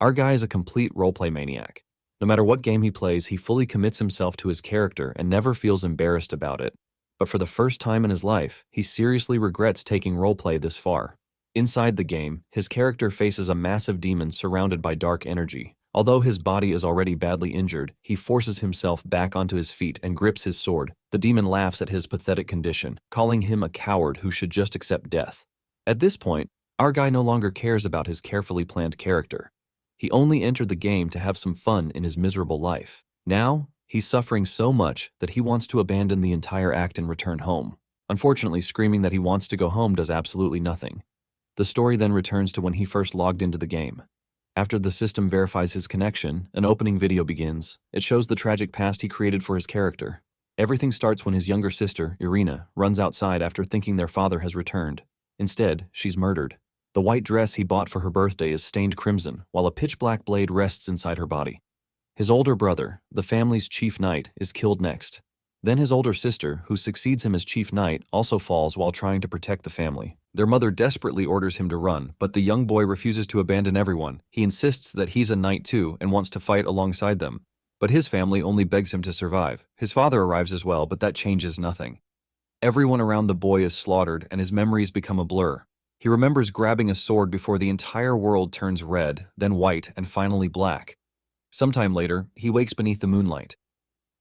Our guy is a complete roleplay maniac. No matter what game he plays, he fully commits himself to his character and never feels embarrassed about it. But for the first time in his life, he seriously regrets taking roleplay this far. Inside the game, his character faces a massive demon surrounded by dark energy. Although his body is already badly injured, he forces himself back onto his feet and grips his sword. The demon laughs at his pathetic condition, calling him a coward who should just accept death. At this point, our guy no longer cares about his carefully planned character. He only entered the game to have some fun in his miserable life. Now, he's suffering so much that he wants to abandon the entire act and return home. Unfortunately, screaming that he wants to go home does absolutely nothing. The story then returns to when he first logged into the game. After the system verifies his connection, an opening video begins. It shows the tragic past he created for his character. Everything starts when his younger sister, Irina, runs outside after thinking their father has returned. Instead, she's murdered. The white dress he bought for her birthday is stained crimson, while a pitch-black blade rests inside her body. His older brother, the family's chief knight, is killed next. Then his older sister, who succeeds him as chief knight, also falls while trying to protect the family. Their mother desperately orders him to run, but the young boy refuses to abandon everyone. He insists that he's a knight too and wants to fight alongside them. But his family only begs him to survive. His father arrives as well, but that changes nothing. Everyone around the boy is slaughtered and his memories become a blur. He remembers grabbing a sword before the entire world turns red, then white, and finally black. Sometime later, he wakes beneath the moonlight.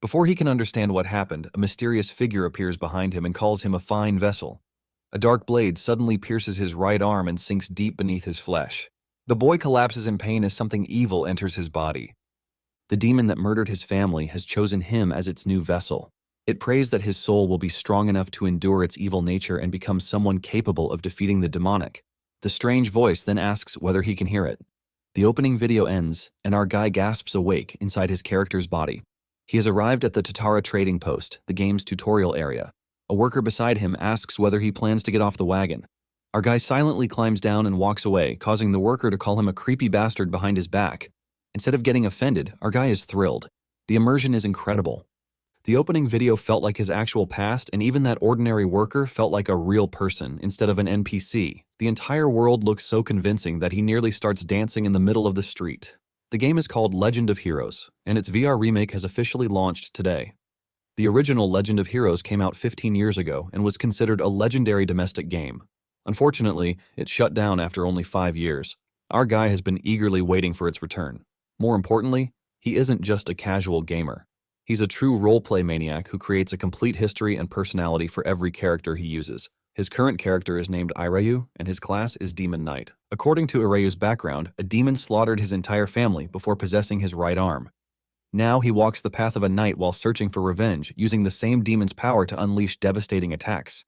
Before he can understand what happened, a mysterious figure appears behind him and calls him a fine vessel. A dark blade suddenly pierces his right arm and sinks deep beneath his flesh. The boy collapses in pain as something evil enters his body. The demon that murdered his family has chosen him as its new vessel. It prays that his soul will be strong enough to endure its evil nature and become someone capable of defeating the demonic. The strange voice then asks whether he can hear it. The opening video ends, and our guy gasps awake inside his character's body. He has arrived at the Tatara trading post, the game's tutorial area. A worker beside him asks whether he plans to get off the wagon. Our guy silently climbs down and walks away, causing the worker to call him a creepy bastard behind his back. Instead of getting offended, our guy is thrilled. The immersion is incredible. The opening video felt like his actual past, and even that ordinary worker felt like a real person instead of an NPC. The entire world looks so convincing that he nearly starts dancing in the middle of the street. The game is called Legend of Heroes, and its VR remake has officially launched today. The original Legend of Heroes came out 15 years ago and was considered a legendary domestic game. Unfortunately, it shut down after only 5 years. Our guy has been eagerly waiting for its return. More importantly, he isn't just a casual gamer. He's a true roleplay maniac who creates a complete history and personality for every character he uses. His current character is named Iryu, and his class is Demon Knight. According to Iryu's background, a demon slaughtered his entire family before possessing his right arm. Now he walks the path of a knight while searching for revenge, using the same demon's power to unleash devastating attacks.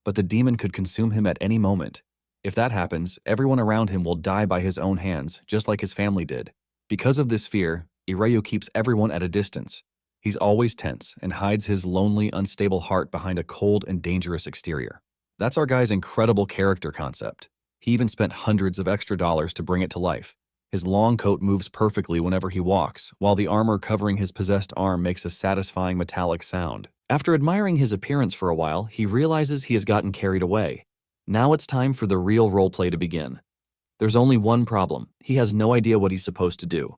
But the demon could consume him at any moment. If that happens, everyone around him will die by his own hands, just like his family did. Because of this fear, Iryu keeps everyone at a distance. He's always tense and hides his lonely, unstable heart behind a cold and dangerous exterior. That's our guy's incredible character concept. He even spent hundreds of extra dollars to bring it to life. His long coat moves perfectly whenever he walks, while the armor covering his possessed arm makes a satisfying metallic sound. After admiring his appearance for a while, he realizes he has gotten carried away. Now it's time for the real roleplay to begin. There's only one problem. He has no idea what he's supposed to do.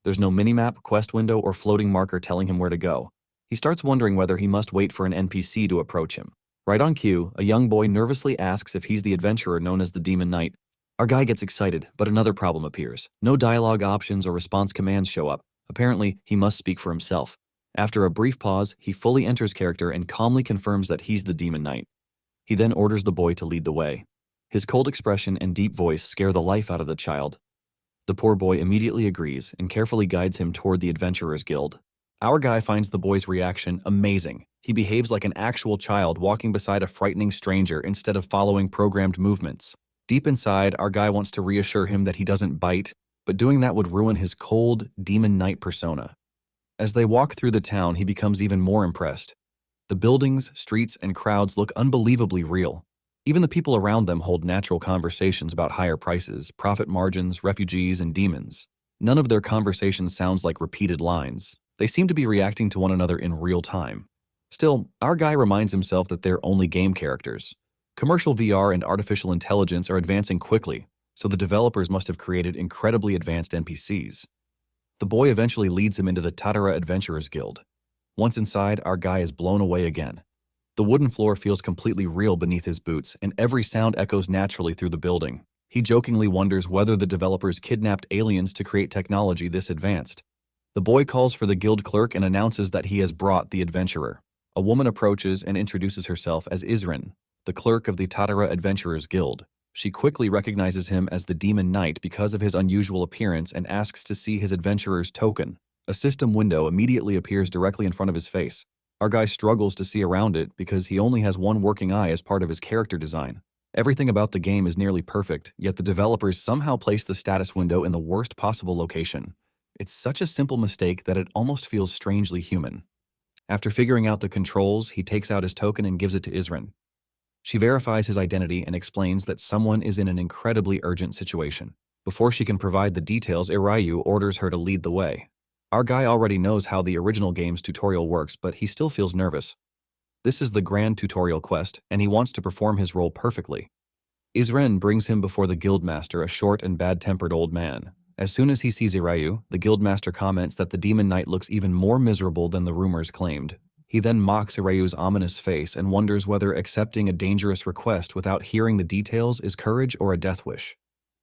There's no minimap, quest window, or floating marker telling him where to go. He starts wondering whether he must wait for an NPC to approach him. Right on cue, a young boy nervously asks if he's the adventurer known as the Demon Knight. Our guy gets excited, but another problem appears. No dialogue options or response commands show up. Apparently, he must speak for himself. After a brief pause, he fully enters character and calmly confirms that he's the Demon Knight. He then orders the boy to lead the way. His cold expression and deep voice scare the life out of the child. The poor boy immediately agrees and carefully guides him toward the Adventurers Guild. Our guy finds the boy's reaction amazing. He behaves like an actual child walking beside a frightening stranger instead of following programmed movements. Deep inside, our guy wants to reassure him that he doesn't bite, but doing that would ruin his cold, Demon Knight persona. As they walk through the town, he becomes even more impressed. The buildings, streets, and crowds look unbelievably real. Even the people around them hold natural conversations about higher prices, profit margins, refugees, and demons. None of their conversation sounds like repeated lines. They seem to be reacting to one another in real time. Still, our guy reminds himself that they're only game characters. Commercial VR and artificial intelligence are advancing quickly, so the developers must have created incredibly advanced NPCs. The boy eventually leads him into the Tatara Adventurers Guild. Once inside, our guy is blown away again. The wooden floor feels completely real beneath his boots, and every sound echoes naturally through the building. He jokingly wonders whether the developers kidnapped aliens to create technology this advanced. The boy calls for the guild clerk and announces that he has brought the adventurer. A woman approaches and introduces herself as Isrin, the clerk of the Tatara Adventurers Guild. She quickly recognizes him as the Demon Knight because of his unusual appearance and asks to see his adventurer's token. A system window immediately appears directly in front of his face. Our guy struggles to see around it because he only has one working eye as part of his character design. Everything about the game is nearly perfect, yet the developers somehow place the status window in the worst possible location. It's such a simple mistake that it almost feels strangely human. After figuring out the controls, he takes out his token and gives it to Isrin. She verifies his identity and explains that someone is in an incredibly urgent situation. Before she can provide the details, Irayu orders her to lead the way. Our guy already knows how the original game's tutorial works, but he still feels nervous. This is the grand tutorial quest, and he wants to perform his role perfectly. Isren brings him before the guildmaster, a short and bad-tempered old man. As soon as he sees Irayu, the guildmaster comments that the Demon Knight looks even more miserable than the rumors claimed. He then mocks Irayu's ominous face and wonders whether accepting a dangerous request without hearing the details is courage or a death wish.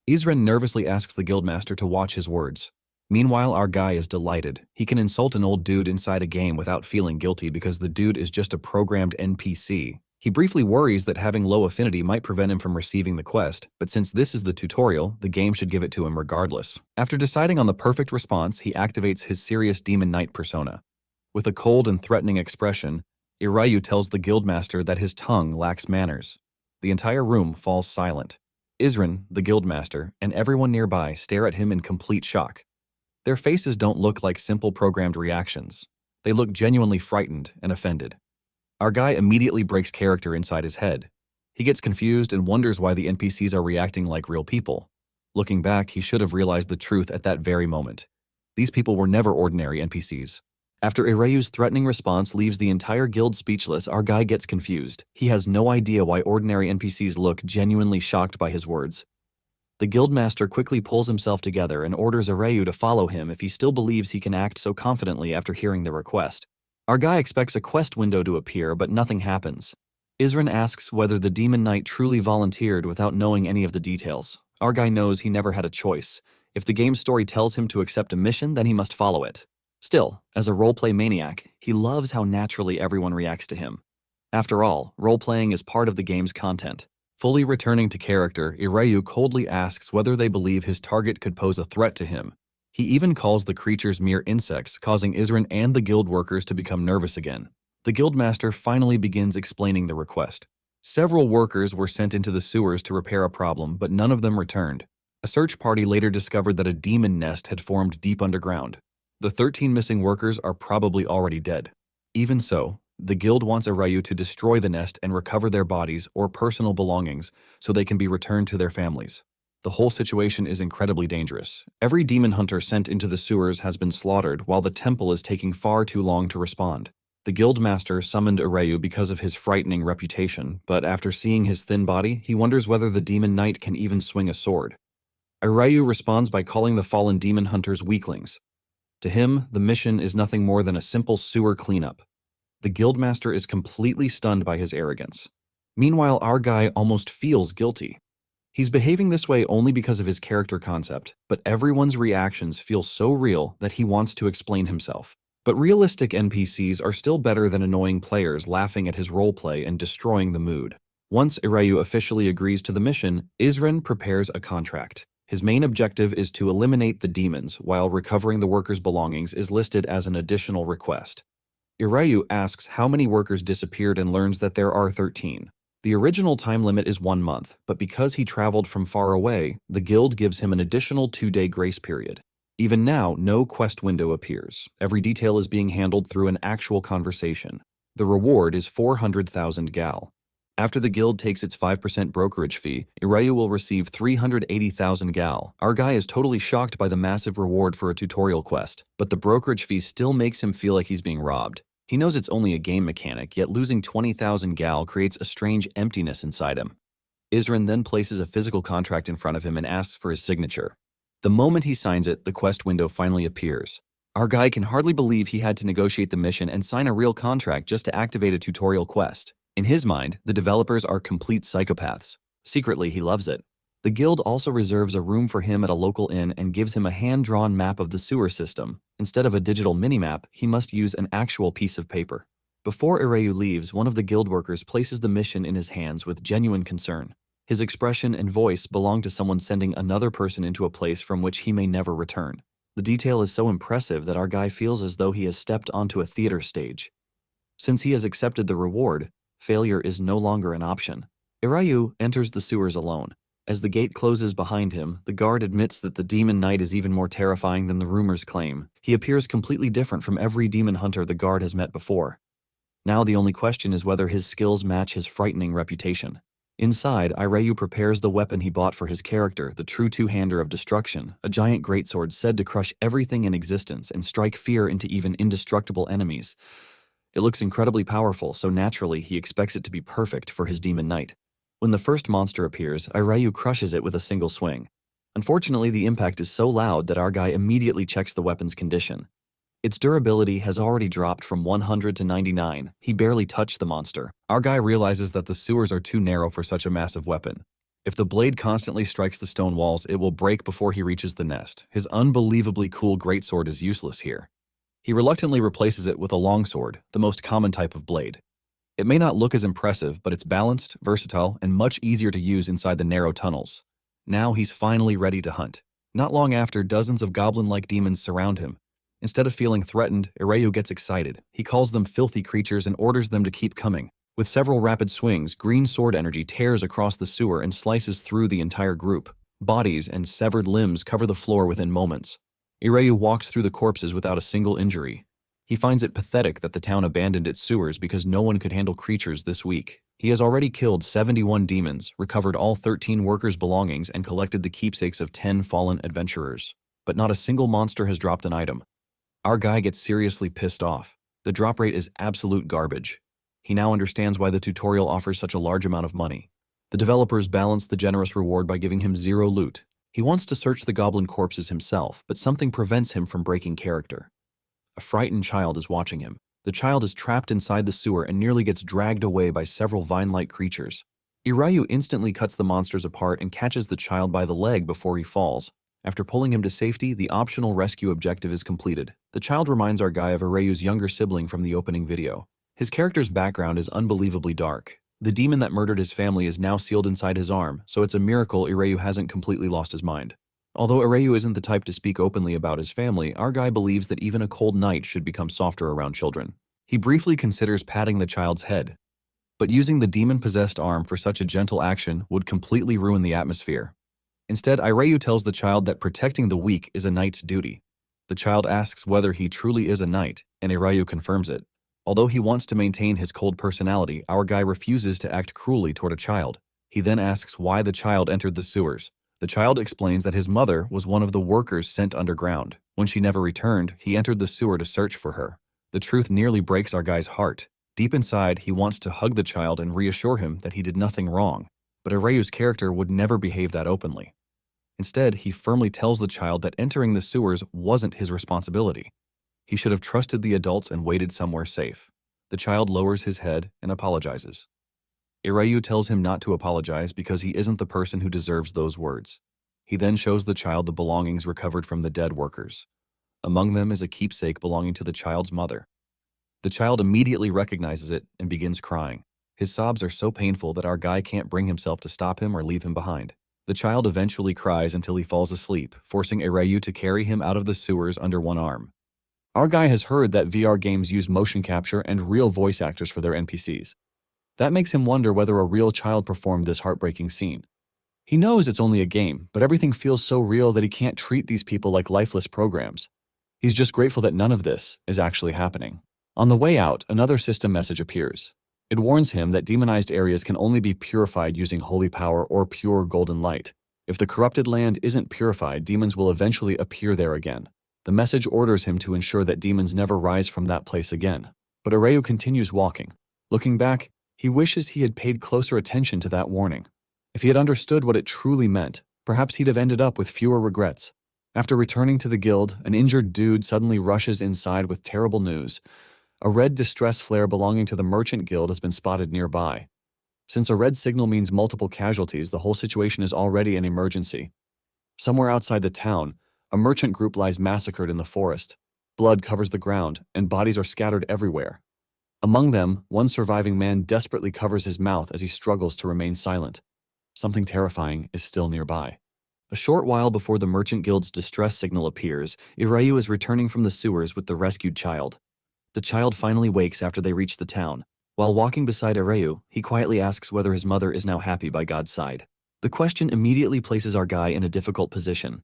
Isren nervously asks the guildmaster to watch his words. Meanwhile, our guy is delighted. He can insult an old dude inside a game without feeling guilty because the dude is just a programmed NPC. He briefly worries that having low affinity might prevent him from receiving the quest, but since this is the tutorial, the game should give it to him regardless. After deciding on the perfect response, he activates his serious Demon Knight persona. With a cold and threatening expression, Irayu tells the guildmaster that his tongue lacks manners. The entire room falls silent. Isrin, the guildmaster, and everyone nearby stare at him in complete shock. Their faces don't look like simple programmed reactions. They look genuinely frightened and offended. Our guy immediately breaks character inside his head. He gets confused and wonders why the NPCs are reacting like real people. Looking back, he should have realized the truth at that very moment. These people were never ordinary NPCs. After Irayu's threatening response leaves the entire guild speechless, our guy gets confused. He has no idea why ordinary NPCs look genuinely shocked by his words. The guildmaster quickly pulls himself together and orders Irayu to follow him if he still believes he can act so confidently after hearing the request. Our guy expects a quest window to appear, but nothing happens. Isrin asks whether the Demon Knight truly volunteered without knowing any of the details. Our guy knows he never had a choice. If the game's story tells him to accept a mission, then he must follow it. Still, as a roleplay maniac, he loves how naturally everyone reacts to him. After all, roleplaying is part of the game's content. Fully returning to character, Irayu coldly asks whether they believe his target could pose a threat to him. He even calls the creatures mere insects, causing Isrin and the guild workers to become nervous again. The guildmaster finally begins explaining the request. Several workers were sent into the sewers to repair a problem, but none of them returned. A search party later discovered that a demon nest had formed deep underground. The 13 missing workers are probably already dead. Even so, the guild wants Irayu to destroy the nest and recover their bodies or personal belongings so they can be returned to their families. The whole situation is incredibly dangerous. Every demon hunter sent into the sewers has been slaughtered while the temple is taking far too long to respond. The guild master summoned Irayu because of his frightening reputation, but after seeing his thin body, he wonders whether the demon knight can even swing a sword. Irayu responds by calling the fallen demon hunters weaklings. To him, the mission is nothing more than a simple sewer cleanup. The guildmaster is completely stunned by his arrogance. Meanwhile, our guy almost feels guilty. He's behaving this way only because of his character concept, but everyone's reactions feel so real that he wants to explain himself. But realistic NPCs are still better than annoying players laughing at his roleplay and destroying the mood. Once Irayu officially agrees to the mission, Isren prepares a contract. His main objective is to eliminate the demons, while recovering the workers' belongings is listed as an additional request. Irayu asks how many workers disappeared and learns that there are 13. The original time limit is 1 month, but because he traveled from far away, the guild gives him an additional 2-day grace period. Even now, no quest window appears. Every detail is being handled through an actual conversation. The reward is 400,000 gal. After the guild takes its 5% brokerage fee, Irayu will receive 380,000 gal. Our guy is totally shocked by the massive reward for a tutorial quest, but the brokerage fee still makes him feel like he's being robbed. He knows it's only a game mechanic, yet losing 20,000 gal creates a strange emptiness inside him. Isran then places a physical contract in front of him and asks for his signature. The moment he signs it, the quest window finally appears. Our guy can hardly believe he had to negotiate the mission and sign a real contract just to activate a tutorial quest. In his mind, the developers are complete psychopaths. Secretly, he loves it. The guild also reserves a room for him at a local inn and gives him a hand-drawn map of the sewer system. Instead of a digital minimap, he must use an actual piece of paper. Before Ireyu leaves, one of the guild workers places the mission in his hands with genuine concern. His expression and voice belong to someone sending another person into a place from which he may never return. The detail is so impressive that our guy feels as though he has stepped onto a theater stage. Since he has accepted the reward, failure is no longer an option. Ireyu enters the sewers alone. As the gate closes behind him, the guard admits that the demon knight is even more terrifying than the rumors claim. He appears completely different from every demon hunter the guard has met before. Now the only question is whether his skills match his frightening reputation. Inside, Ireyu prepares the weapon he bought for his character, the true two-hander of destruction, a giant greatsword said to crush everything in existence and strike fear into even indestructible enemies. It looks incredibly powerful, so naturally he expects it to be perfect for his demon knight. When the first monster appears, Ireyu crushes it with a single swing. Unfortunately, the impact is so loud that our guy immediately checks the weapon's condition. Its durability has already dropped from 100 to 99. He barely touched the monster. Our guy realizes that the sewers are too narrow for such a massive weapon. If the blade constantly strikes the stone walls, it will break before he reaches the nest. His unbelievably cool greatsword is useless here. He reluctantly replaces it with a longsword, the most common type of blade. It may not look as impressive, but it's balanced, versatile, and much easier to use inside the narrow tunnels. Now he's finally ready to hunt. Not long after, dozens of goblin-like demons surround him. Instead of feeling threatened, Ireyu gets excited. He calls them filthy creatures and orders them to keep coming. With several rapid swings, green sword energy tears across the sewer and slices through the entire group. Bodies and severed limbs cover the floor within moments. Ireyu walks through the corpses without a single injury. He finds it pathetic that the town abandoned its sewers because no one could handle creatures this weak. He has already killed 71 demons, recovered all 13 workers' belongings, and collected the keepsakes of 10 fallen adventurers. But not a single monster has dropped an item. Our guy gets seriously pissed off. The drop rate is absolute garbage. He now understands why the tutorial offers such a large amount of money. The developers balance the generous reward by giving him zero loot. He wants to search the goblin corpses himself, but something prevents him from breaking character. A frightened child is watching him. The child is trapped inside the sewer and nearly gets dragged away by several vine-like creatures. Ireyu instantly cuts the monsters apart and catches the child by the leg before he falls. After pulling him to safety, the optional rescue objective is completed. The child reminds our guy of Ireyu's younger sibling from the opening video. His character's background is unbelievably dark. The demon that murdered his family is now sealed inside his arm, so it's a miracle Ireyu hasn't completely lost his mind. Although Ireyu isn't the type to speak openly about his family, our guy believes that even a cold night should become softer around children. He briefly considers patting the child's head, but using the demon-possessed arm for such a gentle action would completely ruin the atmosphere. Instead, Ireyu tells the child that protecting the weak is a knight's duty. The child asks whether he truly is a knight, and Ireyu confirms it. Although he wants to maintain his cold personality, our guy refuses to act cruelly toward a child. He then asks why the child entered the sewers. The child explains that his mother was one of the workers sent underground. When she never returned, he entered the sewer to search for her. The truth nearly breaks our guy's heart. Deep inside, he wants to hug the child and reassure him that he did nothing wrong. But Ireyu's character would never behave that openly. Instead, he firmly tells the child that entering the sewers wasn't his responsibility. He should have trusted the adults and waited somewhere safe. The child lowers his head and apologizes. Ireyu tells him not to apologize because he isn't the person who deserves those words. He then shows the child the belongings recovered from the dead workers. Among them is a keepsake belonging to the child's mother. The child immediately recognizes it and begins crying. His sobs are so painful that our guy can't bring himself to stop him or leave him behind. The child eventually cries until he falls asleep, forcing Ireyu to carry him out of the sewers under one arm. Our guy has heard that VR games use motion capture and real voice actors for their NPCs. That makes him wonder whether a real child performed this heartbreaking scene. He knows it's only a game, but everything feels so real that he can't treat these people like lifeless programs. He's just grateful that none of this is actually happening. On the way out, another system message appears. It warns him that demonized areas can only be purified using holy power or pure golden light. If the corrupted land isn't purified, demons will eventually appear there again. The message orders him to ensure that demons never rise from that place again. But Ireyu continues walking. Looking back, he wishes he had paid closer attention to that warning. If he had understood what it truly meant, perhaps he'd have ended up with fewer regrets. After returning to the guild, an injured dude suddenly rushes inside with terrible news. A red distress flare belonging to the merchant guild has been spotted nearby. Since a red signal means multiple casualties, the whole situation is already an emergency. Somewhere outside the town, a merchant group lies massacred in the forest. Blood covers the ground, and bodies are scattered everywhere. Among them, one surviving man desperately covers his mouth as he struggles to remain silent. Something terrifying is still nearby. A short while before the Merchant Guild's distress signal appears, Irayu is returning from the sewers with the rescued child. The child finally wakes after they reach the town. While walking beside Irayu, he quietly asks whether his mother is now happy by God's side. The question immediately places our guy in a difficult position.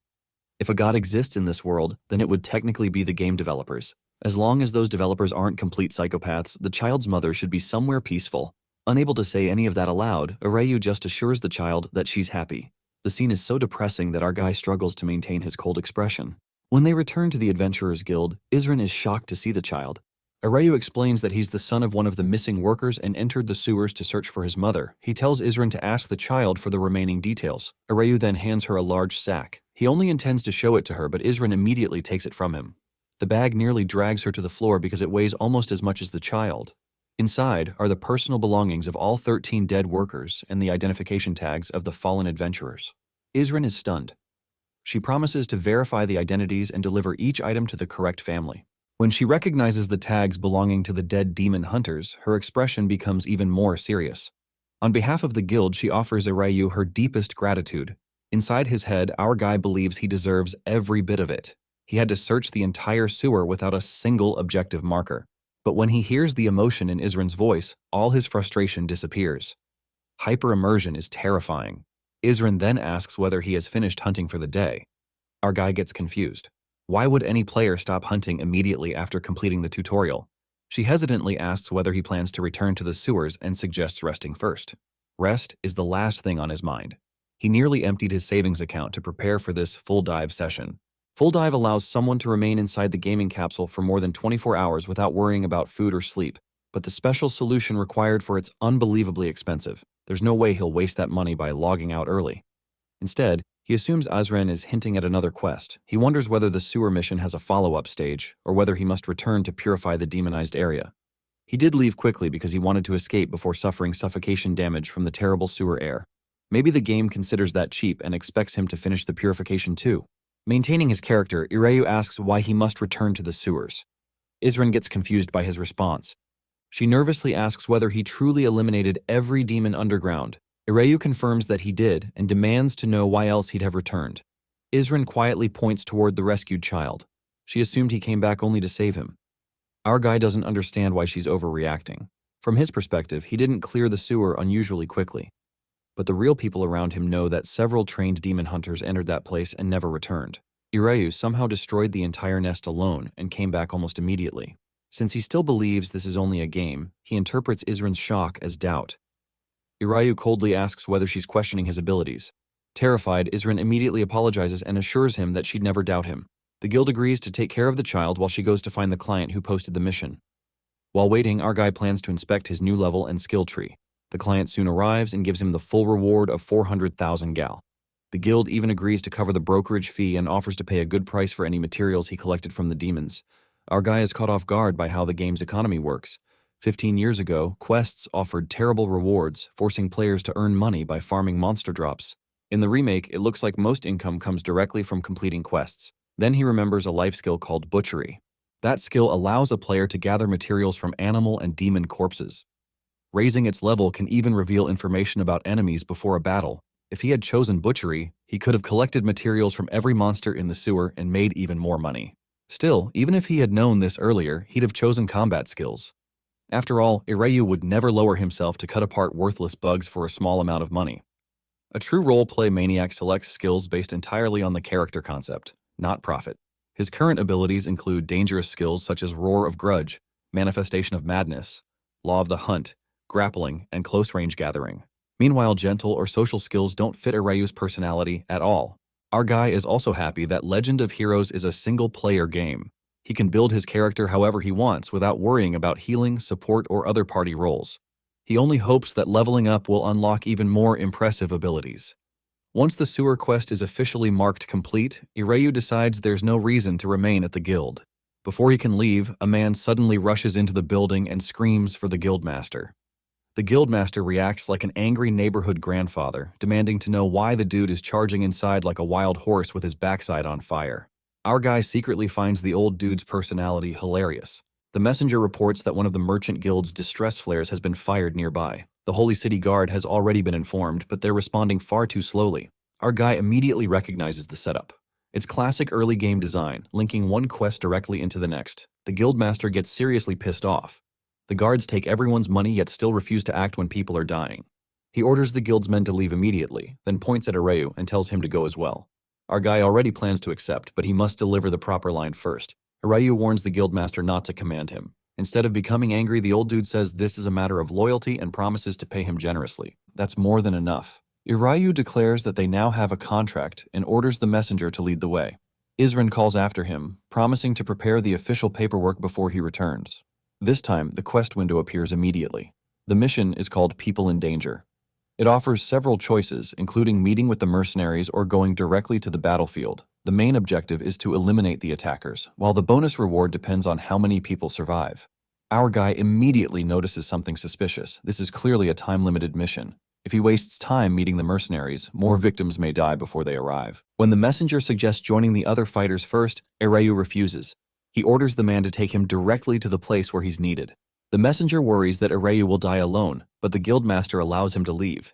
If a god exists in this world, then it would technically be the game developers. As long as those developers aren't complete psychopaths, the child's mother should be somewhere peaceful. Unable to say any of that aloud, Irayu just assures the child that she's happy. The scene is so depressing that our guy struggles to maintain his cold expression. When they return to the Adventurers Guild, Isrin is shocked to see the child. Irayu explains that he's the son of one of the missing workers and entered the sewers to search for his mother. He tells Isrin to ask the child for the remaining details. Irayu then hands her a large sack. He only intends to show it to her, but Isrin immediately takes it from him. The bag nearly drags her to the floor because it weighs almost as much as the child. Inside are the personal belongings of all 13 dead workers and the identification tags of the fallen adventurers. Isrin is stunned. She promises to verify the identities and deliver each item to the correct family. When she recognizes the tags belonging to the dead demon hunters, her expression becomes even more serious. On behalf of the guild, she offers Irayu her deepest gratitude. Inside his head, our guy believes he deserves every bit of it. He had to search the entire sewer without a single objective marker. But when he hears the emotion in Isrin's voice, all his frustration disappears. Hyper-immersion is terrifying. Isrin then asks whether he has finished hunting for the day. Our guy gets confused. Why would any player stop hunting immediately after completing the tutorial? She hesitantly asks whether he plans to return to the sewers and suggests resting first. Rest is the last thing on his mind. He nearly emptied his savings account to prepare for this full dive session. Full dive allows someone to remain inside the gaming capsule for more than 24 hours without worrying about food or sleep, but the special solution required for it's unbelievably expensive. There's no way he'll waste that money by logging out early. Instead, he assumes Azren is hinting at another quest. He wonders whether the sewer mission has a follow-up stage, or whether he must return to purify the demonized area. He did leave quickly because he wanted to escape before suffering suffocation damage from the terrible sewer air. Maybe the game considers that cheap and expects him to finish the purification too. Maintaining his character, Irayu asks why he must return to the sewers. Isrin gets confused by his response. She nervously asks whether he truly eliminated every demon underground. Irayu confirms that he did and demands to know why else he'd have returned. Isrin quietly points toward the rescued child. She assumed he came back only to save him. Our guy doesn't understand why she's overreacting. From his perspective, he didn't clear the sewer unusually quickly. But the real people around him know that several trained demon hunters entered that place and never returned. Irayu somehow destroyed the entire nest alone and came back almost immediately. Since he still believes this is only a game, he interprets Isrin's shock as doubt. Irayu coldly asks whether she's questioning his abilities. Terrified, Isrin immediately apologizes and assures him that she'd never doubt him. The guild agrees to take care of the child while she goes to find the client who posted the mission. While waiting, our guy plans to inspect his new level and skill tree. The client soon arrives and gives him the full reward of 400,000 gal. The guild even agrees to cover the brokerage fee and offers to pay a good price for any materials he collected from the demons. Our guy is caught off guard by how the game's economy works. 15 years ago, quests offered terrible rewards, forcing players to earn money by farming monster drops. In the remake, it looks like most income comes directly from completing quests. Then he remembers a life skill called butchery. That skill allows a player to gather materials from animal and demon corpses. Raising its level can even reveal information about enemies before a battle. If he had chosen butchery, he could have collected materials from every monster in the sewer and made even more money. Still, even if he had known this earlier, he'd have chosen combat skills. After all, Irayu would never lower himself to cut apart worthless bugs for a small amount of money. A true role-play maniac selects skills based entirely on the character concept, not profit. His current abilities include dangerous skills such as Roar of Grudge, Manifestation of Madness, Law of the Hunt, Grappling, and Close-Range Gathering. Meanwhile, gentle or social skills don't fit Irayu's personality at all. Our guy is also happy that Legend of Heroes is a single-player game. He can build his character however he wants without worrying about healing, support, or other party roles. He only hopes that leveling up will unlock even more impressive abilities. Once the sewer quest is officially marked complete, Ireyu decides there's no reason to remain at the guild. Before he can leave, a man suddenly rushes into the building and screams for the guildmaster. The guildmaster reacts like an angry neighborhood grandfather, demanding to know why the dude is charging inside like a wild horse with his backside on fire. Our guy secretly finds the old dude's personality hilarious. The messenger reports that one of the merchant guild's distress flares has been fired nearby. The Holy City Guard has already been informed, but they're responding far too slowly. Our guy immediately recognizes the setup. It's classic early game design, linking one quest directly into the next. The guildmaster gets seriously pissed off. The guards take everyone's money yet still refuse to act when people are dying. He orders the guild's men to leave immediately, then points at Ireyu and tells him to go as well. Our guy already plans to accept, but he must deliver the proper line first. Ireyu warns the guildmaster not to command him. Instead of becoming angry, the old dude says this is a matter of loyalty and promises to pay him generously. That's more than enough. Ireyu declares that they now have a contract and orders the messenger to lead the way. Isran calls after him, promising to prepare the official paperwork before he returns. This time, the quest window appears immediately. The mission is called People in Danger. It offers several choices, including meeting with the mercenaries or going directly to the battlefield. The main objective is to eliminate the attackers, while the bonus reward depends on how many people survive. Our guy immediately notices something suspicious. This is clearly a time-limited mission. If he wastes time meeting the mercenaries, more victims may die before they arrive. When the messenger suggests joining the other fighters first, Ireyu refuses. He orders the man to take him directly to the place where he's needed. The messenger worries that Ireyu will die alone, but the guildmaster allows him to leave.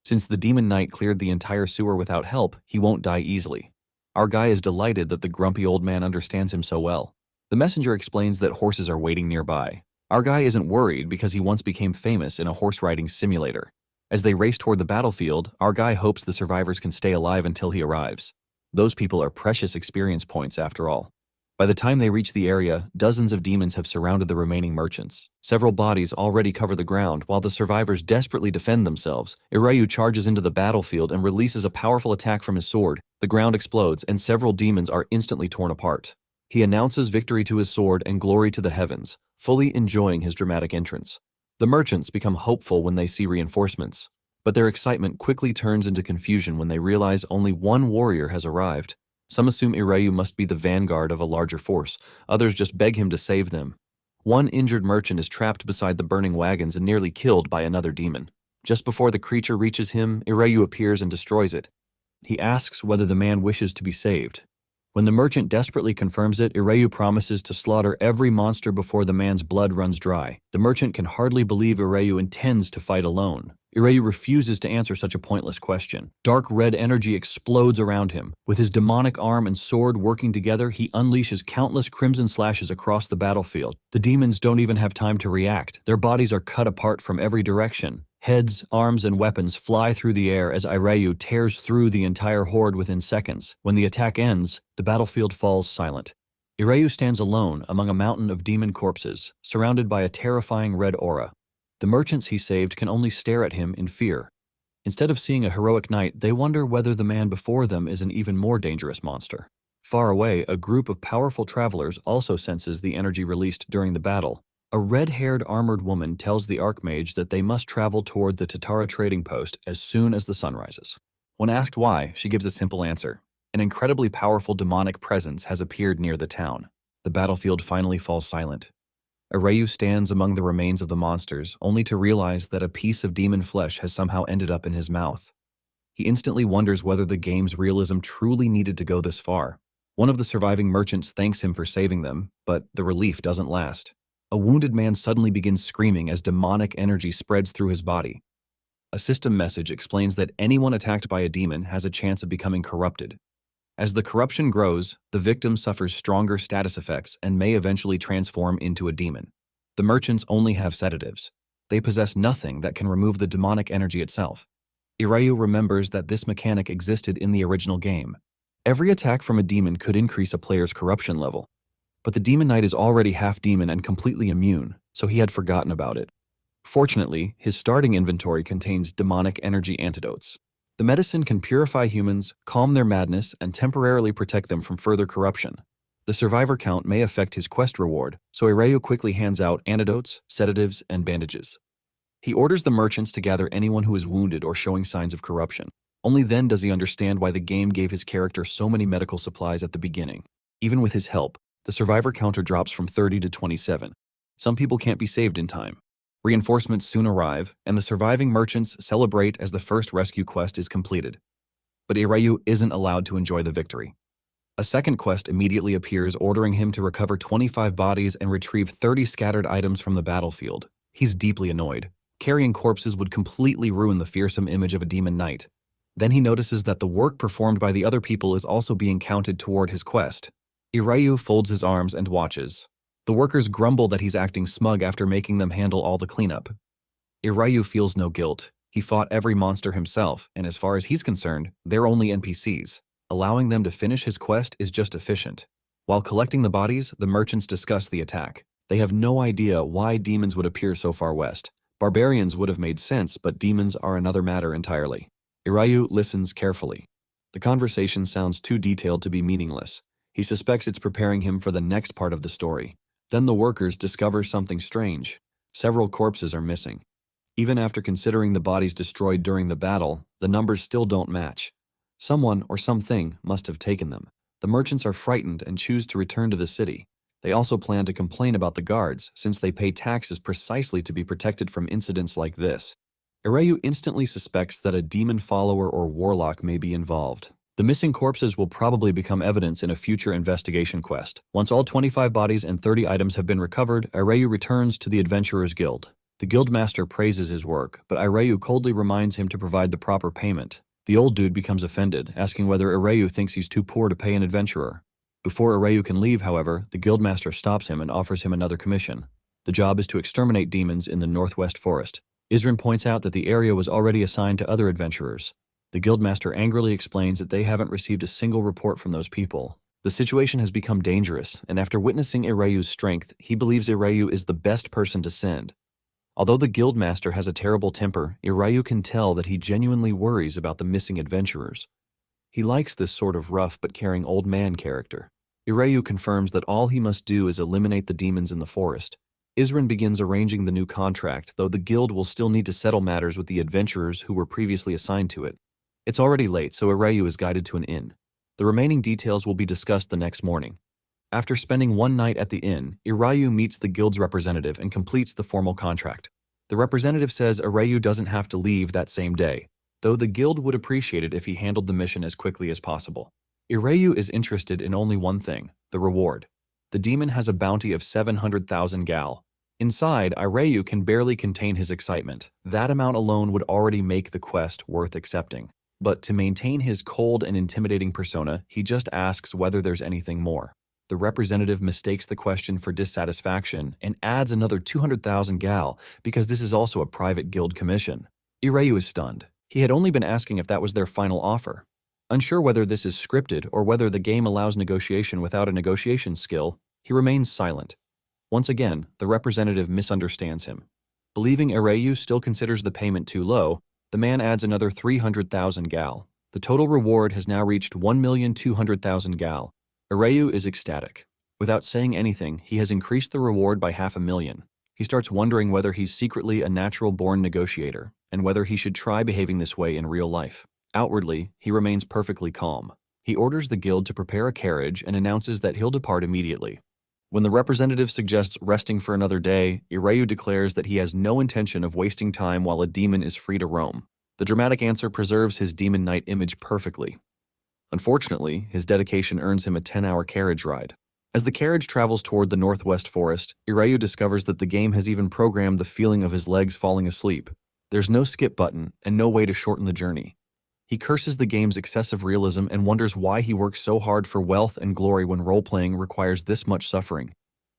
Since the demon knight cleared the entire sewer without help, he won't die easily. Our guy is delighted that the grumpy old man understands him so well. The messenger explains that horses are waiting nearby. Our guy isn't worried because he once became famous in a horse riding simulator. As they race toward the battlefield, our guy hopes the survivors can stay alive until he arrives. Those people are precious experience points after all. By the time they reach the area, dozens of demons have surrounded the remaining merchants. Several bodies already cover the ground while the survivors desperately defend themselves. Ireyu charges into the battlefield and releases a powerful attack from his sword. The ground explodes and several demons are instantly torn apart. He announces victory to his sword and glory to the heavens, fully enjoying his dramatic entrance. The merchants become hopeful when they see reinforcements, but their excitement quickly turns into confusion when they realize only one warrior has arrived. Some assume Ireyu must be the vanguard of a larger force. Others just beg him to save them. One injured merchant is trapped beside the burning wagons and nearly killed by another demon. Just before the creature reaches him, Ireyu appears and destroys it. He asks whether the man wishes to be saved. When the merchant desperately confirms it, Ireyu promises to slaughter every monster before the man's blood runs dry. The merchant can hardly believe Ireyu intends to fight alone. Ireyu refuses to answer such a pointless question. Dark red energy explodes around him. With his demonic arm and sword working together, he unleashes countless crimson slashes across the battlefield. The demons don't even have time to react. Their bodies are cut apart from every direction. Heads, arms, and weapons fly through the air as Ireyu tears through the entire horde within seconds. When the attack ends, the battlefield falls silent. Ireyu stands alone among a mountain of demon corpses, surrounded by a terrifying red aura. The merchants he saved can only stare at him in fear. Instead of seeing a heroic knight, they wonder whether the man before them is an even more dangerous monster. Far away, a group of powerful travelers also senses the energy released during the battle. A red-haired armored woman tells the Archmage that they must travel toward the Tatara trading post as soon as the sun rises. When asked why, she gives a simple answer. An incredibly powerful demonic presence has appeared near the town. The battlefield finally falls silent. Ireyu stands among the remains of the monsters, only to realize that a piece of demon flesh has somehow ended up in his mouth. He instantly wonders whether the game's realism truly needed to go this far. One of the surviving merchants thanks him for saving them, but the relief doesn't last. A wounded man suddenly begins screaming as demonic energy spreads through his body. A system message explains that anyone attacked by a demon has a chance of becoming corrupted. As the corruption grows, the victim suffers stronger status effects and may eventually transform into a demon. The merchants only have sedatives. They possess nothing that can remove the demonic energy itself. Ireyu remembers that this mechanic existed in the original game. Every attack from a demon could increase a player's corruption level. But the Demon Knight is already half demon and completely immune, so he had forgotten about it. Fortunately, his starting inventory contains demonic energy antidotes. The medicine can purify humans, calm their madness, and temporarily protect them from further corruption. The survivor count may affect his quest reward, so Ireyu quickly hands out antidotes, sedatives, and bandages. He orders the merchants to gather anyone who is wounded or showing signs of corruption. Only then does he understand why the game gave his character so many medical supplies at the beginning. Even with his help, the survivor counter drops from 30 to 27. Some people can't be saved in time. Reinforcements soon arrive, and the surviving merchants celebrate as the first rescue quest is completed. But Iryu isn't allowed to enjoy the victory. A second quest immediately appears, ordering him to recover 25 bodies and retrieve 30 scattered items from the battlefield. He's deeply annoyed. Carrying corpses would completely ruin the fearsome image of a demon knight. Then he notices that the work performed by the other people is also being counted toward his quest. Iryu folds his arms and watches. The workers grumble that he's acting smug after making them handle all the cleanup. Iryu feels no guilt. He fought every monster himself, and as far as he's concerned, they're only NPCs. Allowing them to finish his quest is just efficient. While collecting the bodies, the merchants discuss the attack. They have no idea why demons would appear so far west. Barbarians would have made sense, but demons are another matter entirely. Iryu listens carefully. The conversation sounds too detailed to be meaningless. He suspects it's preparing him for the next part of the story. Then the workers discover something strange. Several corpses are missing. Even after considering the bodies destroyed during the battle, the numbers still don't match. Someone or something must have taken them. The merchants are frightened and choose to return to the city. They also plan to complain about the guards, since they pay taxes precisely to be protected from incidents like this. Iryu instantly suspects that a demon follower or warlock may be involved. The missing corpses will probably become evidence in a future investigation quest. Once all 25 bodies and 30 items have been recovered, Iryu returns to the Adventurers Guild. The guildmaster praises his work, but Iryu coldly reminds him to provide the proper payment. The old dude becomes offended, asking whether Iryu thinks he's too poor to pay an adventurer. Before Iryu can leave, however, the guildmaster stops him and offers him another commission. The job is to exterminate demons in the Northwest Forest. Isrin points out that the area was already assigned to other adventurers. The guildmaster angrily explains that they haven't received a single report from those people. The situation has become dangerous, and after witnessing Iryu's strength, he believes Iryu is the best person to send. Although the guildmaster has a terrible temper, Iryu can tell that he genuinely worries about the missing adventurers. He likes this sort of rough but caring old man character. Iryu confirms that all he must do is eliminate the demons in the forest. Isrin begins arranging the new contract, though the guild will still need to settle matters with the adventurers who were previously assigned to it. It's already late, so Iryu is guided to an inn. The remaining details will be discussed the next morning. After spending one night at the inn, Iryu meets the guild's representative and completes the formal contract. The representative says Iryu doesn't have to leave that same day, though the guild would appreciate it if he handled the mission as quickly as possible. Iryu is interested in only one thing, the reward. The demon has a bounty of 700,000 gal. Inside, Iryu can barely contain his excitement. That amount alone would already make the quest worth accepting. But to maintain his cold and intimidating persona, he just asks whether there's anything more. The representative mistakes the question for dissatisfaction and adds another 200,000 gal because this is also a private guild commission. Iryu is stunned. He had only been asking if that was their final offer. Unsure whether this is scripted or whether the game allows negotiation without a negotiation skill, he remains silent. Once again, the representative misunderstands him. Believing Iryu still considers the payment too low, the man adds another 300,000 gal. The total reward has now reached 1,200,000 gal. Iryu is ecstatic. Without saying anything, he has increased the reward by 500,000. He starts wondering whether he's secretly a natural-born negotiator, and whether he should try behaving this way in real life. Outwardly, he remains perfectly calm. He orders the guild to prepare a carriage and announces that he'll depart immediately. When the representative suggests resting for another day, Iryu declares that he has no intention of wasting time while a demon is free to roam. The dramatic answer preserves his demon knight image perfectly. Unfortunately, his dedication earns him a 10-hour carriage ride. As the carriage travels toward the Northwest Forest, Iryu discovers that the game has even programmed the feeling of his legs falling asleep. There's no skip button and no way to shorten the journey. He curses the game's excessive realism and wonders why he works so hard for wealth and glory when role-playing requires this much suffering.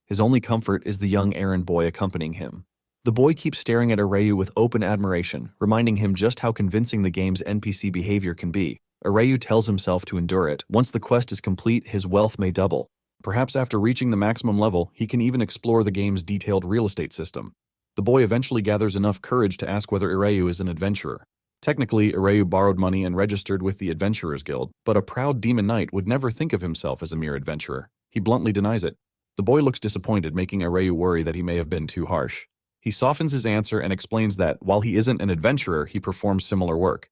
His only comfort is the young errand boy accompanying him. The boy keeps staring at Iryu with open admiration, reminding him just how convincing the game's NPC behavior can be. Iryu tells himself to endure it. Once the quest is complete, his wealth may double. Perhaps after reaching the maximum level, he can even explore the game's detailed real estate system. The boy eventually gathers enough courage to ask whether Iryu is an adventurer. Technically, Iryu borrowed money and registered with the Adventurers Guild, but a proud demon knight would never think of himself as a mere adventurer. He bluntly denies it. The boy looks disappointed, making Iryu worry that he may have been too harsh. He softens his answer and explains that while he isn't an adventurer, he performs similar work.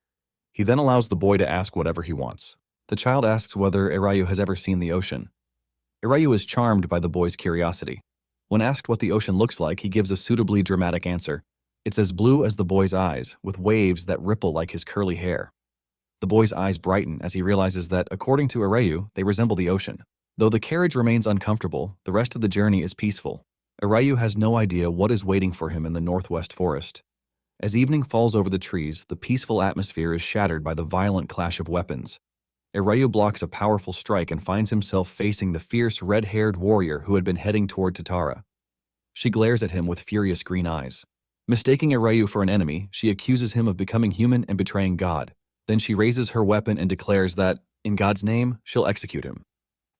He then allows the boy to ask whatever he wants. The child asks whether Irayu has ever seen the ocean. Irayu is charmed by the boy's curiosity. When asked what the ocean looks like, he gives a suitably dramatic answer. It's as blue as the boy's eyes, with waves that ripple like his curly hair. The boy's eyes brighten as he realizes that, according to Irayu, they resemble the ocean. Though the carriage remains uncomfortable, the rest of the journey is peaceful. Irayu has no idea what is waiting for him in the northwest forest. As evening falls over the trees, the peaceful atmosphere is shattered by the violent clash of weapons. Irayu blocks a powerful strike and finds himself facing the fierce red-haired warrior who had been heading toward Tatara. She glares at him with furious green eyes. Mistaking Irayu for an enemy, she accuses him of becoming human and betraying God. Then she raises her weapon and declares that, in God's name, she'll execute him.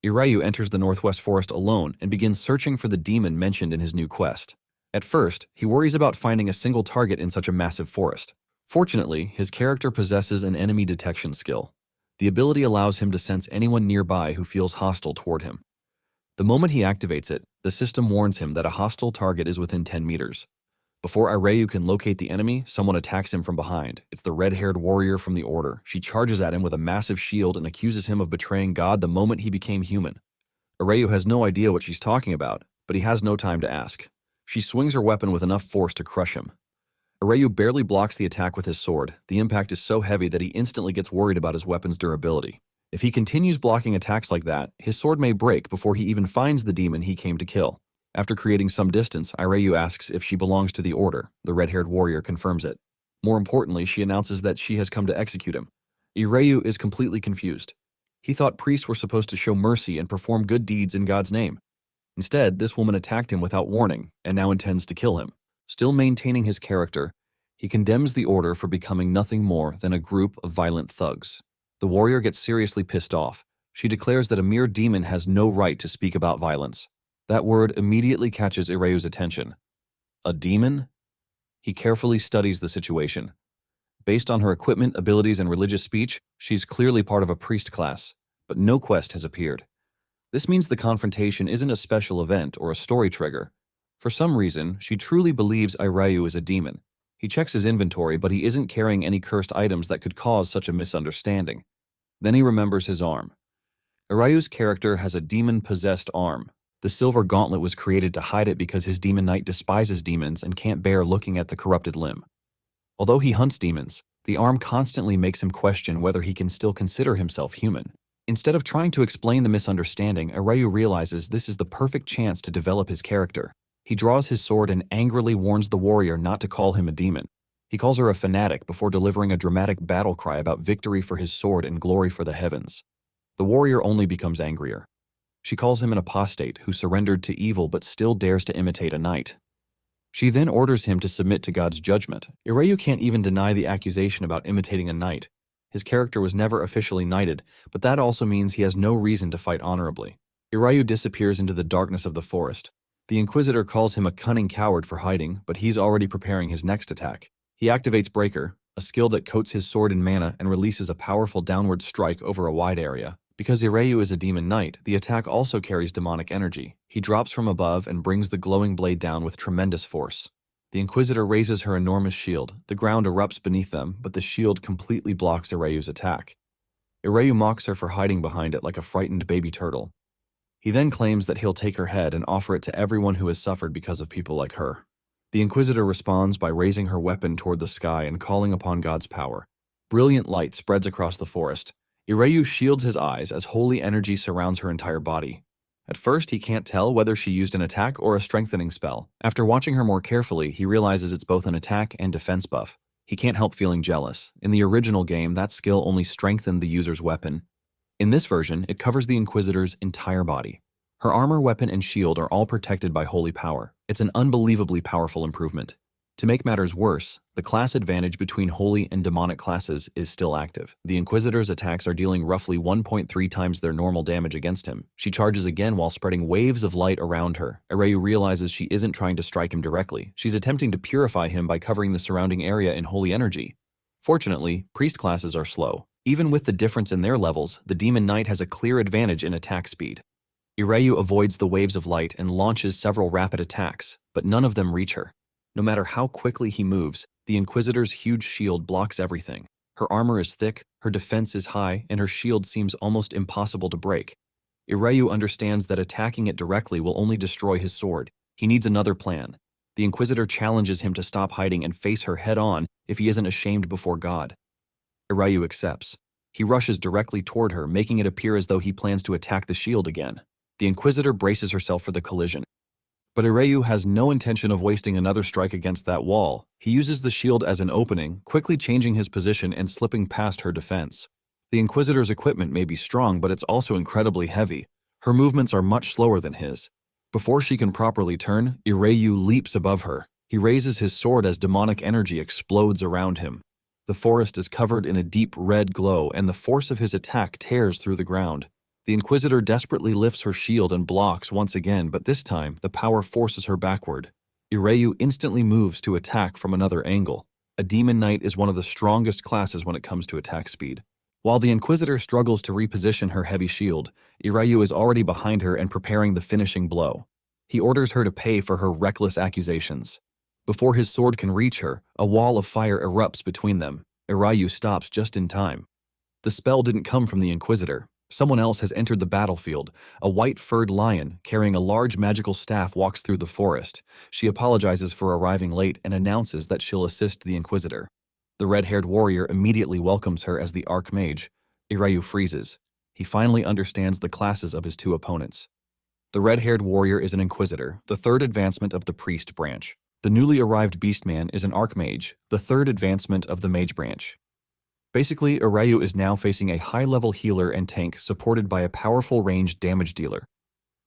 Irayu enters the northwest forest alone and begins searching for the demon mentioned in his new quest. At first, he worries about finding a single target in such a massive forest. Fortunately, his character possesses an enemy detection skill. The ability allows him to sense anyone nearby who feels hostile toward him. The moment he activates it, the system warns him that a hostile target is within 10 meters. Before Irayu can locate the enemy, someone attacks him from behind. It's the red-haired warrior from the Order. She charges at him with a massive shield and accuses him of betraying God the moment he became human. Irayu has no idea what she's talking about, but he has no time to ask. She swings her weapon with enough force to crush him. Irayu barely blocks the attack with his sword. The impact is so heavy that he instantly gets worried about his weapon's durability. If he continues blocking attacks like that, his sword may break before he even finds the demon he came to kill. After creating some distance, Irayu asks if she belongs to the Order. The red-haired warrior confirms it. More importantly, she announces that she has come to execute him. Irayu is completely confused. He thought priests were supposed to show mercy and perform good deeds in God's name. Instead, this woman attacked him without warning and now intends to kill him. Still maintaining his character, he condemns the Order for becoming nothing more than a group of violent thugs. The warrior gets seriously pissed off. She declares that a mere demon has no right to speak about violence. That word immediately catches Irayu's attention. A demon? He carefully studies the situation. Based on her equipment, abilities, and religious speech, she's clearly part of a priest class, but no quest has appeared. This means the confrontation isn't a special event or a story trigger. For some reason, she truly believes Irayu is a demon. He checks his inventory, but he isn't carrying any cursed items that could cause such a misunderstanding. Then he remembers his arm. Irayu's character has a demon-possessed arm. The silver gauntlet was created to hide it because his demon knight despises demons and can't bear looking at the corrupted limb. Although he hunts demons, the arm constantly makes him question whether he can still consider himself human. Instead of trying to explain the misunderstanding, Irayu realizes this is the perfect chance to develop his character. He draws his sword and angrily warns the warrior not to call him a demon. He calls her a fanatic before delivering a dramatic battle cry about victory for his sword and glory for the heavens. The warrior only becomes angrier. She calls him an apostate who surrendered to evil but still dares to imitate a knight. She then orders him to submit to God's judgment. Irayu can't even deny the accusation about imitating a knight. His character was never officially knighted, but that also means he has no reason to fight honorably. Irayu disappears into the darkness of the forest. The Inquisitor calls him a cunning coward for hiding, but he's already preparing his next attack. He activates Breaker, a skill that coats his sword in mana and releases a powerful downward strike over a wide area. Because Irayu is a demon knight, the attack also carries demonic energy. He drops from above and brings the glowing blade down with tremendous force. The Inquisitor raises her enormous shield. The ground erupts beneath them, but the shield completely blocks Irayu's attack. Irayu mocks her for hiding behind it like a frightened baby turtle. He then claims that he'll take her head and offer it to everyone who has suffered because of people like her. The Inquisitor responds by raising her weapon toward the sky and calling upon God's power. Brilliant light spreads across the forest. Irayu shields his eyes as holy energy surrounds her entire body. At first, he can't tell whether she used an attack or a strengthening spell. After watching her more carefully, he realizes it's both an attack and defense buff. He can't help feeling jealous. In the original game, that skill only strengthened the user's weapon. In this version, it covers the Inquisitor's entire body. Her armor, weapon, and shield are all protected by holy power. It's an unbelievably powerful improvement. To make matters worse, the class advantage between holy and demonic classes is still active. The Inquisitor's attacks are dealing roughly 1.3 times their normal damage against him. She charges again while spreading waves of light around her. Irayu realizes she isn't trying to strike him directly. She's attempting to purify him by covering the surrounding area in holy energy. Fortunately, priest classes are slow. Even with the difference in their levels, the Demon Knight has a clear advantage in attack speed. Irayu avoids the waves of light and launches several rapid attacks, but none of them reach her. No matter how quickly he moves, the Inquisitor's huge shield blocks everything. Her armor is thick, her defense is high, and her shield seems almost impossible to break. Irayu understands that attacking it directly will only destroy his sword. He needs another plan. The Inquisitor challenges him to stop hiding and face her head-on if he isn't ashamed before God. Irayu accepts. He rushes directly toward her, making it appear as though he plans to attack the shield again. The Inquisitor braces herself for the collision. But Irayu has no intention of wasting another strike against that wall. He uses the shield as an opening, quickly changing his position and slipping past her defense. The Inquisitor's equipment may be strong, but it's also incredibly heavy. Her movements are much slower than his. Before she can properly turn, Irayu leaps above her. He raises his sword as demonic energy explodes around him. The forest is covered in a deep red glow, and the force of his attack tears through the ground. The Inquisitor desperately lifts her shield and blocks once again, but this time, the power forces her backward. Irayu instantly moves to attack from another angle. A Demon Knight is one of the strongest classes when it comes to attack speed. While the Inquisitor struggles to reposition her heavy shield, Irayu is already behind her and preparing the finishing blow. He orders her to pay for her reckless accusations. Before his sword can reach her, a wall of fire erupts between them. Irayu stops just in time. The spell didn't come from the Inquisitor. Someone else has entered the battlefield. A white-furred lion, carrying a large magical staff, walks through the forest. She apologizes for arriving late and announces that she'll assist the Inquisitor. The red-haired warrior immediately welcomes her as the Archmage. Irayu freezes. He finally understands the classes of his two opponents. The red-haired warrior is an Inquisitor, the third advancement of the Priest branch. The newly arrived Beastman is an Archmage, the third advancement of the Mage branch. Basically, Irayu is now facing a high-level healer and tank supported by a powerful ranged damage dealer.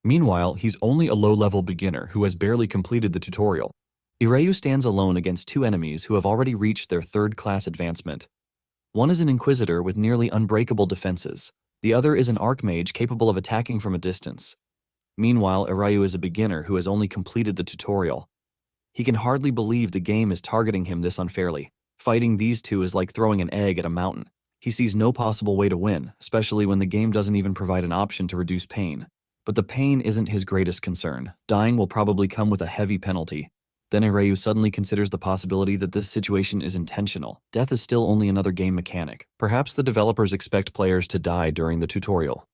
Meanwhile, he's only a low-level beginner who has barely completed the tutorial. Irayu stands alone against two enemies who have already reached their third-class advancement. One is an Inquisitor with nearly unbreakable defenses. The other is an Archmage capable of attacking from a distance. Meanwhile, Irayu is a beginner who has only completed the tutorial. He can hardly believe the game is targeting him this unfairly. Fighting these two is like throwing an egg at a mountain. He sees no possible way to win, especially when the game doesn't even provide an option to reduce pain. But the pain isn't his greatest concern. Dying will probably come with a heavy penalty. Then Irayu suddenly considers the possibility that this situation is intentional. Death is still only another game mechanic. Perhaps the developers expect players to die during the tutorial.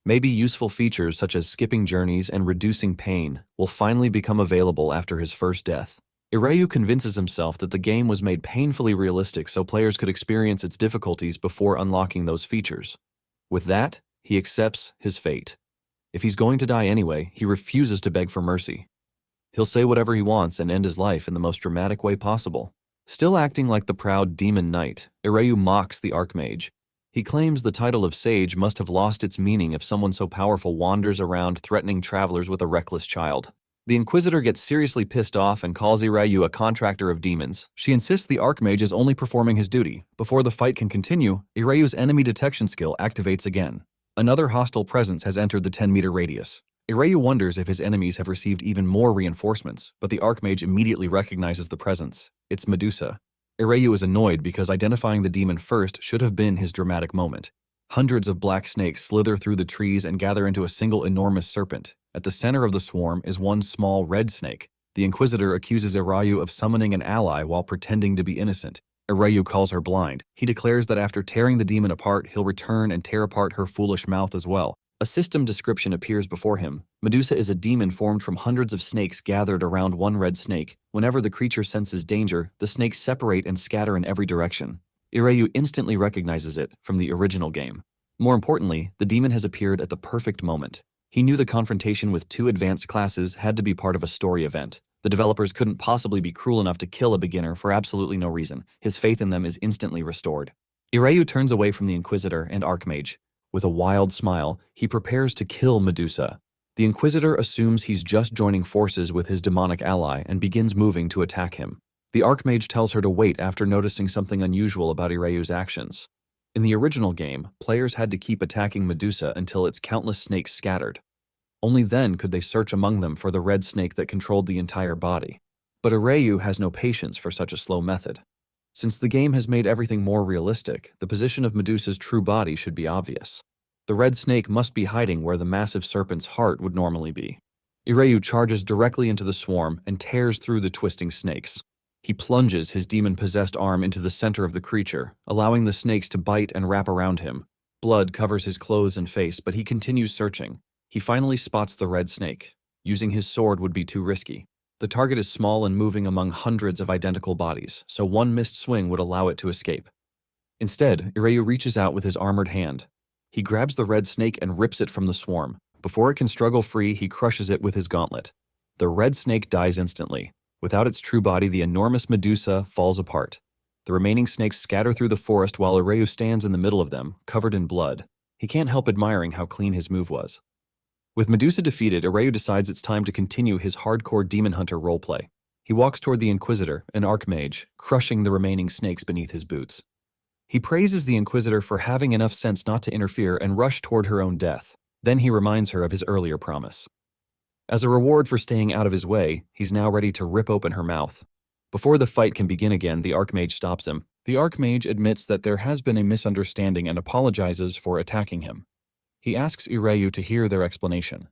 Maybe useful features such as skipping journeys and reducing pain will finally become available after his first death. Irayu convinces himself that the game was made painfully realistic so players could experience its difficulties before unlocking those features. With that, he accepts his fate. If he's going to die anyway, he refuses to beg for mercy. He'll say whatever he wants and end his life in the most dramatic way possible. Still acting like the proud Demon Knight, Irayu mocks the Archmage. He claims the title of Sage must have lost its meaning if someone so powerful wanders around threatening travelers with a reckless child. The Inquisitor gets seriously pissed off and calls Irayu a contractor of demons. She insists the Archmage is only performing his duty. Before the fight can continue, Irayu's enemy detection skill activates again. Another hostile presence has entered the 10-meter radius. Irayu wonders if his enemies have received even more reinforcements, but the Archmage immediately recognizes the presence. It's Medusa. Irayu is annoyed because identifying the demon first should have been his dramatic moment. Hundreds of black snakes slither through the trees and gather into a single enormous serpent. At the center of the swarm is one small red snake. The Inquisitor accuses Irayu of summoning an ally while pretending to be innocent. Irayu calls her blind. He declares that after tearing the demon apart, he'll return and tear apart her foolish mouth as well. A system description appears before him. Medusa is a demon formed from hundreds of snakes gathered around one red snake. Whenever the creature senses danger, the snakes separate and scatter in every direction. Irayu instantly recognizes it from the original game. More importantly, the demon has appeared at the perfect moment. He knew the confrontation with two advanced classes had to be part of a story event. The developers couldn't possibly be cruel enough to kill a beginner for absolutely no reason. His faith in them is instantly restored. Irayu turns away from the Inquisitor and Archmage. With a wild smile, he prepares to kill Medusa. The Inquisitor assumes he's just joining forces with his demonic ally and begins moving to attack him. The Archmage tells her to wait after noticing something unusual about Irayu's actions. In the original game, players had to keep attacking Medusa until its countless snakes scattered. Only then could they search among them for the red snake that controlled the entire body. But Irayu has no patience for such a slow method. Since the game has made everything more realistic, the position of Medusa's true body should be obvious. The red snake must be hiding where the massive serpent's heart would normally be. Irayu charges directly into the swarm and tears through the twisting snakes. He plunges his demon-possessed arm into the center of the creature, allowing the snakes to bite and wrap around him. Blood covers his clothes and face, but he continues searching. He finally spots the red snake. Using his sword would be too risky. The target is small and moving among hundreds of identical bodies, so one missed swing would allow it to escape. Instead, Irayu reaches out with his armored hand. He grabs the red snake and rips it from the swarm. Before it can struggle free, he crushes it with his gauntlet. The red snake dies instantly. Without its true body, the enormous Medusa falls apart. The remaining snakes scatter through the forest while Irayu stands in the middle of them, covered in blood. He can't help admiring how clean his move was. With Medusa defeated, Irayu decides it's time to continue his hardcore demon hunter roleplay. He walks toward the Inquisitor, an archmage, crushing the remaining snakes beneath his boots. He praises the Inquisitor for having enough sense not to interfere and rush toward her own death. Then he reminds her of his earlier promise. As a reward for staying out of his way, he's now ready to rip open her mouth. Before the fight can begin again, the archmage stops him. The archmage admits that there has been a misunderstanding and apologizes for attacking him. He asks Irayu to hear their explanation.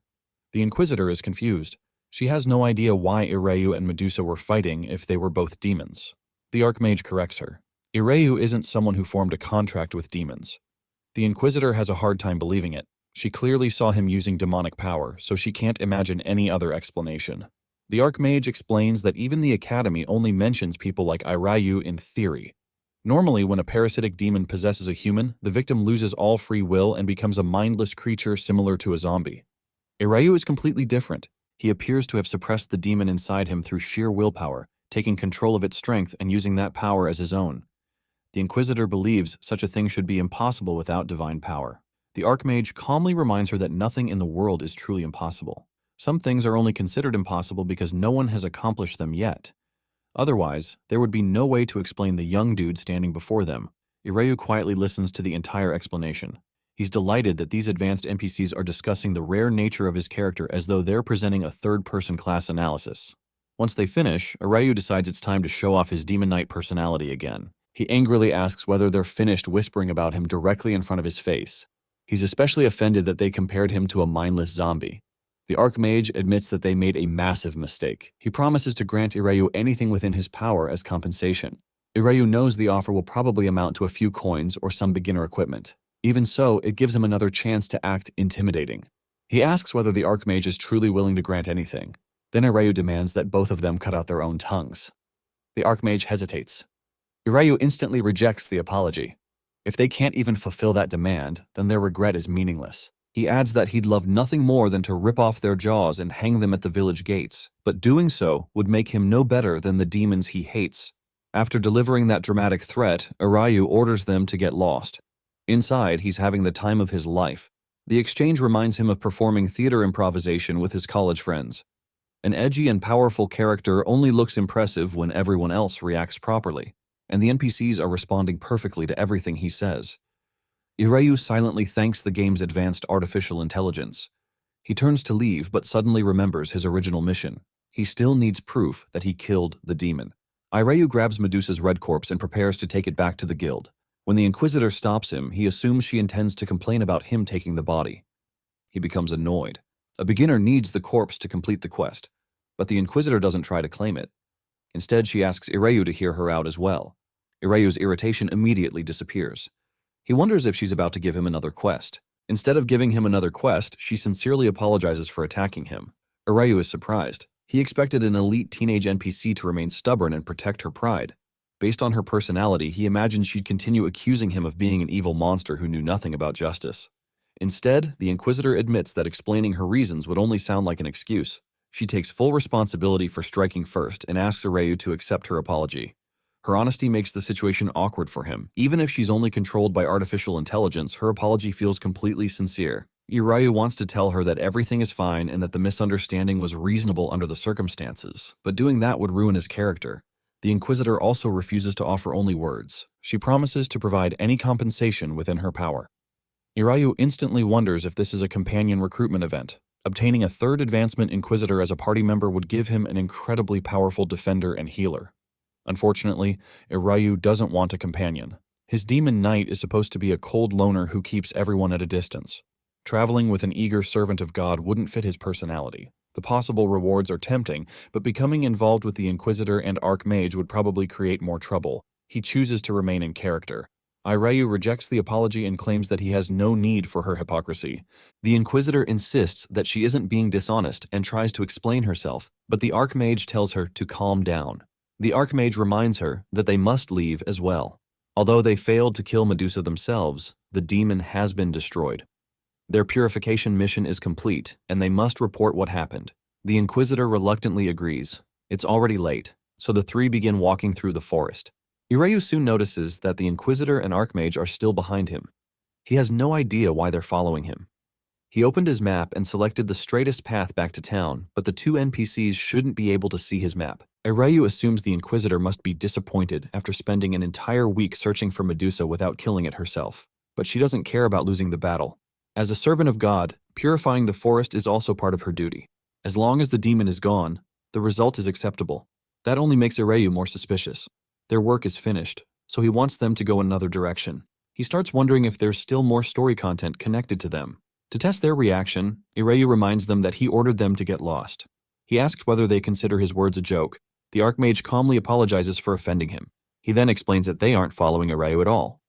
The Inquisitor is confused. She has no idea why Irayu and Medusa were fighting if they were both demons. The archmage corrects her. Irayu isn't someone who formed a contract with demons. The Inquisitor has a hard time believing it. She clearly saw him using demonic power, so she can't imagine any other explanation. The archmage explains that even the Academy only mentions people like Irayu in theory. Normally, when a parasitic demon possesses a human, the victim loses all free will and becomes a mindless creature similar to a zombie. Irayu is completely different. He appears to have suppressed the demon inside him through sheer willpower, taking control of its strength and using that power as his own. The Inquisitor believes such a thing should be impossible without divine power. The archmage calmly reminds her that nothing in the world is truly impossible. Some things are only considered impossible because no one has accomplished them yet. Otherwise, there would be no way to explain the young dude standing before them. Irayu quietly listens to the entire explanation. He's delighted that these advanced NPCs are discussing the rare nature of his character as though they're presenting a third-person class analysis. Once they finish, Irayu decides it's time to show off his Demon Knight personality again. He angrily asks whether they're finished whispering about him directly in front of his face. He's especially offended that they compared him to a mindless zombie. The archmage admits that they made a massive mistake. He promises to grant Irayu anything within his power as compensation. Irayu knows the offer will probably amount to a few coins or some beginner equipment. Even so, it gives him another chance to act intimidating. He asks whether the archmage is truly willing to grant anything. Then Irayu demands that both of them cut out their own tongues. The archmage hesitates. Irayu instantly rejects the apology. If they can't even fulfill that demand, then their regret is meaningless. He adds that he'd love nothing more than to rip off their jaws and hang them at the village gates, but doing so would make him no better than the demons he hates. After delivering that dramatic threat, Irayu orders them to get lost. Inside, he's having the time of his life. The exchange reminds him of performing theater improvisation with his college friends. An edgy and powerful character only looks impressive when everyone else reacts properly, and the NPCs are responding perfectly to everything he says. Irayu silently thanks the game's advanced artificial intelligence. He turns to leave, but suddenly remembers his original mission. He still needs proof that he killed the demon. Irayu grabs Medusa's red corpse and prepares to take it back to the guild. When the Inquisitor stops him, he assumes she intends to complain about him taking the body. He becomes annoyed. A beginner needs the corpse to complete the quest, but the Inquisitor doesn't try to claim it. Instead, she asks Irayu to hear her out as well. Irayu's irritation immediately disappears. He wonders if she's about to give him another quest. Instead of giving him another quest, she sincerely apologizes for attacking him. Irayu is surprised. He expected an elite teenage NPC to remain stubborn and protect her pride. Based on her personality, he imagined she'd continue accusing him of being an evil monster who knew nothing about justice. Instead, the Inquisitor admits that explaining her reasons would only sound like an excuse. She takes full responsibility for striking first and asks Irayu to accept her apology. Her honesty makes the situation awkward for him. Even if she's only controlled by artificial intelligence, her apology feels completely sincere. Irayu wants to tell her that everything is fine and that the misunderstanding was reasonable under the circumstances, but doing that would ruin his character. The Inquisitor also refuses to offer only words. She promises to provide any compensation within her power. Irayu instantly wonders if this is a companion recruitment event. Obtaining a third advancement Inquisitor as a party member would give him an incredibly powerful defender and healer. Unfortunately, Irayu doesn't want a companion. His Demon Knight is supposed to be a cold loner who keeps everyone at a distance. Traveling with an eager servant of God wouldn't fit his personality. The possible rewards are tempting, but becoming involved with the Inquisitor and Archmage would probably create more trouble. He chooses to remain in character. Ireyu rejects the apology and claims that he has no need for her hypocrisy. The Inquisitor insists that she isn't being dishonest and tries to explain herself, but the Archmage tells her to calm down. The Archmage reminds her that they must leave as well. Although they failed to kill Medusa themselves, the demon has been destroyed. Their purification mission is complete, and they must report what happened. The Inquisitor reluctantly agrees. It's already late, so the three begin walking through the forest. Ireyu soon notices that the Inquisitor and Archmage are still behind him. He has no idea why they're following him. He opened his map and selected the straightest path back to town, but the two NPCs shouldn't be able to see his map. Ireyu assumes the Inquisitor must be disappointed after spending an entire week searching for Medusa without killing it herself, but she doesn't care about losing the battle. As a servant of God, purifying the forest is also part of her duty. As long as the demon is gone, the result is acceptable. That only makes Ireyu more suspicious. Their work is finished, so he wants them to go another direction. He starts wondering if there's still more story content connected to them. To test their reaction, Ireyu reminds them that he ordered them to get lost. He asks whether they consider his words a joke. The Archmage calmly apologizes for offending him. He then explains that they aren't following Ireyu at all.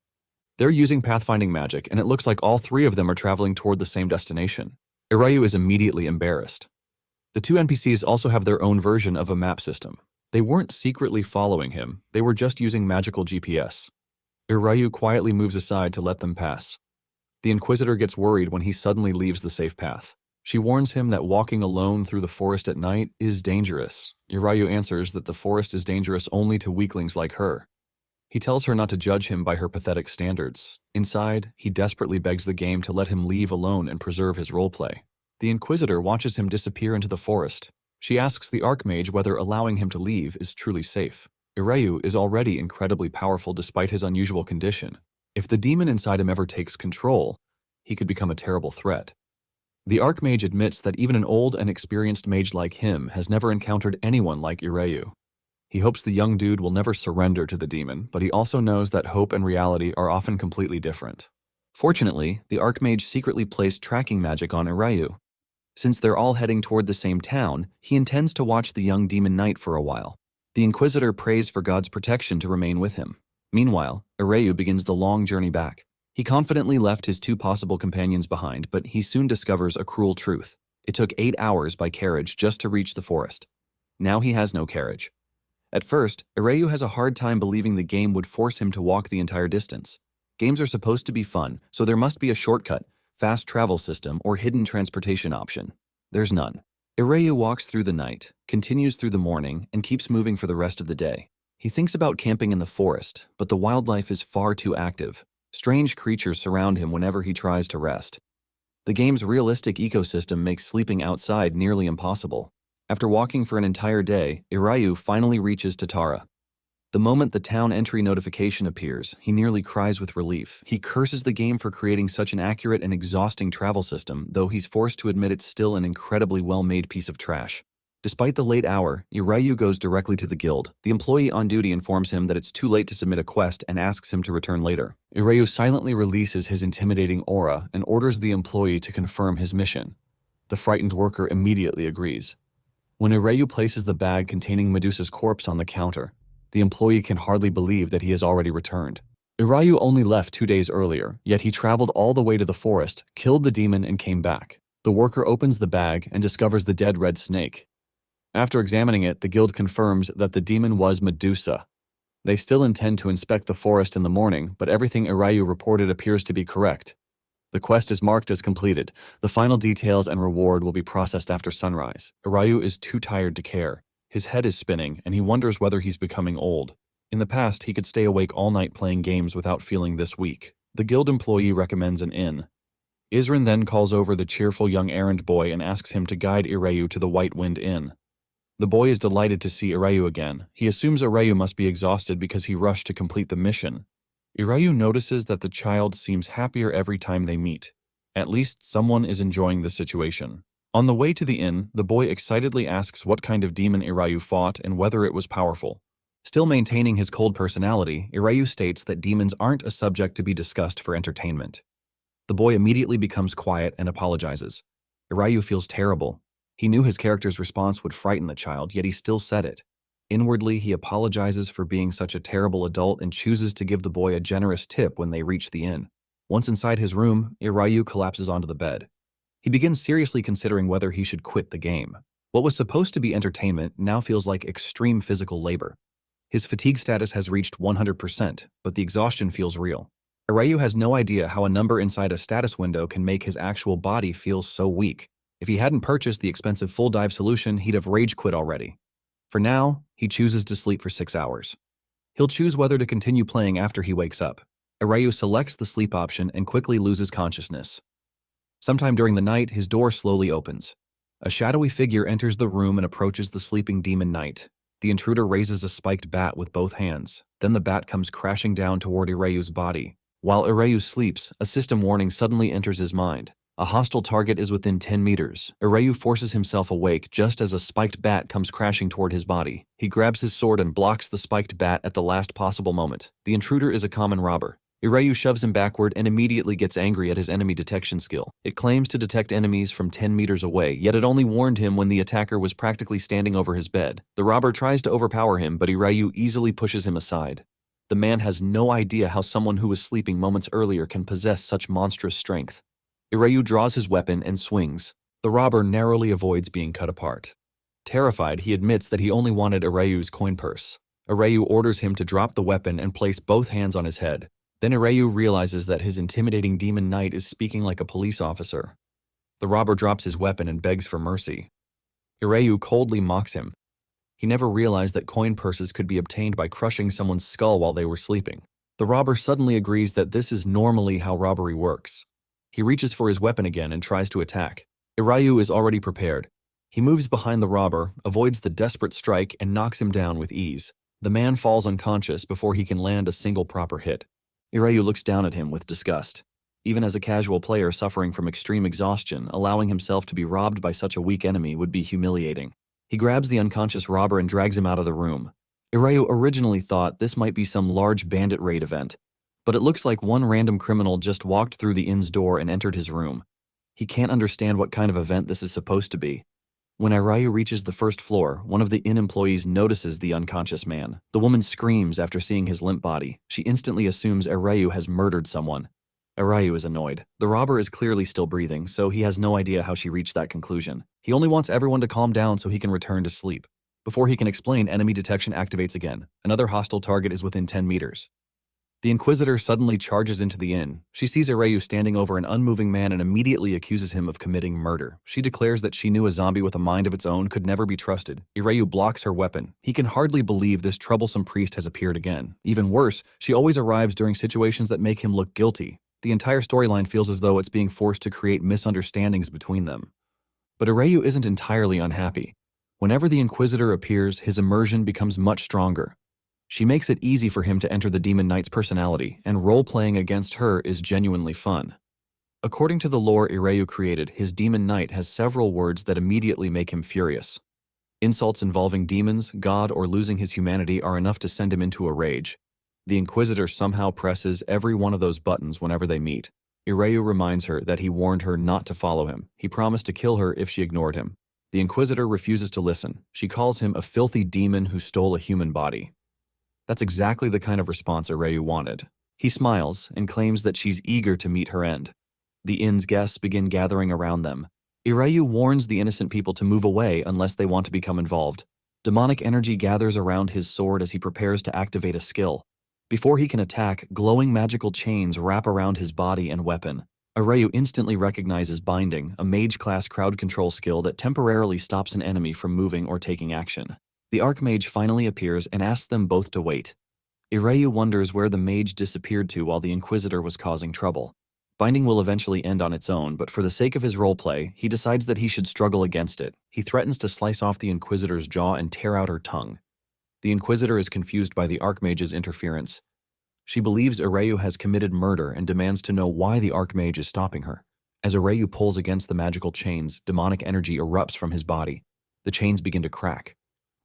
They're using pathfinding magic, and it looks like all three of them are traveling toward the same destination. Ireyu is immediately embarrassed. The two NPCs also have their own version of a map system. They weren't secretly following him, they were just using magical GPS. Ireyu quietly moves aside to let them pass. The Inquisitor gets worried when he suddenly leaves the safe path. She warns him that walking alone through the forest at night is dangerous. Ireyu answers that the forest is dangerous only to weaklings like her. He tells her not to judge him by her pathetic standards. Inside, he desperately begs the game to let him leave alone and preserve his roleplay. The Inquisitor watches him disappear into the forest. She asks the Archmage whether allowing him to leave is truly safe. Ireyu is already incredibly powerful despite his unusual condition. If the demon inside him ever takes control, he could become a terrible threat. The Archmage admits that even an old and experienced mage like him has never encountered anyone like Ireyu. He hopes the young dude will never surrender to the demon, but he also knows that hope and reality are often completely different. Fortunately, the Archmage secretly placed tracking magic on Ireyu. Since they're all heading toward the same town, he intends to watch the young demon knight for a while. The Inquisitor prays for God's protection to remain with him. Meanwhile, Ireyu begins the long journey back. He confidently left his two possible companions behind, but he soon discovers a cruel truth. It took 8 hours by carriage just to reach the forest. Now he has no carriage. At first, Ireyu has a hard time believing the game would force him to walk the entire distance. Games are supposed to be fun, so there must be a shortcut, fast travel system, or hidden transportation option. There's none. Ireyu walks through the night, continues through the morning, and keeps moving for the rest of the day. He thinks about camping in the forest, but the wildlife is far too active. Strange creatures surround him whenever he tries to rest. The game's realistic ecosystem makes sleeping outside nearly impossible. After walking for an entire day, Ireyu finally reaches Tatara. The moment the town entry notification appears, he nearly cries with relief. He curses the game for creating such an accurate and exhausting travel system, though he's forced to admit it's still an incredibly well-made piece of trash. Despite the late hour, Ireyu goes directly to the guild. The employee on duty informs him that it's too late to submit a quest and asks him to return later. Ireyu silently releases his intimidating aura and orders the employee to confirm his mission. The frightened worker immediately agrees. When Ireyu places the bag containing Medusa's corpse on the counter, the employee can hardly believe that he has already returned. Ireyu only left 2 days earlier, yet he traveled all the way to the forest, killed the demon, and came back. The worker opens the bag and discovers the dead red snake. After examining it, the guild confirms that the demon was Medusa. They still intend to inspect the forest in the morning, but everything Ireyu reported appears to be correct. The quest is marked as completed. The final details and reward will be processed after sunrise. Ireyu is too tired to care. His head is spinning, and he wonders whether he's becoming old. In the past, he could stay awake all night playing games without feeling this weak. The guild employee recommends an inn. Isrin then calls over the cheerful young errand boy and asks him to guide Ireyu to the White Wind Inn. The boy is delighted to see Ireyu again. He assumes Ireyu must be exhausted because he rushed to complete the mission. Ireyu notices that the child seems happier every time they meet. At least someone is enjoying the situation. On the way to the inn, the boy excitedly asks what kind of demon Ireyu fought and whether it was powerful. Still maintaining his cold personality, Ireyu states that demons aren't a subject to be discussed for entertainment. The boy immediately becomes quiet and apologizes. Ireyu feels terrible. He knew his character's response would frighten the child, yet he still said it. Inwardly, he apologizes for being such a terrible adult and chooses to give the boy a generous tip when they reach the inn. Once inside his room, Irayu collapses onto the bed. He begins seriously considering whether he should quit the game. What was supposed to be entertainment now feels like extreme physical labor. His fatigue status has reached 100%, but the exhaustion feels real. Irayu has no idea how a number inside a status window can make his actual body feel so weak. If he hadn't purchased the expensive full dive solution, he'd have rage quit already. For now, he chooses to sleep for 6 hours. He'll choose whether to continue playing after he wakes up. Irayu selects the sleep option and quickly loses consciousness. Sometime during the night, his door slowly opens. A shadowy figure enters the room and approaches the sleeping demon knight. The intruder raises a spiked bat with both hands. Then the bat comes crashing down toward Irayu's body. While Irayu sleeps, a system warning suddenly enters his mind. A hostile target is within 10 meters. Irayu forces himself awake just as a spiked bat comes crashing toward his body. He grabs his sword and blocks the spiked bat at the last possible moment. The intruder is a common robber. Irayu shoves him backward and immediately gets angry at his enemy detection skill. It claims to detect enemies from 10 meters away, yet it only warned him when the attacker was practically standing over his bed. The robber tries to overpower him, but Irayu easily pushes him aside. The man has no idea how someone who was sleeping moments earlier can possess such monstrous strength. Irayu draws his weapon and swings. The robber narrowly avoids being cut apart. Terrified, he admits that he only wanted Irayu's coin purse. Irayu orders him to drop the weapon and place both hands on his head. Then Irayu realizes that his intimidating demon knight is speaking like a police officer. The robber drops his weapon and begs for mercy. Irayu coldly mocks him. He never realized that coin purses could be obtained by crushing someone's skull while they were sleeping. The robber suddenly agrees that this is normally how robbery works. He reaches for his weapon again and tries to attack. Irayu is already prepared. He moves behind the robber, avoids the desperate strike, and knocks him down with ease. The man falls unconscious before he can land a single proper hit. Irayu looks down at him with disgust. Even as a casual player suffering from extreme exhaustion, allowing himself to be robbed by such a weak enemy would be humiliating. He grabs the unconscious robber and drags him out of the room. Irayu originally thought this might be some large bandit raid event, but it looks like one random criminal just walked through the inn's door and entered his room. He can't understand what kind of event this is supposed to be. When Irayu reaches the first floor, one of the inn employees notices the unconscious man. The woman screams after seeing his limp body. She instantly assumes Irayu has murdered someone. Irayu is annoyed. The robber is clearly still breathing, so he has no idea how she reached that conclusion. He only wants everyone to calm down so he can return to sleep. Before he can explain, enemy detection activates again. Another hostile target is within 10 meters. The Inquisitor suddenly charges into the inn. She sees Irayu standing over an unmoving man and immediately accuses him of committing murder. She declares that she knew a zombie with a mind of its own could never be trusted. Irayu blocks her weapon. He can hardly believe this troublesome priest has appeared again. Even worse, she always arrives during situations that make him look guilty. The entire storyline feels as though it's being forced to create misunderstandings between them. But Irayu isn't entirely unhappy. Whenever the Inquisitor appears, his immersion becomes much stronger. She makes it easy for him to enter the Demon Knight's personality, and role-playing against her is genuinely fun. According to the lore Irayu created, his Demon Knight has several words that immediately make him furious. Insults involving demons, God, or losing his humanity are enough to send him into a rage. The Inquisitor somehow presses every one of those buttons whenever they meet. Irayu reminds her that he warned her not to follow him. He promised to kill her if she ignored him. The Inquisitor refuses to listen. She calls him a filthy demon who stole a human body. That's exactly the kind of response Irayu wanted. He smiles and claims that she's eager to meet her end. The inn's guests begin gathering around them. Irayu warns the innocent people to move away unless they want to become involved. Demonic energy gathers around his sword as he prepares to activate a skill. Before he can attack, glowing magical chains wrap around his body and weapon. Irayu instantly recognizes Binding, a mage-class crowd control skill that temporarily stops an enemy from moving or taking action. The Archmage finally appears and asks them both to wait. Irayu wonders where the mage disappeared to while the Inquisitor was causing trouble. Binding will eventually end on its own, but for the sake of his roleplay, he decides that he should struggle against it. He threatens to slice off the Inquisitor's jaw and tear out her tongue. The Inquisitor is confused by the Archmage's interference. She believes Irayu has committed murder and demands to know why the Archmage is stopping her. As Irayu pulls against the magical chains, demonic energy erupts from his body. The chains begin to crack.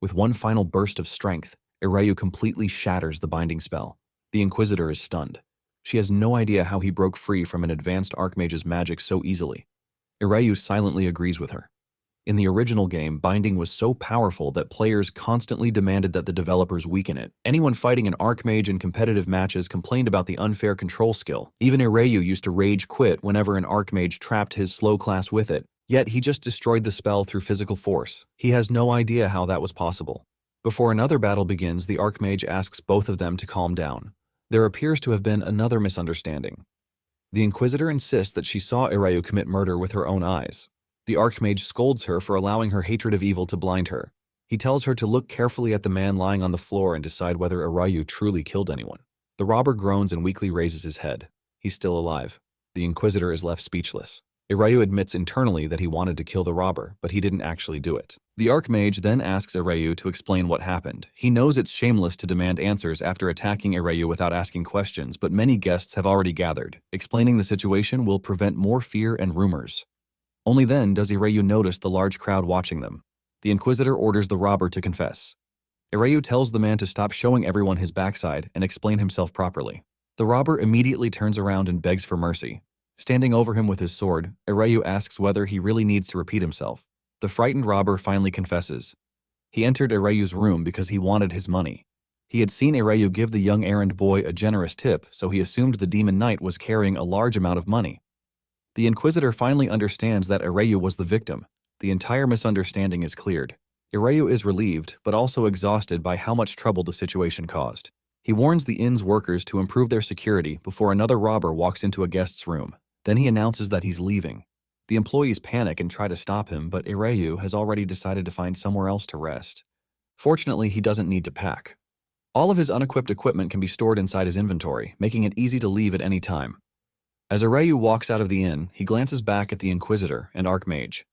With one final burst of strength, Irayu completely shatters the binding spell. The Inquisitor is stunned. She has no idea how he broke free from an advanced Archmage's magic so easily. Irayu silently agrees with her. In the original game, binding was so powerful that players constantly demanded that the developers weaken it. Anyone fighting an Archmage in competitive matches complained about the unfair control skill. Even Ireyu used to rage quit whenever an Archmage trapped his slow class with it. Yet he just destroyed the spell through physical force. He has no idea how that was possible. Before another battle begins, the Archmage asks both of them to calm down. There appears to have been another misunderstanding. The Inquisitor insists that she saw Ireyu commit murder with her own eyes. The Archmage scolds her for allowing her hatred of evil to blind her. He tells her to look carefully at the man lying on the floor and decide whether Ireyu truly killed anyone. The robber groans and weakly raises his head. He's still alive. The Inquisitor is left speechless. Ireyu admits internally that he wanted to kill the robber, but he didn't actually do it. The Archmage then asks Ireyu to explain what happened. He knows it's shameless to demand answers after attacking Ireyu without asking questions, but many guests have already gathered. Explaining the situation will prevent more fear and rumors. Only then does Ireyu notice the large crowd watching them. The Inquisitor orders the robber to confess. Ireyu tells the man to stop showing everyone his backside and explain himself properly. The robber immediately turns around and begs for mercy. Standing over him with his sword, Ireyu asks whether he really needs to repeat himself. The frightened robber finally confesses. He entered Ireyu's room because he wanted his money. He had seen Ireyu give the young errand boy a generous tip, so he assumed the demon knight was carrying a large amount of money. The Inquisitor finally understands that Ireyu was the victim. The entire misunderstanding is cleared. Ireyu is relieved, but also exhausted by how much trouble the situation caused. He warns the inn's workers to improve their security before another robber walks into a guest's room. Then he announces that he's leaving. The employees panic and try to stop him, but Ireyu has already decided to find somewhere else to rest. Fortunately, he doesn't need to pack. All of his unequipped equipment can be stored inside his inventory, making it easy to leave at any time. As Ireyu walks out of the inn, he glances back at the Inquisitor and Archmage.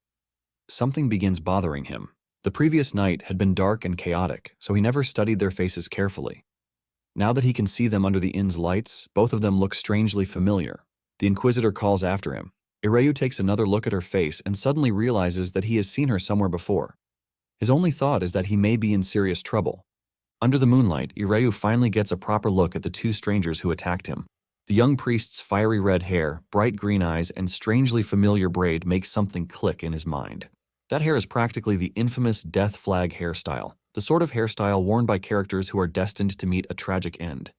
Something begins bothering him. The previous night had been dark and chaotic, so he never studied their faces carefully. Now that he can see them under the inn's lights, both of them look strangely familiar. The Inquisitor calls after him. Ireyu takes another look at her face and suddenly realizes that he has seen her somewhere before. His only thought is that he may be in serious trouble. Under the moonlight, Ireyu finally gets a proper look at the two strangers who attacked him. The young priest's fiery red hair, bright green eyes, and strangely familiar braid make something click in his mind. That hair is practically the infamous death flag hairstyle, the sort of hairstyle worn by characters who are destined to meet a tragic end.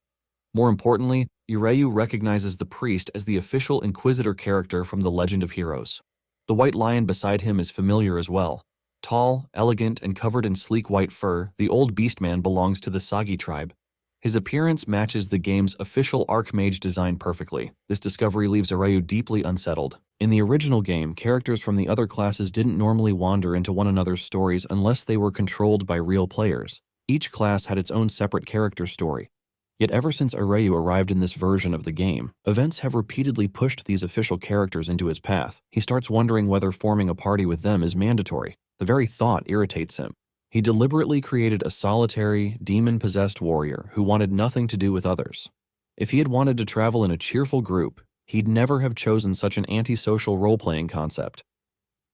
More importantly, Ireyu recognizes the priest as the official Inquisitor character from the Legend of Heroes. The white lion beside him is familiar as well. Tall, elegant, and covered in sleek white fur, the old beastman belongs to the Sagi tribe. His appearance matches the game's official Archmage design perfectly. This discovery leaves Ireyu deeply unsettled. In the original game, characters from the other classes didn't normally wander into one another's stories unless they were controlled by real players. Each class had its own separate character story. Yet ever since Ireyu arrived in this version of the game, events have repeatedly pushed these official characters into his path. He starts wondering whether forming a party with them is mandatory. The very thought irritates him. He deliberately created a solitary, demon-possessed warrior who wanted nothing to do with others. If he had wanted to travel in a cheerful group, he'd never have chosen such an antisocial role-playing concept.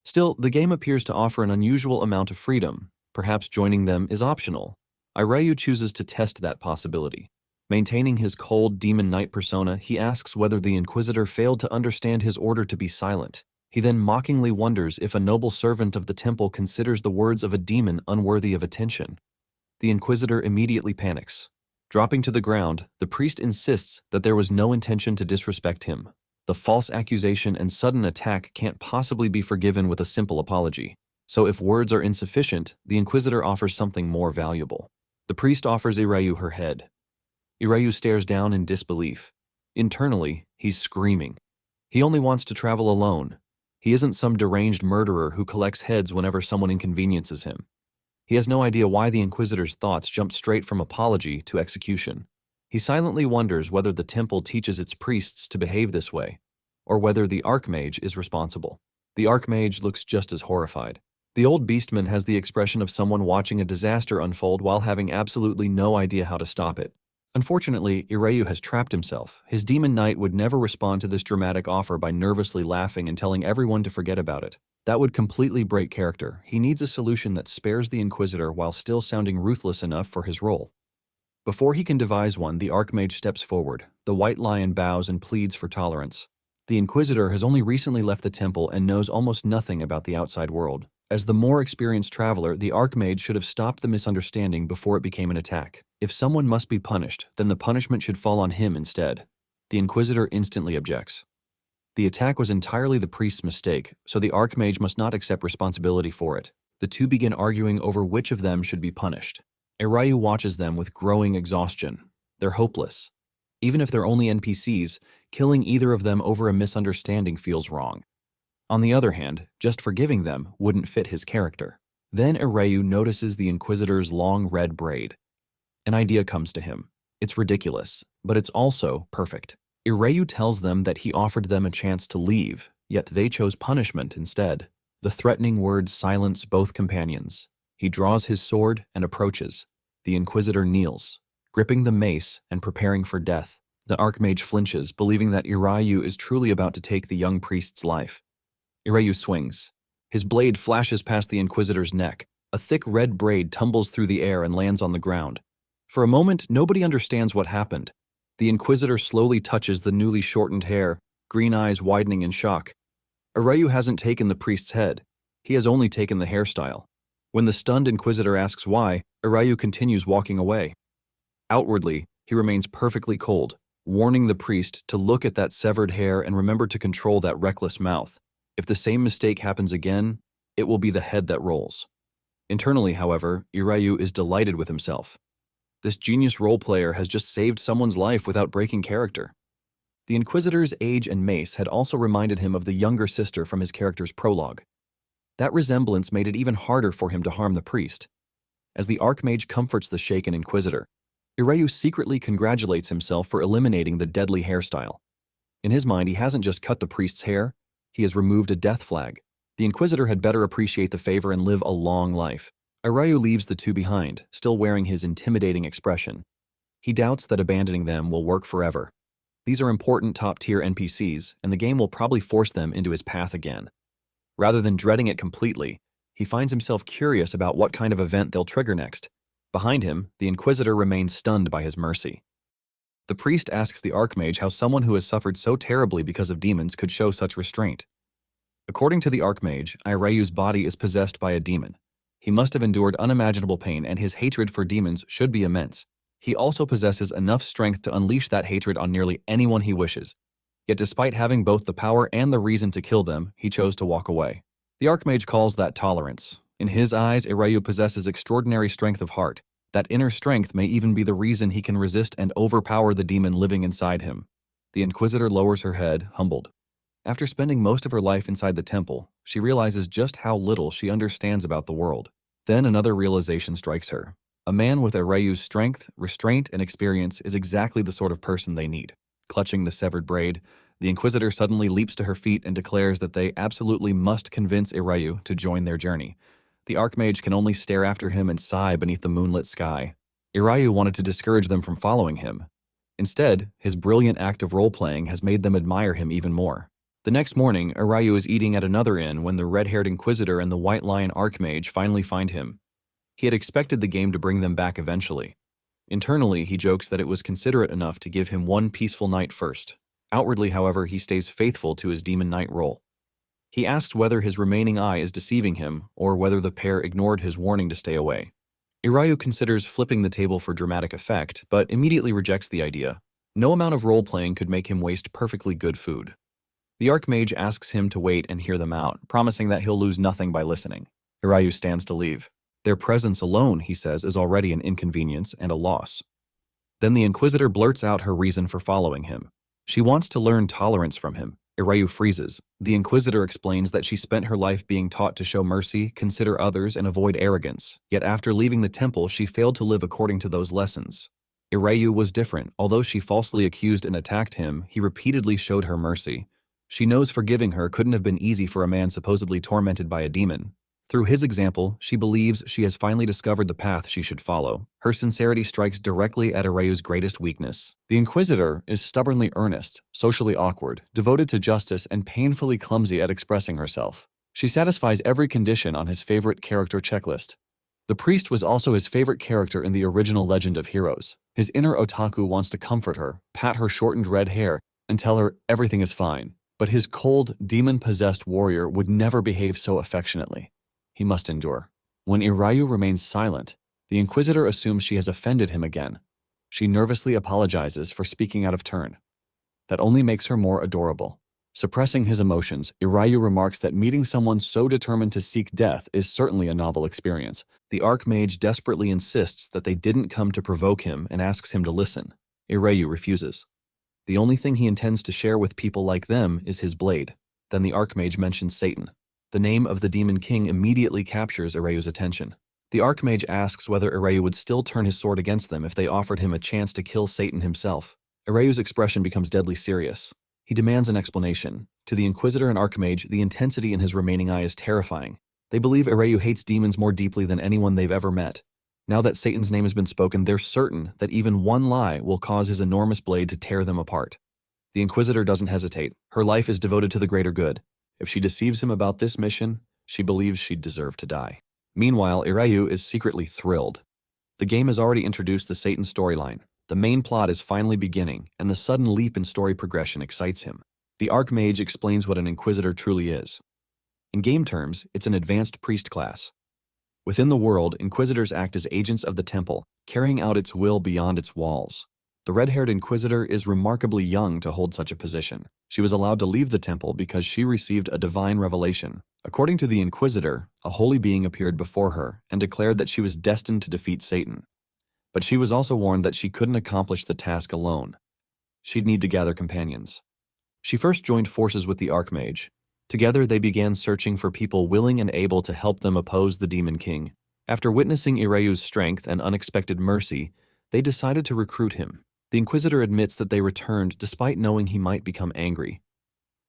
Still, the game appears to offer an unusual amount of freedom. Perhaps joining them is optional. Ireyu chooses to test that possibility. Maintaining his cold demon knight persona, he asks whether the Inquisitor failed to understand his order to be silent. He then mockingly wonders if a noble servant of the temple considers the words of a demon unworthy of attention. The Inquisitor immediately panics. Dropping to the ground, the priest insists that there was no intention to disrespect him. The false accusation and sudden attack can't possibly be forgiven with a simple apology. So if words are insufficient, the Inquisitor offers something more valuable. The priest offers Ireyu her head. Ireyu stares down in disbelief. Internally, he's screaming. He only wants to travel alone. He isn't some deranged murderer who collects heads whenever someone inconveniences him. He has no idea why the Inquisitor's thoughts jump straight from apology to execution. He silently wonders whether the temple teaches its priests to behave this way, or whether the Archmage is responsible. The Archmage looks just as horrified. The old beastman has the expression of someone watching a disaster unfold while having absolutely no idea how to stop it. Unfortunately, Ireyu has trapped himself. His demon knight would never respond to this dramatic offer by nervously laughing and telling everyone to forget about it. That would completely break character. He needs a solution that spares the Inquisitor while still sounding ruthless enough for his role. Before he can devise one, the Archmage steps forward. The white lion bows and pleads for tolerance. The Inquisitor has only recently left the temple and knows almost nothing about the outside world. As the more experienced traveler, the Archmage should have stopped the misunderstanding before it became an attack. If someone must be punished, then the punishment should fall on him instead. The Inquisitor instantly objects. The attack was entirely the priest's mistake, so the Archmage must not accept responsibility for it. The two begin arguing over which of them should be punished. Erayu watches them with growing exhaustion. They're hopeless. Even if they're only NPCs, killing either of them over a misunderstanding feels wrong. On the other hand, just forgiving them wouldn't fit his character. Then Erayu notices the Inquisitor's long red braid. An idea comes to him. It's ridiculous, but it's also perfect. Erayu tells them that he offered them a chance to leave, yet they chose punishment instead. The threatening words silence both companions. He draws his sword and approaches. The Inquisitor kneels, gripping the mace and preparing for death. The Archmage flinches, believing that Erayu is truly about to take the young priest's life. Erayu swings. His blade flashes past the Inquisitor's neck. A thick red braid tumbles through the air and lands on the ground. For a moment, nobody understands what happened. The Inquisitor slowly touches the newly shortened hair, green eyes widening in shock. Erayu hasn't taken the priest's head. He has only taken the hairstyle. When the stunned Inquisitor asks why, Erayu continues walking away. Outwardly, he remains perfectly cold, warning the priest to look at that severed hair and remember to control that reckless mouth. If the same mistake happens again, it will be the head that rolls. Internally, however, Erayu is delighted with himself. This genius role player has just saved someone's life without breaking character. The Inquisitor's age and mace had also reminded him of the younger sister from his character's prologue. That resemblance made it even harder for him to harm the priest. As the Archmage comforts the shaken Inquisitor, Erayu secretly congratulates himself for eliminating the deadly hairstyle. In his mind, he hasn't just cut the priest's hair, he has removed a death flag. The Inquisitor had better appreciate the favor and live a long life. Erayu leaves the two behind, still wearing his intimidating expression. He doubts that abandoning them will work forever. These are important top-tier NPCs, and the game will probably force them into his path again. Rather than dreading it completely, he finds himself curious about what kind of event they'll trigger next. Behind him, the Inquisitor remains stunned by his mercy. The priest asks the Archmage how someone who has suffered so terribly because of demons could show such restraint. According to the Archmage, Erayu's body is possessed by a demon. He must have endured unimaginable pain, and his hatred for demons should be immense. He also possesses enough strength to unleash that hatred on nearly anyone he wishes. Yet despite having both the power and the reason to kill them, he chose to walk away. The Archmage calls that tolerance. In his eyes, Erayu possesses extraordinary strength of heart. That inner strength may even be the reason he can resist and overpower the demon living inside him. The Inquisitor lowers her head, humbled. After spending most of her life inside the temple, she realizes just how little she understands about the world. Then another realization strikes her. A man with Erayu's strength, restraint, and experience is exactly the sort of person they need. Clutching the severed braid, the Inquisitor suddenly leaps to her feet and declares that they absolutely must convince Erayu to join their journey. The Archmage can only stare after him and sigh beneath the moonlit sky. Erayu wanted to discourage them from following him. Instead, his brilliant act of role-playing has made them admire him even more. The next morning, Erayu is eating at another inn when the red-haired Inquisitor and the White Lion Archmage finally find him. He had expected the game to bring them back eventually. Internally, he jokes that it was considerate enough to give him one peaceful night first. Outwardly, however, he stays faithful to his Demon Knight role. He asks whether his remaining eye is deceiving him or whether the pair ignored his warning to stay away. Erayu considers flipping the table for dramatic effect, but immediately rejects the idea. No amount of role-playing could make him waste perfectly good food. The Archmage asks him to wait and hear them out, promising that he'll lose nothing by listening. Erayu stands to leave. Their presence alone, he says, is already an inconvenience and a loss. Then the Inquisitor blurts out her reason for following him. She wants to learn tolerance from him. Erayu freezes. The Inquisitor explains that she spent her life being taught to show mercy, consider others, and avoid arrogance. Yet after leaving the temple, she failed to live according to those lessons. Erayu was different. Although she falsely accused and attacked him, he repeatedly showed her mercy. She knows forgiving her couldn't have been easy for a man supposedly tormented by a demon. Through his example, she believes she has finally discovered the path she should follow. Her sincerity strikes directly at Erayu's greatest weakness. The Inquisitor is stubbornly earnest, socially awkward, devoted to justice, and painfully clumsy at expressing herself. She satisfies every condition on his favorite character checklist. The priest was also his favorite character in the original Legend of Heroes. His inner otaku wants to comfort her, pat her shortened red hair, and tell her everything is fine. But his cold, demon-possessed warrior would never behave so affectionately. he must endure. When Irayu remains silent, the Inquisitor assumes she has offended him again. She nervously apologizes for speaking out of turn. That only makes her more adorable. Suppressing his emotions, Irayu remarks that meeting someone so determined to seek death is certainly a novel experience. The Archmage desperately insists that they didn't come to provoke him and asks him to listen. Irayu refuses. The only thing he intends to share with people like them is his blade. Then the Archmage mentions Satan. The name of the Demon King immediately captures Irayu's attention. The Archmage asks whether Irayu would still turn his sword against them if they offered him a chance to kill Satan himself. Irayu's expression becomes deadly serious. He demands an explanation. To the Inquisitor and Archmage, the intensity in his remaining eye is terrifying. They believe Irayu hates demons more deeply than anyone they've ever met. Now that Satan's name has been spoken, they're certain that even one lie will cause his enormous blade to tear them apart. The Inquisitor doesn't hesitate. Her life is devoted to the greater good. If she deceives him about this mission, she believes she'd deserve to die. Meanwhile, Irayu is secretly thrilled. The game has already introduced the Satan storyline. The main plot is finally beginning, and the sudden leap in story progression excites him. The Archmage explains what an Inquisitor truly is. In game terms, it's an advanced priest class. Within the world, Inquisitors act as agents of the temple, carrying out its will beyond its walls. The red-haired Inquisitor is remarkably young to hold such a position. She was allowed to leave the temple because she received a divine revelation. According to the Inquisitor, a holy being appeared before her and declared that she was destined to defeat Satan. But she was also warned that she couldn't accomplish the task alone. She'd need to gather companions. She first joined forces with the Archmage. Together, they began searching for people willing and able to help them oppose the Demon King. After witnessing Irayu's strength and unexpected mercy, they decided to recruit him. The Inquisitor admits that they returned despite knowing he might become angry.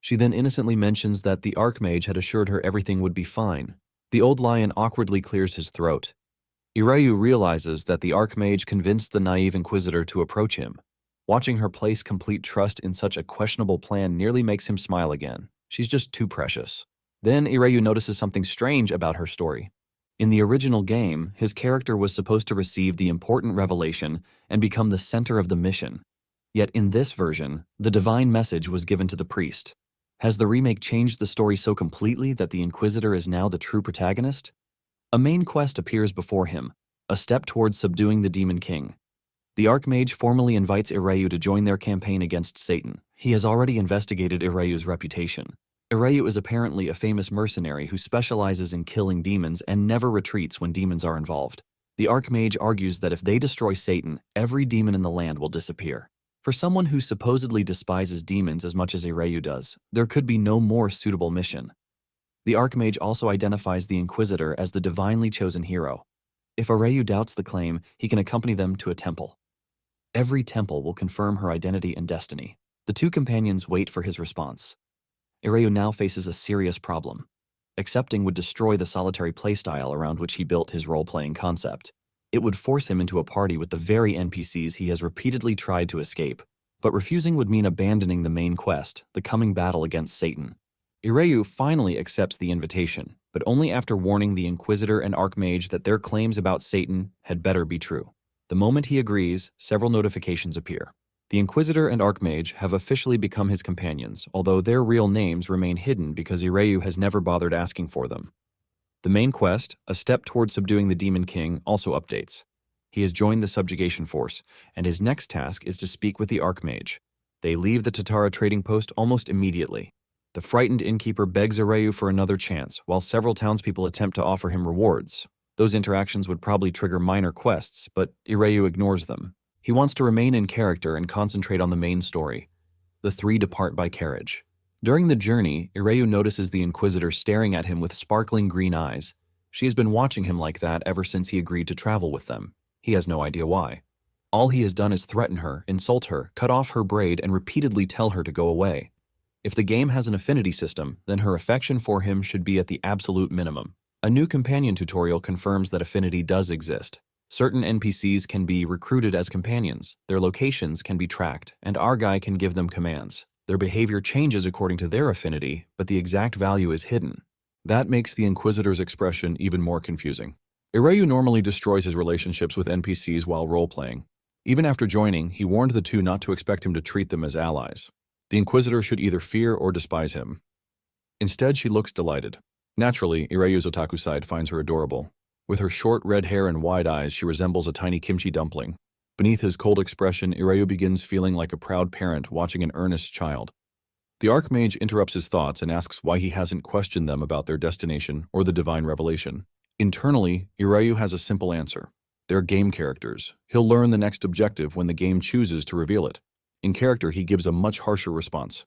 She then innocently mentions that the Archmage had assured her everything would be fine. The old lion awkwardly clears his throat. Irayu realizes that the Archmage convinced the naive Inquisitor to approach him. Watching her place complete trust in such a questionable plan nearly makes him smile again. She's just too precious. Then Irayu notices something strange about her story. In the original game, his character was supposed to receive the important revelation and become the center of the mission. Yet in this version, the divine message was given to the priest. Has the remake changed the story so completely that the Inquisitor is now the true protagonist? A main quest appears before him, a step towards subduing the Demon King. The Archmage formally invites Irayu to join their campaign against Satan. He has already investigated Irayu's reputation. Irayu is apparently a famous mercenary who specializes in killing demons and never retreats when demons are involved. The Archmage argues that if they destroy Satan, every demon in the land will disappear. For someone who supposedly despises demons as much as Irayu does, there could be no more suitable mission. The Archmage also identifies the Inquisitor as the divinely chosen hero. If Irayu doubts the claim, he can accompany them to a temple. Every temple will confirm her identity and destiny. The two companions wait for his response. Irayu now faces a serious problem. Accepting would destroy the solitary playstyle around which he built his role-playing concept. It would force him into a party with the very NPCs he has repeatedly tried to escape. But refusing would mean abandoning the main quest, the coming battle against Satan. Irayu finally accepts the invitation, but only after warning the Inquisitor and Archmage that their claims about Satan had better be true. The moment he agrees, several notifications appear. The Inquisitor and Archmage have officially become his companions, although their real names remain hidden because Irayu has never bothered asking for them. The main quest, a step towards subduing the Demon King, also updates. He has joined the subjugation force, and his next task is to speak with the Archmage. They leave the Tatara trading post almost immediately. The frightened innkeeper begs Irayu for another chance, while several townspeople attempt to offer him rewards. Those interactions would probably trigger minor quests, but Irayu ignores them. He wants to remain in character and concentrate on the main story. The three depart by carriage. During the journey, Irayu notices the Inquisitor staring at him with sparkling green eyes. She has been watching him like that ever since he agreed to travel with them. He has no idea why. All he has done is threaten her, insult her, cut off her braid, and repeatedly tell her to go away. If the game has an affinity system, then her affection for him should be at the absolute minimum. A new companion tutorial confirms that affinity does exist. Certain NPCs can be recruited as companions, their locations can be tracked, and our guy can give them commands. Their behavior changes according to their affinity, but the exact value is hidden. That makes the Inquisitor's expression even more confusing. Irayu normally destroys his relationships with NPCs while role-playing. Even after joining, he warned the two not to expect him to treat them as allies. The Inquisitor should either fear or despise him. Instead, she looks delighted. Naturally, Ireyu's otaku side finds her adorable. With her short red hair and wide eyes, she resembles a tiny kimchi dumpling. Beneath his cold expression, Ireyu begins feeling like a proud parent watching an earnest child. The Archmage interrupts his thoughts and asks why he hasn't questioned them about their destination or the divine revelation. Internally, Ireyu has a simple answer. They're game characters. He'll learn the next objective when the game chooses to reveal it. In character, he gives a much harsher response.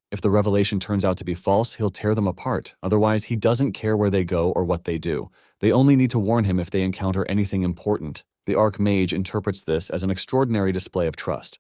If the revelation turns out to be false, he'll tear them apart. Otherwise, he doesn't care where they go or what they do. They only need to warn him if they encounter anything important. The Archmage interprets this as an extraordinary display of trust.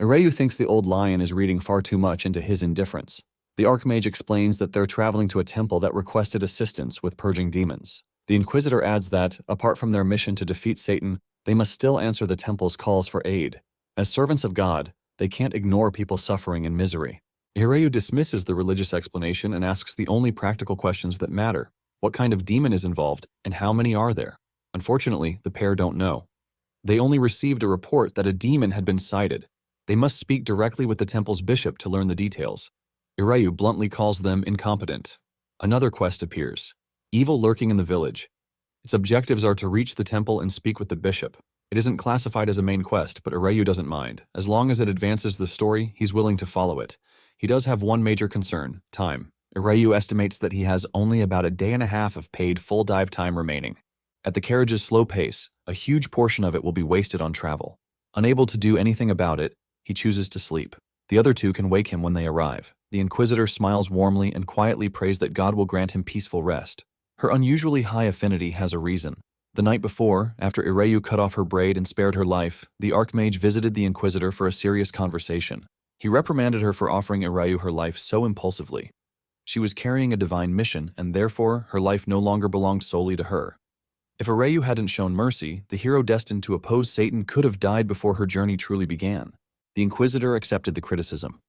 Ireyu thinks the old lion is reading far too much into his indifference. The Archmage explains that they're traveling to a temple that requested assistance with purging demons. The Inquisitor adds that, apart from their mission to defeat Satan, they must still answer the temple's calls for aid. As servants of God, they can't ignore people suffering and misery. Ireyu dismisses the religious explanation and asks the only practical questions that matter. What kind of demon is involved, and how many are there? Unfortunately, the pair don't know. They only received a report that a demon had been sighted. They must speak directly with the temple's bishop to learn the details. Ireyu bluntly calls them incompetent. Another quest appears. Evil lurking in the village. Its objectives are to reach the temple and speak with the bishop. It isn't classified as a main quest, but Ireyu doesn't mind. As long as it advances the story, he's willing to follow it. He does have one major concern: time. Ireyu estimates that he has only about a day and a half of paid full dive time remaining. At the carriage's slow pace, a huge portion of it will be wasted on travel. Unable to do anything about it, he chooses to sleep. The other two can wake him when they arrive. The Inquisitor smiles warmly and quietly prays that God will grant him peaceful rest. Her unusually high affinity has a reason. The night before, after Ireyu cut off her braid and spared her life, the Archmage visited the Inquisitor for a serious conversation. He reprimanded her for offering Ireyu her life so impulsively. She was carrying a divine mission, and therefore her life no longer belonged solely to her. If Ireyu hadn't shown mercy, the hero destined to oppose Satan could have died before her journey truly began. The Inquisitor accepted the criticism.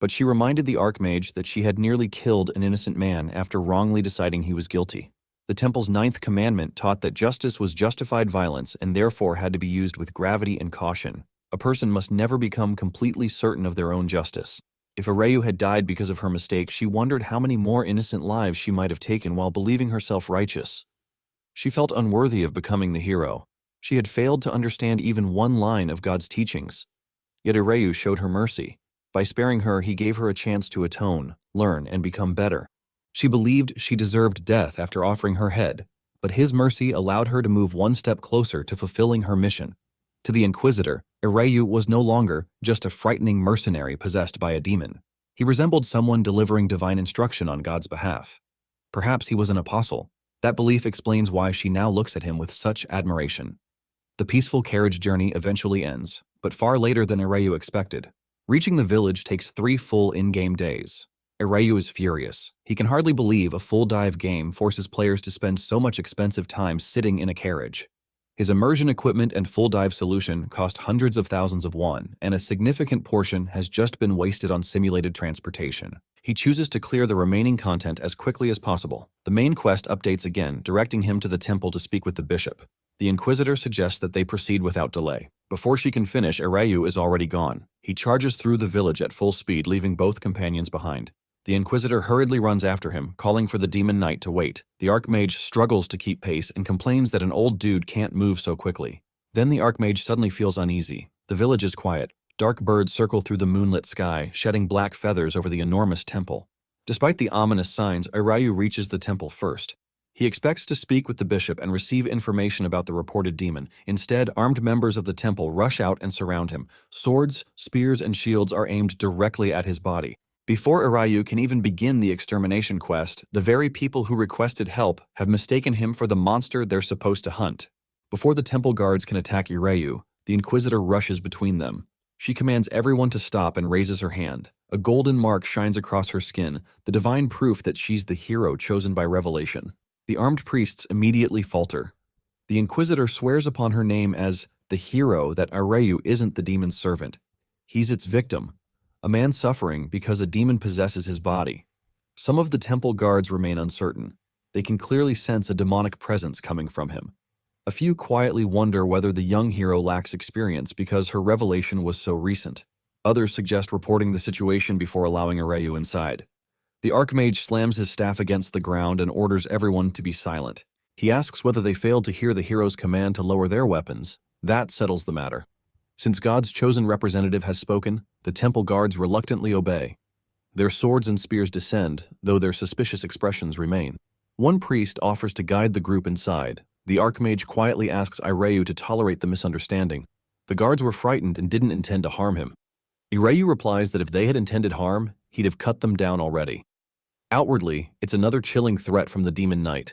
But she reminded the Archmage that she had nearly killed an innocent man after wrongly deciding he was guilty. The temple's 9th commandment taught that justice was justified violence and therefore had to be used with gravity and caution. A person must never become completely certain of their own justice. If Ireyu had died because of her mistake, she wondered how many more innocent lives she might have taken while believing herself righteous. She felt unworthy of becoming the hero. She had failed to understand even one line of God's teachings. Yet Ireyu showed her mercy. By sparing her, he gave her a chance to atone, learn, and become better. She believed she deserved death after offering her head, but his mercy allowed her to move one step closer to fulfilling her mission. To the Inquisitor, Ireyu was no longer just a frightening mercenary possessed by a demon. He resembled someone delivering divine instruction on God's behalf. Perhaps he was an apostle. That belief explains why she now looks at him with such admiration. The peaceful carriage journey eventually ends, but far later than Ireyu expected. Reaching the village takes 3 full in-game days. Ireyu is furious. He can hardly believe a full dive game forces players to spend so much expensive time sitting in a carriage. His immersion equipment and full dive solution cost hundreds of thousands of won, and a significant portion has just been wasted on simulated transportation. He chooses to clear the remaining content as quickly as possible. The main quest updates again, directing him to the temple to speak with the bishop. The Inquisitor suggests that they proceed without delay. Before she can finish, Ireyu is already gone. He charges through the village at full speed, leaving both companions behind. The Inquisitor hurriedly runs after him, calling for the Demon Knight to wait. The Archmage struggles to keep pace and complains that an old dude can't move so quickly. Then the Archmage suddenly feels uneasy. The village is quiet. Dark birds circle through the moonlit sky, shedding black feathers over the enormous temple. Despite the ominous signs, Ireyu reaches the temple first. He expects to speak with the bishop and receive information about the reported demon. Instead, armed members of the temple rush out and surround him. Swords, spears, and shields are aimed directly at his body. Before Ireyu can even begin the extermination quest, the very people who requested help have mistaken him for the monster they're supposed to hunt. Before the temple guards can attack Ireyu, the Inquisitor rushes between them. She commands everyone to stop and raises her hand. A golden mark shines across her skin, the divine proof that she's the hero chosen by revelation. The armed priests immediately falter. The Inquisitor swears upon her name as the hero that Ireyu isn't the demon's servant. He's its victim, a man suffering because a demon possesses his body. Some of the temple guards remain uncertain. They can clearly sense a demonic presence coming from him. A few quietly wonder whether the young hero lacks experience because her revelation was so recent. Others suggest reporting the situation before allowing Ireyu inside. The Archmage slams his staff against the ground and orders everyone to be silent. He asks whether they failed to hear the hero's command to lower their weapons. That settles the matter. Since God's chosen representative has spoken, the temple guards reluctantly obey. Their swords and spears descend, though their suspicious expressions remain. One priest offers to guide the group inside. The Archmage quietly asks Ireyu to tolerate the misunderstanding. The guards were frightened and didn't intend to harm him. Ireyu replies that if they had intended harm, he'd have cut them down already. Outwardly, it's another chilling threat from the Demon Knight.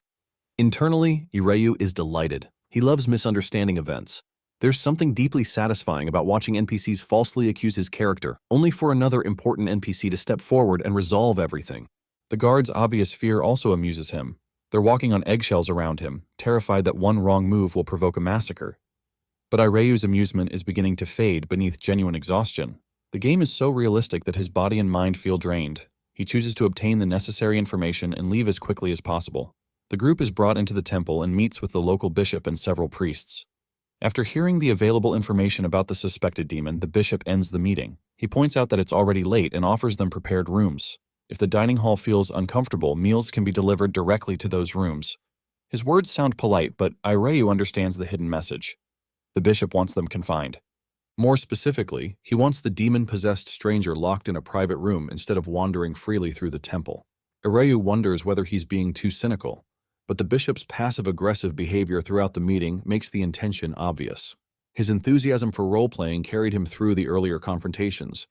Internally, Ireyu is delighted. He loves misunderstanding events. There's something deeply satisfying about watching NPCs falsely accuse his character, only for another important NPC to step forward and resolve everything. The guards' obvious fear also amuses him. They're walking on eggshells around him, terrified that one wrong move will provoke a massacre. But Ireyu's amusement is beginning to fade beneath genuine exhaustion. The game is so realistic that his body and mind feel drained. He chooses to obtain the necessary information and leave as quickly as possible. The group is brought into the temple and meets with the local bishop and several priests. After hearing the available information about the suspected demon, the bishop ends the meeting. He points out that it's already late and offers them prepared rooms. If the dining hall feels uncomfortable, meals can be delivered directly to those rooms. His words sound polite, but Ireyu understands the hidden message. The bishop wants them confined. More specifically, he wants the demon-possessed stranger locked in a private room instead of wandering freely through the temple. Ireyu wonders whether he's being too cynical, but the bishop's passive-aggressive behavior throughout the meeting makes the intention obvious. His enthusiasm for role-playing carried him through the earlier confrontations,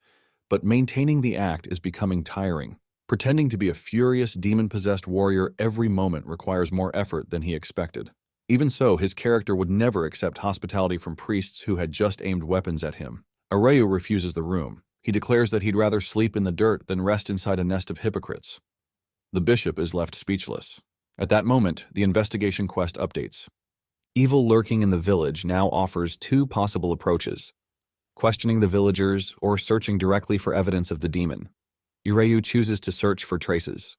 but maintaining the act is becoming tiring. Pretending to be a furious, demon-possessed warrior every moment requires more effort than he expected. Even so, his character would never accept hospitality from priests who had just aimed weapons at him. Ireyu refuses the room. He declares that he'd rather sleep in the dirt than rest inside a nest of hypocrites. The bishop is left speechless. At that moment, the investigation quest updates. Evil lurking in the village now offers two possible approaches: questioning the villagers or searching directly for evidence of the demon. Ireyu chooses to search for traces.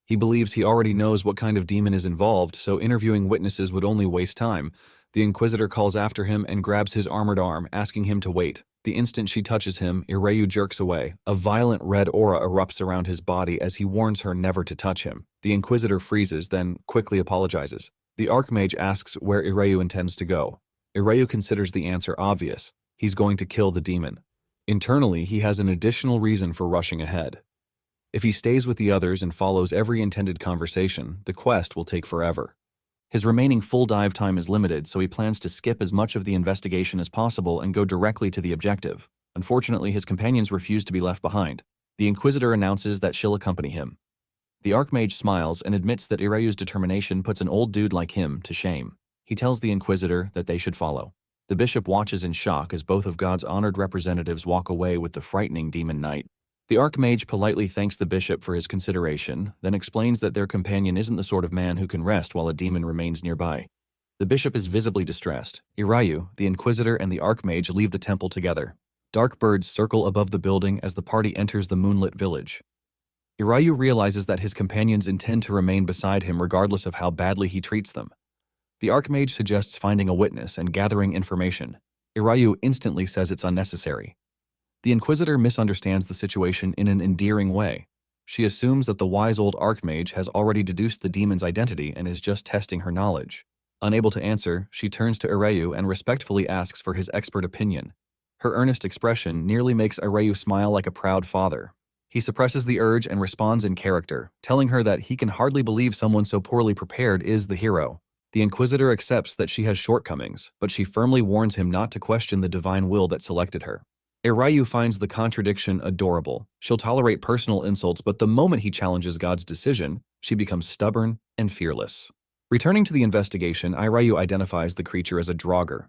He believes he already knows what kind of demon is involved, so interviewing witnesses would only waste time. The Inquisitor calls after him and grabs his armored arm, asking him to wait. The instant she touches him, Ireyu jerks away. A violent red aura erupts around his body as he warns her never to touch him. The Inquisitor freezes, then quickly apologizes. The Archmage asks where Ireyu intends to go. Ireyu considers the answer obvious. He's going to kill the demon. Internally, he has an additional reason for rushing ahead. If he stays with the others and follows every intended conversation, the quest will take forever. His remaining full dive time is limited, so he plans to skip as much of the investigation as possible and go directly to the objective. Unfortunately, his companions refuse to be left behind. The Inquisitor announces that she'll accompany him. The Archmage smiles and admits that Ireyu's determination puts an old dude like him to shame. He tells the Inquisitor that they should follow. The bishop watches in shock as both of God's honored representatives walk away with the frightening Demon Knight. The Archmage politely thanks the bishop for his consideration, then explains that their companion isn't the sort of man who can rest while a demon remains nearby. The bishop is visibly distressed. Ireyu, the Inquisitor, and the Archmage leave the temple together. Dark birds circle above the building as the party enters the moonlit village. Ireyu realizes that his companions intend to remain beside him regardless of how badly he treats them. The Archmage suggests finding a witness and gathering information. Ireyu instantly says it's unnecessary. The Inquisitor misunderstands the situation in an endearing way. She assumes that the wise old Archmage has already deduced the demon's identity and is just testing her knowledge. Unable to answer, she turns to Ireyu and respectfully asks for his expert opinion. Her earnest expression nearly makes Ireyu smile like a proud father. He suppresses the urge and responds in character, telling her that he can hardly believe someone so poorly prepared is the hero. The Inquisitor accepts that she has shortcomings, but she firmly warns him not to question the divine will that selected her. Ireyu finds the contradiction adorable. She'll tolerate personal insults, but the moment he challenges God's decision, she becomes stubborn and fearless. Returning to the investigation, Ireyu identifies the creature as a Dronzer.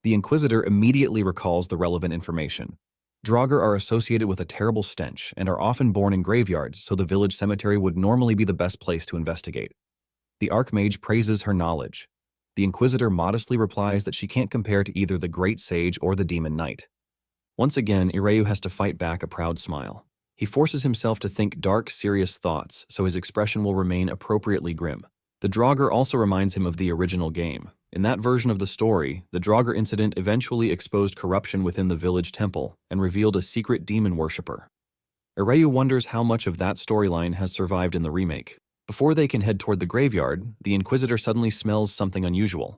The Inquisitor immediately recalls the relevant information. Dronzer are associated with a terrible stench and are often born in graveyards, so the village cemetery would normally be the best place to investigate. The Archmage praises her knowledge. The Inquisitor modestly replies that she can't compare to either the Great Sage or the Demon Knight. Once again, Ireyu has to fight back a proud smile. He forces himself to think dark, serious thoughts, so his expression will remain appropriately grim. The Dronzer also reminds him of the original game. In that version of the story, the Dronzer incident eventually exposed corruption within the village temple and revealed a secret demon worshipper. Ireyu wonders how much of that storyline has survived in the remake. Before they can head toward the graveyard, the Inquisitor suddenly smells something unusual.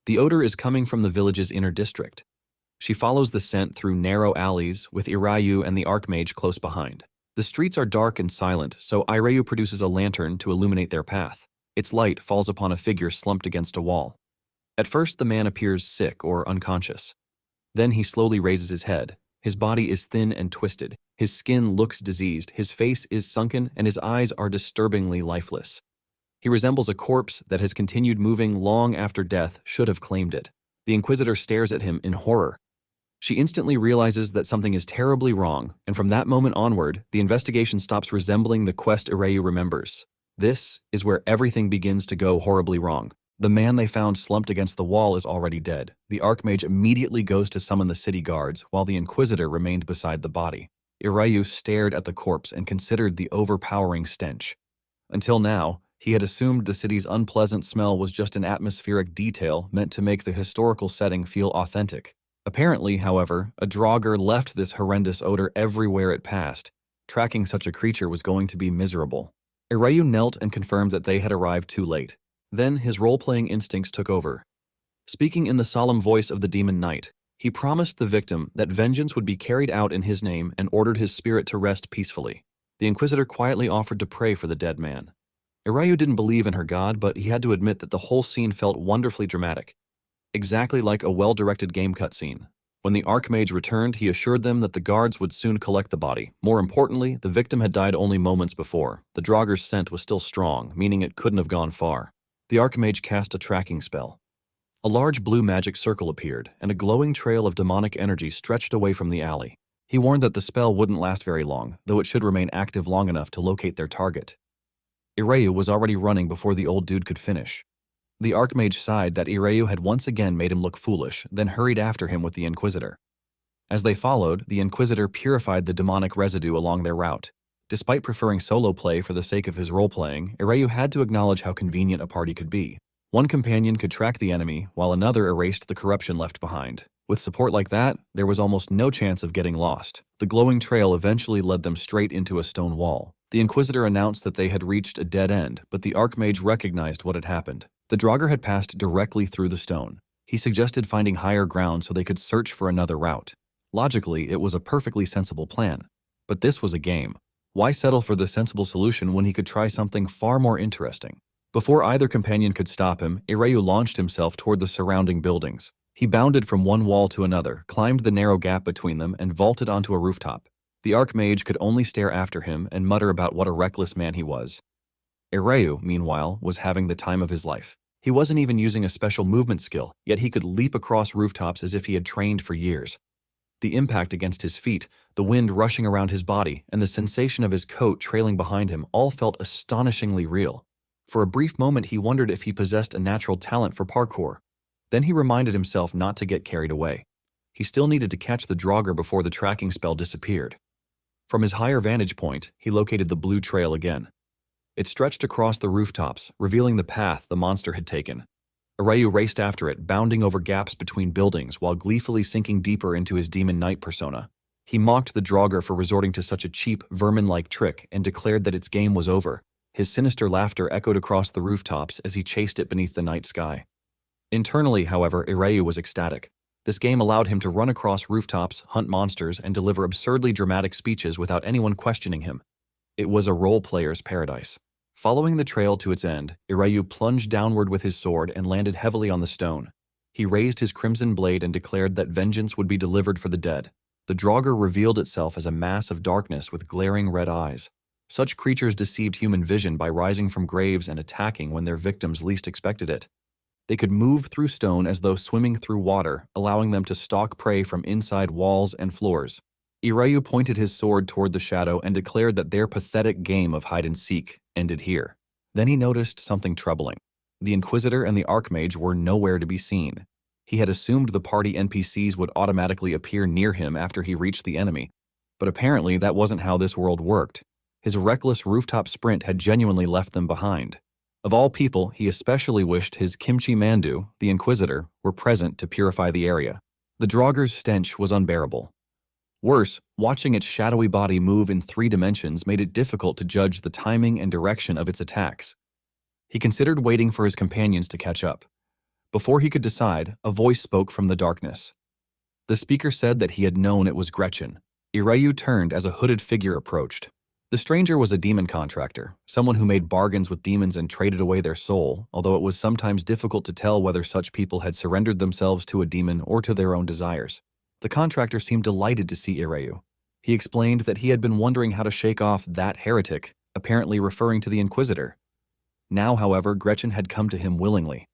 The odor is coming from the village's inner district. She follows the scent through narrow alleys, with Ireyu and the Archmage close behind. The streets are dark and silent, so Ireyu produces a lantern to illuminate their path. Its light falls upon a figure slumped against a wall. At first, the man appears sick or unconscious. Then he slowly raises his head. His body is thin and twisted. His skin looks diseased, his face is sunken, and his eyes are disturbingly lifeless. He resembles a corpse that has continued moving long after death should have claimed it. The Inquisitor stares at him in horror. She instantly realizes that something is terribly wrong, and from that moment onward, the investigation stops resembling the quest Ireyu remembers. This is where everything begins to go horribly wrong. The man they found slumped against the wall is already dead. The Archmage immediately goes to summon the city guards, while the Inquisitor remained beside the body. Ireyu stared at the corpse and considered the overpowering stench. Until now, he had assumed the city's unpleasant smell was just an atmospheric detail meant to make the historical setting feel authentic. Apparently, however, a Dronzer left this horrendous odor everywhere it passed. Tracking such a creature was going to be miserable. Ireyu knelt and confirmed that they had arrived too late. Then his role-playing instincts took over. Speaking in the solemn voice of the demon knight, he promised the victim that vengeance would be carried out in his name and ordered his spirit to rest peacefully. The Inquisitor quietly offered to pray for the dead man. Ireyu didn't believe in her god, but he had to admit that the whole scene felt wonderfully dramatic. Exactly like a well-directed game cutscene. When the Archmage returned, he assured them that the guards would soon collect the body. More importantly, the victim had died only moments before. The Dronzer's scent was still strong, meaning it couldn't have gone far. The Archmage cast a tracking spell. A large blue magic circle appeared, and a glowing trail of demonic energy stretched away from the alley. He warned that the spell wouldn't last very long, though it should remain active long enough to locate their target. Ireyu was already running before the old dude could finish. The Archmage sighed that Ireyu had once again made him look foolish, then hurried after him with the Inquisitor. As they followed, the Inquisitor purified the demonic residue along their route. Despite preferring solo play for the sake of his role-playing, Ireyu had to acknowledge how convenient a party could be. One companion could track the enemy, while another erased the corruption left behind. With support like that, there was almost no chance of getting lost. The glowing trail eventually led them straight into a stone wall. The Inquisitor announced that they had reached a dead end, but the Archmage recognized what had happened. The Dronzer had passed directly through the stone. He suggested finding higher ground so they could search for another route. Logically, it was a perfectly sensible plan. But this was a game. Why settle for the sensible solution when he could try something far more interesting? Before either companion could stop him, Ireyu launched himself toward the surrounding buildings. He bounded from one wall to another, climbed the narrow gap between them, and vaulted onto a rooftop. The Archmage could only stare after him and mutter about what a reckless man he was. Ireyu, meanwhile, was having the time of his life. He wasn't even using a special movement skill, yet he could leap across rooftops as if he had trained for years. The impact against his feet, the wind rushing around his body, and the sensation of his coat trailing behind him all felt astonishingly real. For a brief moment, he wondered if he possessed a natural talent for parkour. Then he reminded himself not to get carried away. He still needed to catch the Dronzer before the tracking spell disappeared. From his higher vantage point, he located the blue trail again. It stretched across the rooftops, revealing the path the monster had taken. Ireyu raced after it, bounding over gaps between buildings while gleefully sinking deeper into his demon knight persona. He mocked the Dronzer for resorting to such a cheap, vermin-like trick and declared that its game was over. His sinister laughter echoed across the rooftops as he chased it beneath the night sky. Internally, however, Ireyu was ecstatic. This game allowed him to run across rooftops, hunt monsters, and deliver absurdly dramatic speeches without anyone questioning him. It was a role-player's paradise. Following the trail to its end, Ireyu plunged downward with his sword and landed heavily on the stone. He raised his crimson blade and declared that vengeance would be delivered for the dead. The Dronzer revealed itself as a mass of darkness with glaring red eyes. Such creatures deceived human vision by rising from graves and attacking when their victims least expected it. They could move through stone as though swimming through water, allowing them to stalk prey from inside walls and floors. Ireyu pointed his sword toward the shadow and declared that their pathetic game of hide-and-seek ended here. Then he noticed something troubling. The Inquisitor and the Archmage were nowhere to be seen. He had assumed the party NPCs would automatically appear near him after he reached the enemy, but apparently that wasn't how this world worked. His reckless rooftop sprint had genuinely left them behind. Of all people, he especially wished his Kimchi Mandu, the Inquisitor, were present to purify the area. The Dronzer's stench was unbearable. Worse, watching its shadowy body move in 3 dimensions made it difficult to judge the timing and direction of its attacks. He considered waiting for his companions to catch up. Before he could decide, a voice spoke from the darkness. The speaker said that he had known it was Gretchen. Ireyu turned as a hooded figure approached. The stranger was a demon contractor, someone who made bargains with demons and traded away their soul, although it was sometimes difficult to tell whether such people had surrendered themselves to a demon or to their own desires. The contractor seemed delighted to see Ireyu. He explained that he had been wondering how to shake off that heretic, apparently referring to the Inquisitor. Now, however, Gretchen had come to him willingly.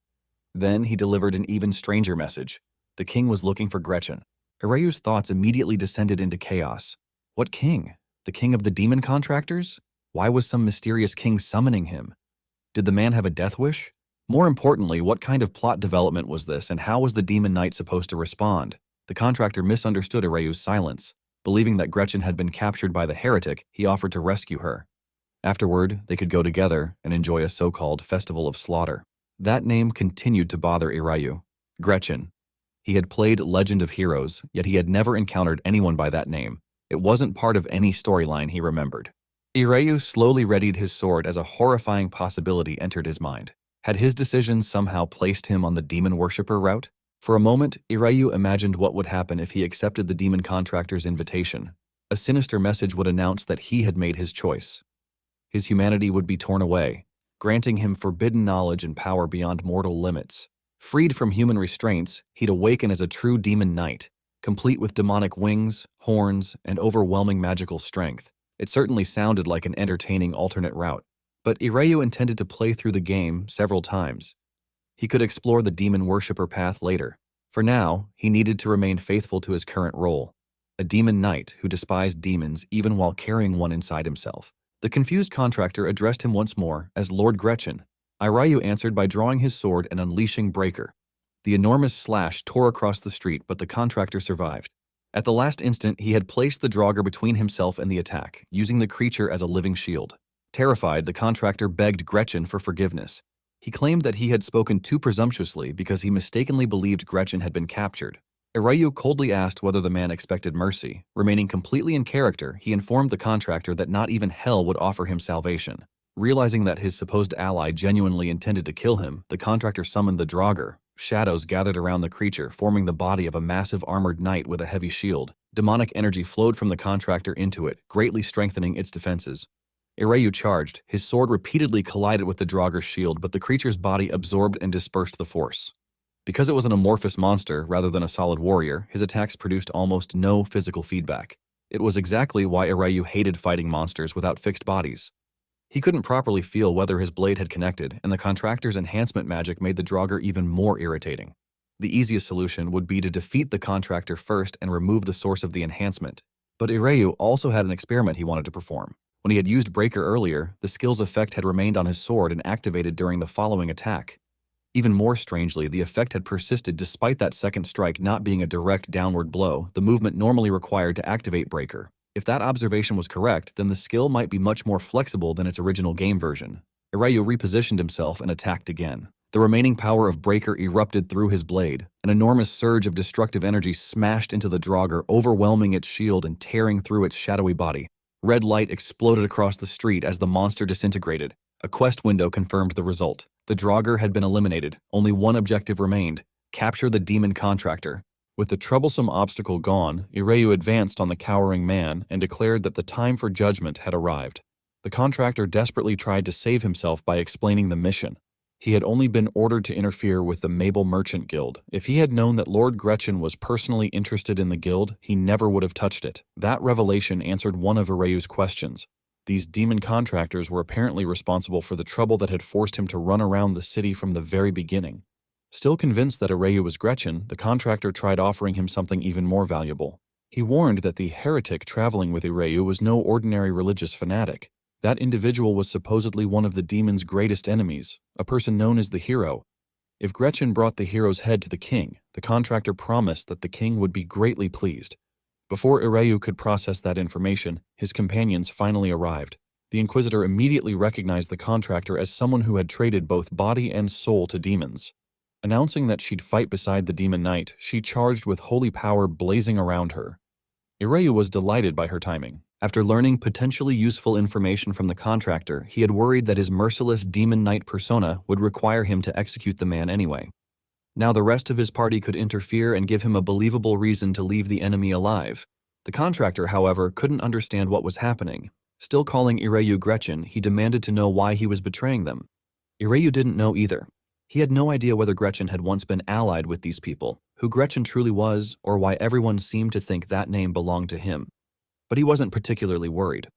Then he delivered an even stranger message. The king was looking for Gretchen. Ireyu's thoughts immediately descended into chaos. What king? The king of the demon contractors? Why was some mysterious king summoning him? Did the man have a death wish? More importantly, what kind of plot development was this, and how was the demon knight supposed to respond? The contractor misunderstood Ireyu's silence. Believing that Gretchen had been captured by the heretic, he offered to rescue her. Afterward, they could go together and enjoy a so-called festival of slaughter. That name continued to bother Ireyu. Gretchen. He had played Legend of Heroes, yet he had never encountered anyone by that name. It wasn't part of any storyline he remembered. Ireyu slowly readied his sword as a horrifying possibility entered his mind. Had his decision somehow placed him on the demon worshipper route? For a moment, Ireyu imagined what would happen if he accepted the demon contractor's invitation. A sinister message would announce that he had made his choice. His humanity would be torn away, granting him forbidden knowledge and power beyond mortal limits. Freed from human restraints, he'd awaken as a true demon knight, complete with demonic wings, horns, and overwhelming magical strength. It certainly sounded like an entertaining alternate route. But Ireyu intended to play through the game several times. He could explore the demon worshipper path later. For now, he needed to remain faithful to his current role, a demon knight who despised demons even while carrying one inside himself. The confused contractor addressed him once more as Lord Gretchen. Ireyu answered by drawing his sword and unleashing Breaker. The enormous slash tore across the street, but the contractor survived. At the last instant, he had placed the Dronzer between himself and the attack, using the creature as a living shield. Terrified, the contractor begged Gretchen for forgiveness. He claimed that he had spoken too presumptuously because he mistakenly believed Gretchen had been captured. Ireyu coldly asked whether the man expected mercy. Remaining completely in character, he informed the contractor that not even hell would offer him salvation. Realizing that his supposed ally genuinely intended to kill him, the contractor summoned the Dronzer. Shadows gathered around the creature, forming the body of a massive armored knight with a heavy shield. Demonic energy flowed from the contractor into it, greatly strengthening its defenses. Ireyu charged. His sword repeatedly collided with the Dronzer's shield, but the creature's body absorbed and dispersed the force. Because it was an amorphous monster rather than a solid warrior, his attacks produced almost no physical feedback. It was exactly why Ireyu hated fighting monsters without fixed bodies. He couldn't properly feel whether his blade had connected, and the contractor's enhancement magic made the Dronzer even more irritating. The easiest solution would be to defeat the contractor first and remove the source of the enhancement. But Ireyu also had an experiment he wanted to perform. When he had used Breaker earlier, the skill's effect had remained on his sword and activated during the following attack. Even more strangely, the effect had persisted despite that second strike not being a direct downward blow, the movement normally required to activate Breaker. If that observation was correct, then the skill might be much more flexible than its original game version. Ireyu repositioned himself and attacked again. The remaining power of Breaker erupted through his blade. An enormous surge of destructive energy smashed into the Dronzer, overwhelming its shield and tearing through its shadowy body. Red light exploded across the street as the monster disintegrated. A quest window confirmed the result. The Dronzer had been eliminated. Only one objective remained: capture the demon contractor. With the troublesome obstacle gone, Ireyu advanced on the cowering man and declared that the time for judgment had arrived. The contractor desperately tried to save himself by explaining the mission. He had only been ordered to interfere with the Mabel Merchant Guild. If he had known that Lord Gretchen was personally interested in the guild, he never would have touched it. That revelation answered one of Ireyu's questions. These demon contractors were apparently responsible for the trouble that had forced him to run around the city from the very beginning. Still convinced that Ireyu was Gretchen, the contractor tried offering him something even more valuable. He warned that the heretic traveling with Ireyu was no ordinary religious fanatic. That individual was supposedly one of the demon's greatest enemies, a person known as the hero. If Gretchen brought the hero's head to the king, the contractor promised that the king would be greatly pleased. Before Ireyu could process that information, his companions finally arrived. The Inquisitor immediately recognized the contractor as someone who had traded both body and soul to demons. Announcing that she'd fight beside the demon knight, she charged with holy power blazing around her. Ireyu was delighted by her timing. After learning potentially useful information from the contractor, he had worried that his merciless demon knight persona would require him to execute the man anyway. Now the rest of his party could interfere and give him a believable reason to leave the enemy alive. The contractor, however, couldn't understand what was happening. Still calling Ireyu Gretchen, he demanded to know why he was betraying them. Ireyu didn't know either. He had no idea whether Gretchen had once been allied with these people, who Gretchen truly was, or why everyone seemed to think that name belonged to him. But he wasn't particularly worried.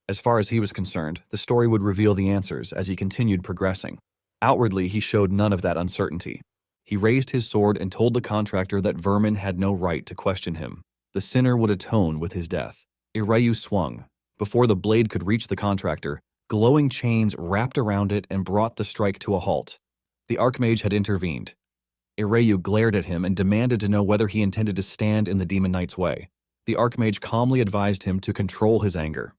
As far as he was concerned, the story would reveal the answers as he continued progressing. Outwardly, he showed none of that uncertainty. He raised his sword and told the contractor that vermin had no right to question him. The sinner would atone with his death. Ireyu swung. Before the blade could reach the contractor, glowing chains wrapped around it and brought the strike to a halt. The Archmage had intervened. Ireyu glared at him and demanded to know whether he intended to stand in the Demon Knight's way. The Archmage calmly advised him to control his anger.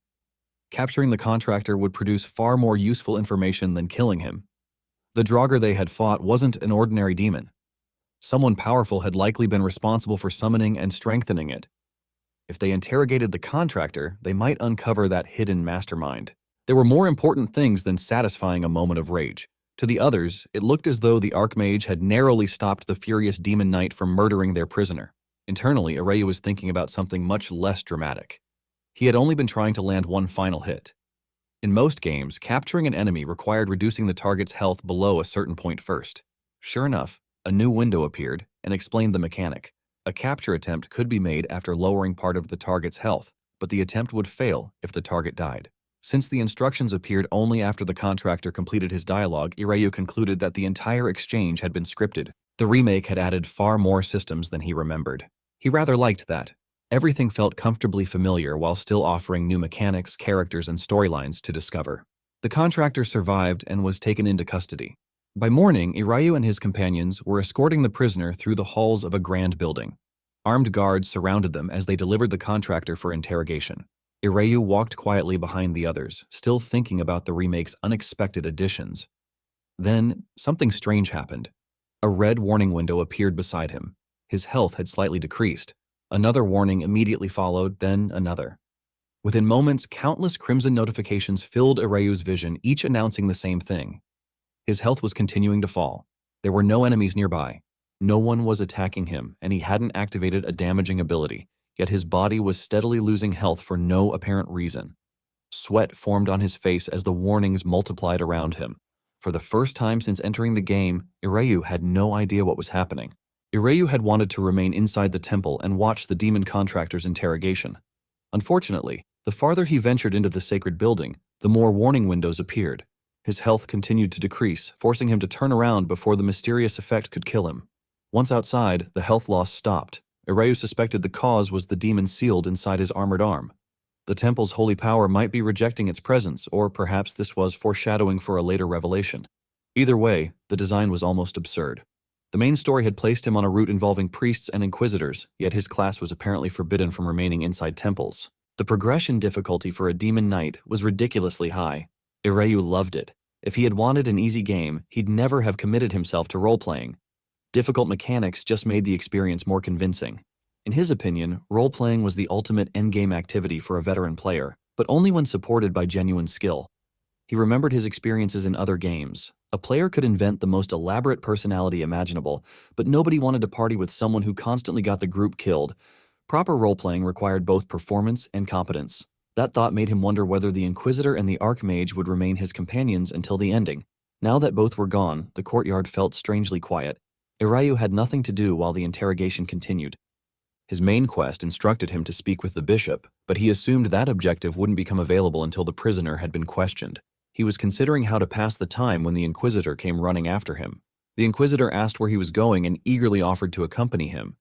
Capturing the contractor would produce far more useful information than killing him. The Draugr they had fought wasn't an ordinary demon. Someone powerful had likely been responsible for summoning and strengthening it. If they interrogated the contractor, they might uncover that hidden mastermind. There were more important things than satisfying a moment of rage. To the others, it looked as though the Archmage had narrowly stopped the furious Demon Knight from murdering their prisoner. Internally, Ireyu was thinking about something much less dramatic. He had only been trying to land one final hit. In most games, capturing an enemy required reducing the target's health below a certain point first. Sure enough, a new window appeared and explained the mechanic. A capture attempt could be made after lowering part of the target's health, but the attempt would fail if the target died. Since the instructions appeared only after the contractor completed his dialogue, Ireyu concluded that the entire exchange had been scripted. The remake had added far more systems than he remembered. He rather liked that. Everything felt comfortably familiar while still offering new mechanics, characters, and storylines to discover. The contractor survived and was taken into custody. By morning, Ireyu and his companions were escorting the prisoner through the halls of a grand building. Armed guards surrounded them as they delivered the contractor for interrogation. Ireyu walked quietly behind the others, still thinking about the remake's unexpected additions. Then, something strange happened. A red warning window appeared beside him. His health had slightly decreased. Another warning immediately followed, then another. Within moments, countless crimson notifications filled Ireyu's vision, each announcing the same thing. His health was continuing to fall. There were no enemies nearby. No one was attacking him, and he hadn't activated a damaging ability, yet his body was steadily losing health for no apparent reason. Sweat formed on his face as the warnings multiplied around him. For the first time since entering the game, Ireyu had no idea what was happening. Ireyu had wanted to remain inside the temple and watch the demon contractor's interrogation. Unfortunately, the farther he ventured into the sacred building, the more warning windows appeared. His health continued to decrease, forcing him to turn around before the mysterious effect could kill him. Once outside, the health loss stopped. Ireyu suspected the cause was the demon sealed inside his armored arm. The temple's holy power might be rejecting its presence, or perhaps this was foreshadowing for a later revelation. Either way, the design was almost absurd. The main story had placed him on a route involving priests and inquisitors, yet his class was apparently forbidden from remaining inside temples. The progression difficulty for a demon knight was ridiculously high. Ireyu loved it. If he had wanted an easy game, he'd never have committed himself to role-playing. Difficult mechanics just made the experience more convincing. In his opinion, role-playing was the ultimate endgame activity for a veteran player, but only when supported by genuine skill. He remembered his experiences in other games. A player could invent the most elaborate personality imaginable, but nobody wanted to party with someone who constantly got the group killed. Proper role-playing required both performance and competence. That thought made him wonder whether the Inquisitor and the Archmage would remain his companions until the ending. Now that both were gone, the courtyard felt strangely quiet. Ireyu had nothing to do while the interrogation continued. His main quest instructed him to speak with the bishop, but he assumed that objective wouldn't become available until the prisoner had been questioned. He was considering how to pass the time when the Inquisitor came running after him. The Inquisitor asked where he was going and eagerly offered to accompany him.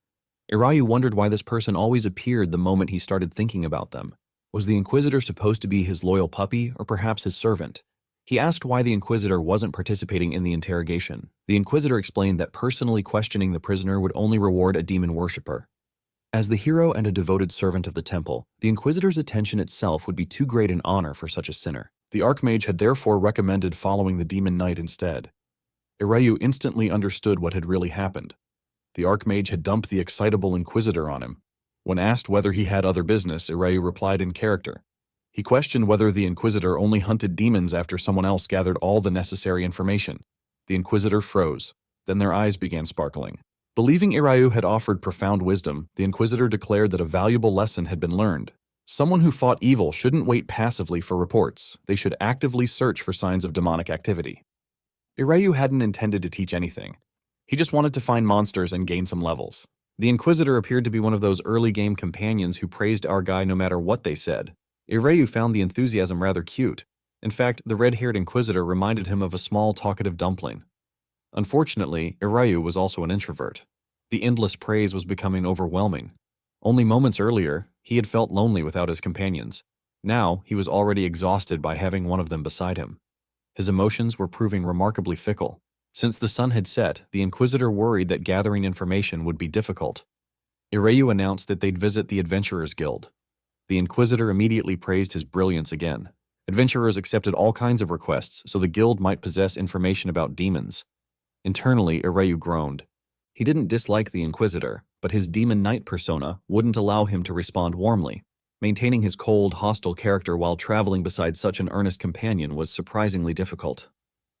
Ireyu wondered why this person always appeared the moment he started thinking about them. Was the Inquisitor supposed to be his loyal puppy, or perhaps his servant? He asked why the Inquisitor wasn't participating in the interrogation. The Inquisitor explained that personally questioning the prisoner would only reward a demon worshipper. As the hero and a devoted servant of the temple, the Inquisitor's attention itself would be too great an honor for such a sinner. The Archmage had therefore recommended following the Demon Knight instead. Ireyu instantly understood what had really happened. The Archmage had dumped the excitable Inquisitor on him. When asked whether he had other business, Irayu replied in character. He questioned whether the Inquisitor only hunted demons after someone else gathered all the necessary information. The Inquisitor froze. Then their eyes began sparkling. Believing Irayu had offered profound wisdom, the Inquisitor declared that a valuable lesson had been learned. Someone who fought evil shouldn't wait passively for reports. They should actively search for signs of demonic activity. Irayu hadn't intended to teach anything. He just wanted to find monsters and gain some levels. The Inquisitor appeared to be one of those early-game companions who praised our guy no matter what they said. Irayu found the enthusiasm rather cute. In fact, the red-haired Inquisitor reminded him of a small, talkative dumpling. Unfortunately, Irayu was also an introvert. The endless praise was becoming overwhelming. Only moments earlier, he had felt lonely without his companions. Now, he was already exhausted by having one of them beside him. His emotions were proving remarkably fickle. Since the sun had set, the Inquisitor worried that gathering information would be difficult. Irayu announced that they'd visit the Adventurers Guild. The Inquisitor immediately praised his brilliance again. Adventurers accepted all kinds of requests so the guild might possess information about demons. Internally, Irayu groaned. He didn't dislike the Inquisitor, but his demon knight persona wouldn't allow him to respond warmly. Maintaining his cold, hostile character while traveling beside such an earnest companion was surprisingly difficult.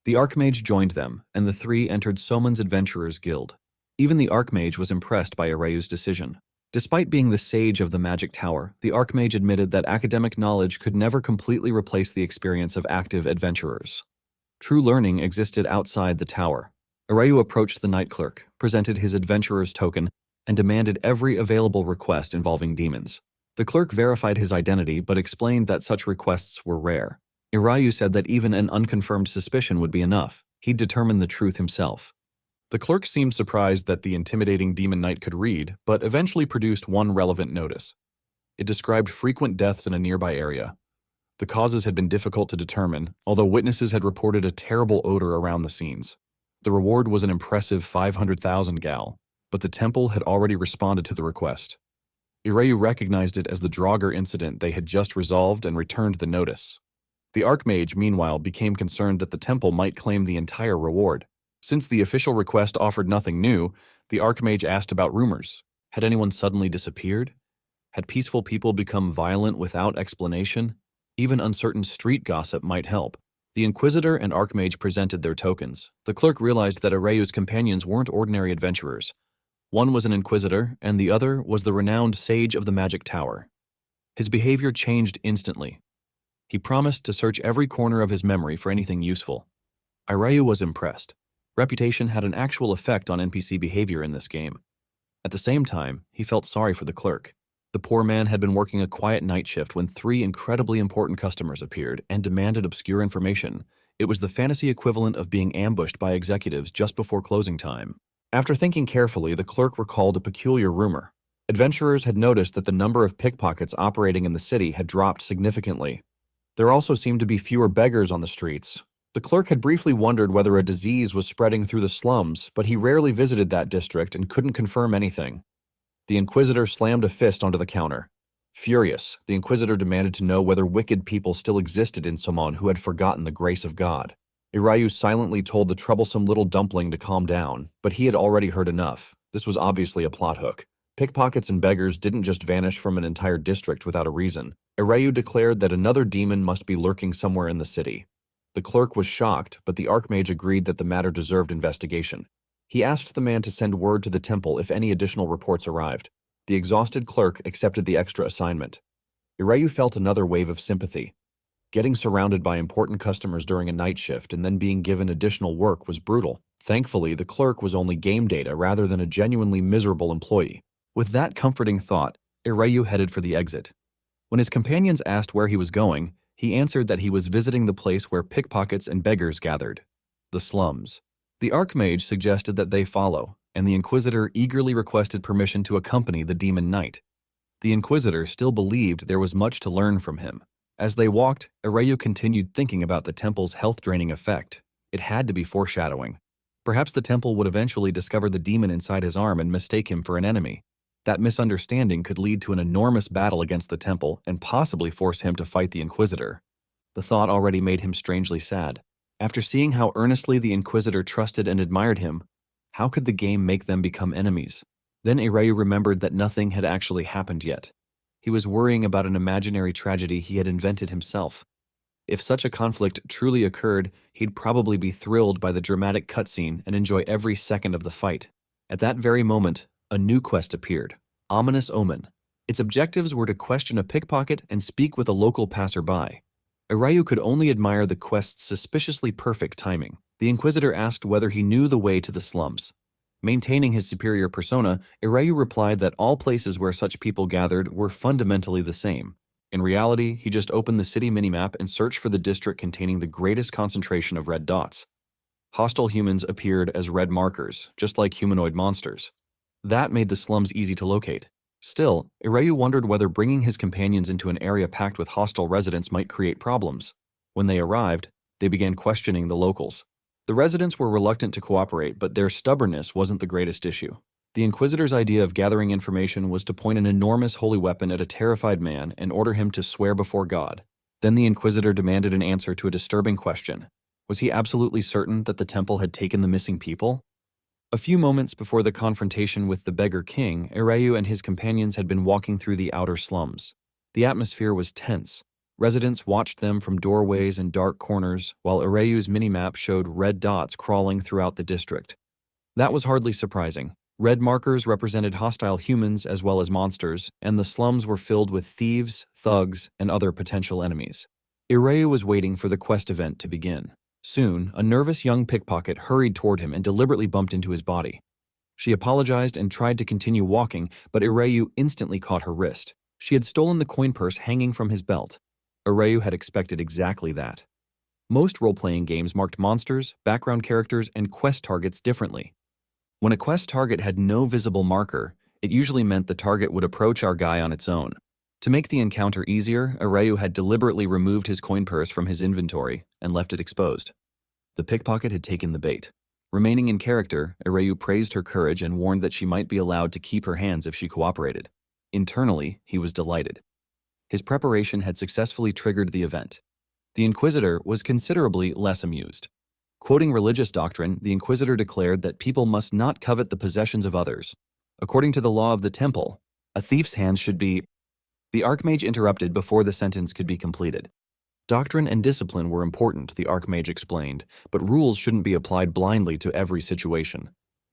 The Archmage joined them, and the three entered Soman's Adventurers Guild. Even the Archmage was impressed by Irayu's decision. Despite being the sage of the Magic Tower, the Archmage admitted that academic knowledge could never completely replace the experience of active adventurers. True learning existed outside the tower. Irayu approached the Night Clerk, presented his adventurer's token, and demanded every available request involving demons. The clerk verified his identity but explained that such requests were rare. Irayu said that even an unconfirmed suspicion would be enough. He'd determine the truth himself. The clerk seemed surprised that the intimidating demon knight could read, but eventually produced one relevant notice. It described frequent deaths in a nearby area. The causes had been difficult to determine, although witnesses had reported a terrible odor around the scenes. The reward was an impressive 500,000 gal, but the temple had already responded to the request. Irayu recognized it as the Dronzer incident they had just resolved and returned the notice. The Archmage, meanwhile, became concerned that the temple might claim the entire reward. Since the official request offered nothing new, the Archmage asked about rumors. Had anyone suddenly disappeared? Had peaceful people become violent without explanation? Even uncertain street gossip might help. The Inquisitor and Archmage presented their tokens. The clerk realized that Irayu's companions weren't ordinary adventurers. One was an Inquisitor, and the other was the renowned Sage of the Magic Tower. His behavior changed instantly. He promised to search every corner of his memory for anything useful. Irayu was impressed. Reputation had an actual effect on NPC behavior in this game. At the same time, he felt sorry for the clerk. The poor man had been working a quiet night shift when three incredibly important customers appeared and demanded obscure information. It was the fantasy equivalent of being ambushed by executives just before closing time. After thinking carefully, the clerk recalled a peculiar rumor. Adventurers had noticed that the number of pickpockets operating in the city had dropped significantly. There also seemed to be fewer beggars on the streets. The clerk had briefly wondered whether a disease was spreading through the slums, but he rarely visited that district and couldn't confirm anything. The Inquisitor slammed a fist onto the counter. Furious, the Inquisitor demanded to know whether wicked people still existed in Somon who had forgotten the grace of God. Irayu silently told the troublesome little dumpling to calm down, but he had already heard enough. This was obviously a plot hook. Pickpockets and beggars didn't just vanish from an entire district without a reason. Irayu declared that another demon must be lurking somewhere in the city. The clerk was shocked, but the Archmage agreed that the matter deserved investigation. He asked the man to send word to the temple if any additional reports arrived. The exhausted clerk accepted the extra assignment. Irayu felt another wave of sympathy. Getting surrounded by important customers during a night shift and then being given additional work was brutal. Thankfully, the clerk was only game data rather than a genuinely miserable employee. With that comforting thought, Irayu headed for the exit. When his companions asked where he was going, he answered that he was visiting the place where pickpockets and beggars gathered, the slums. The Archmage suggested that they follow, and the Inquisitor eagerly requested permission to accompany the Demon Knight. The Inquisitor still believed there was much to learn from him. As they walked, Irayu continued thinking about the temple's health-draining effect. It had to be foreshadowing. Perhaps the temple would eventually discover the demon inside his arm and mistake him for an enemy. That misunderstanding could lead to an enormous battle against the temple and possibly force him to fight the Inquisitor. The thought already made him strangely sad. After seeing how earnestly the Inquisitor trusted and admired him, how could the game make them become enemies? Then Irayu remembered that nothing had actually happened yet. He was worrying about an imaginary tragedy he had invented himself. If such a conflict truly occurred, he'd probably be thrilled by the dramatic cutscene and enjoy every second of the fight. At that very moment, a new quest appeared, Ominous Omen. Its objectives were to question a pickpocket and speak with a local passerby. Irayu could only admire the quest's suspiciously perfect timing. The Inquisitor asked whether he knew the way to the slums. Maintaining his superior persona, Irayu replied that all places where such people gathered were fundamentally the same. In reality, he just opened the city minimap and searched for the district containing the greatest concentration of red dots. Hostile humans appeared as red markers, just like humanoid monsters. That made the slums easy to locate. Still, Irayu wondered whether bringing his companions into an area packed with hostile residents might create problems. When they arrived, they began questioning the locals. The residents were reluctant to cooperate, but their stubbornness wasn't the greatest issue. The Inquisitor's idea of gathering information was to point an enormous holy weapon at a terrified man and order him to swear before God. Then the Inquisitor demanded an answer to a disturbing question. Was he absolutely certain that the temple had taken the missing people? A few moments before the confrontation with the Beggar King, Irayu and his companions had been walking through the outer slums. The atmosphere was tense. Residents watched them from doorways and dark corners, while Irayu's minimap showed red dots crawling throughout the district. That was hardly surprising. Red markers represented hostile humans as well as monsters, and the slums were filled with thieves, thugs, and other potential enemies. Irayu was waiting for the quest event to begin. Soon, a nervous young pickpocket hurried toward him and deliberately bumped into his body. She apologized and tried to continue walking, but Irayu instantly caught her wrist. She had stolen the coin purse hanging from his belt. Irayu had expected exactly that. Most role-playing games marked monsters, background characters, and quest targets differently. When a quest target had no visible marker, it usually meant the target would approach our guy on its own. To make the encounter easier, Irayu had deliberately removed his coin purse from his inventory and left it exposed. The pickpocket had taken the bait. Remaining in character, Irayu praised her courage and warned that she might be allowed to keep her hands if she cooperated. Internally, he was delighted. His preparation had successfully triggered the event. The Inquisitor was considerably less amused. Quoting religious doctrine, the Inquisitor declared that people must not covet the possessions of others. According to the law of the temple, a thief's hands should be... The Archmage interrupted before the sentence could be completed. Doctrine and discipline were important, the Archmage explained, but rules shouldn't be applied blindly to every situation.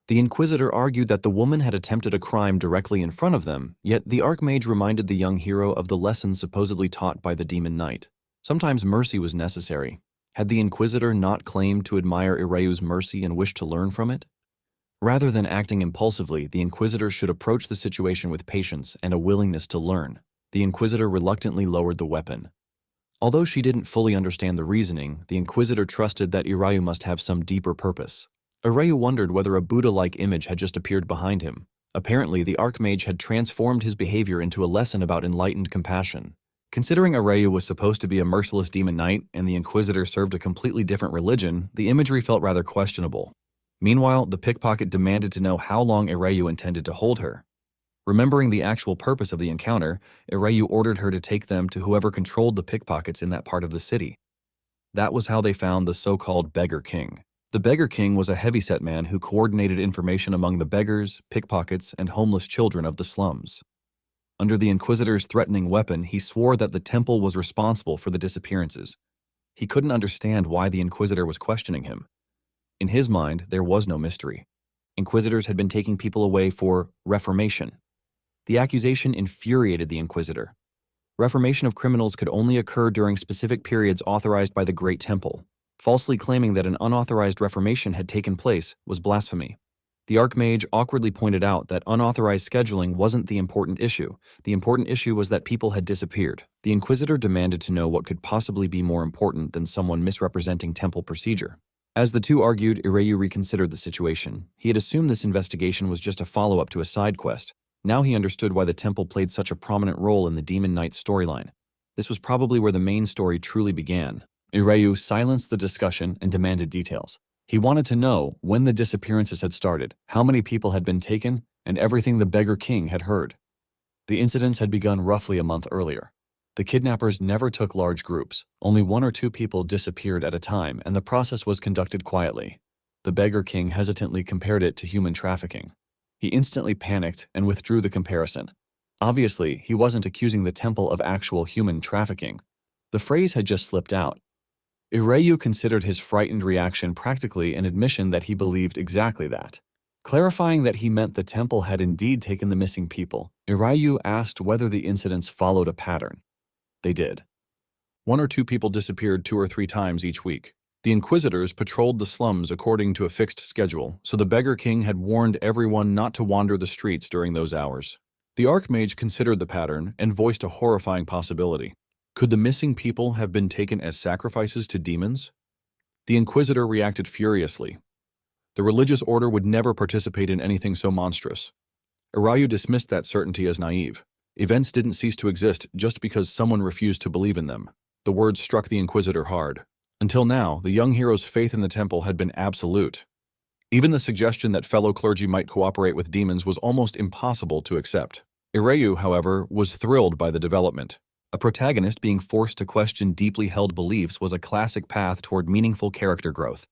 The Inquisitor argued that the woman had attempted a crime directly in front of them, yet the Archmage reminded the young hero of the lessons supposedly taught by the Demon Knight. Sometimes mercy was necessary. Had the Inquisitor not claimed to admire Irayu's mercy and wished to learn from it? Rather than acting impulsively, the Inquisitor should approach the situation with patience and a willingness to learn. The Inquisitor reluctantly lowered the weapon. Although she didn't fully understand the reasoning, the Inquisitor trusted that Irayu must have some deeper purpose. Irayu wondered whether a Buddha-like image had just appeared behind him. Apparently, the Archmage had transformed his behavior into a lesson about enlightened compassion. Considering Irayu was supposed to be a merciless demon knight and the Inquisitor served a completely different religion, the imagery felt rather questionable. Meanwhile, the pickpocket demanded to know how long Irayu intended to hold her. Remembering the actual purpose of the encounter, Irayu ordered her to take them to whoever controlled the pickpockets in that part of the city. That was how they found the so-called Beggar King. The Beggar King was a heavyset man who coordinated information among the beggars, pickpockets, and homeless children of the slums. Under the Inquisitor's threatening weapon, he swore that the temple was responsible for the disappearances. He couldn't understand why the Inquisitor was questioning him. In his mind, there was no mystery. Inquisitors had been taking people away for reformation. The accusation infuriated the Inquisitor. Reformation of criminals could only occur during specific periods authorized by the Great Temple. Falsely claiming that an unauthorized reformation had taken place was blasphemy. The Archmage awkwardly pointed out that unauthorized scheduling wasn't the important issue. The important issue was that people had disappeared. The Inquisitor demanded to know what could possibly be more important than someone misrepresenting temple procedure. As the two argued, Irayu reconsidered the situation. He had assumed this investigation was just a follow-up to a side quest. Now he understood why the temple played such a prominent role in the Demon Knight storyline. This was probably where the main story truly began. Irayu silenced the discussion and demanded details. He wanted to know when the disappearances had started, how many people had been taken, and everything the Beggar King had heard. The incidents had begun roughly a month earlier. The kidnappers never took large groups. Only 1 or 2 people disappeared at a time, and the process was conducted quietly. The Beggar King hesitantly compared it to human trafficking. He instantly panicked and withdrew the comparison. Obviously, he wasn't accusing the temple of actual human trafficking. The phrase had just slipped out. Ireyu considered his frightened reaction practically an admission that he believed exactly that. Clarifying that he meant the temple had indeed taken the missing people, Ireyu asked whether the incidents followed a pattern. They did. 1 or 2 people disappeared 2 or 3 times each week. The Inquisitors patrolled the slums according to a fixed schedule, so the Beggar King had warned everyone not to wander the streets during those hours. The Archmage considered the pattern and voiced a horrifying possibility. Could the missing people have been taken as sacrifices to demons? The Inquisitor reacted furiously. The religious order would never participate in anything so monstrous. Ireyu dismissed that certainty as naive. Events didn't cease to exist just because someone refused to believe in them. The words struck the Inquisitor hard. Until now, the young hero's faith in the temple had been absolute. Even the suggestion that fellow clergy might cooperate with demons was almost impossible to accept. Ireyu, however, was thrilled by the development. A protagonist being forced to question deeply held beliefs was a classic path toward meaningful character growth.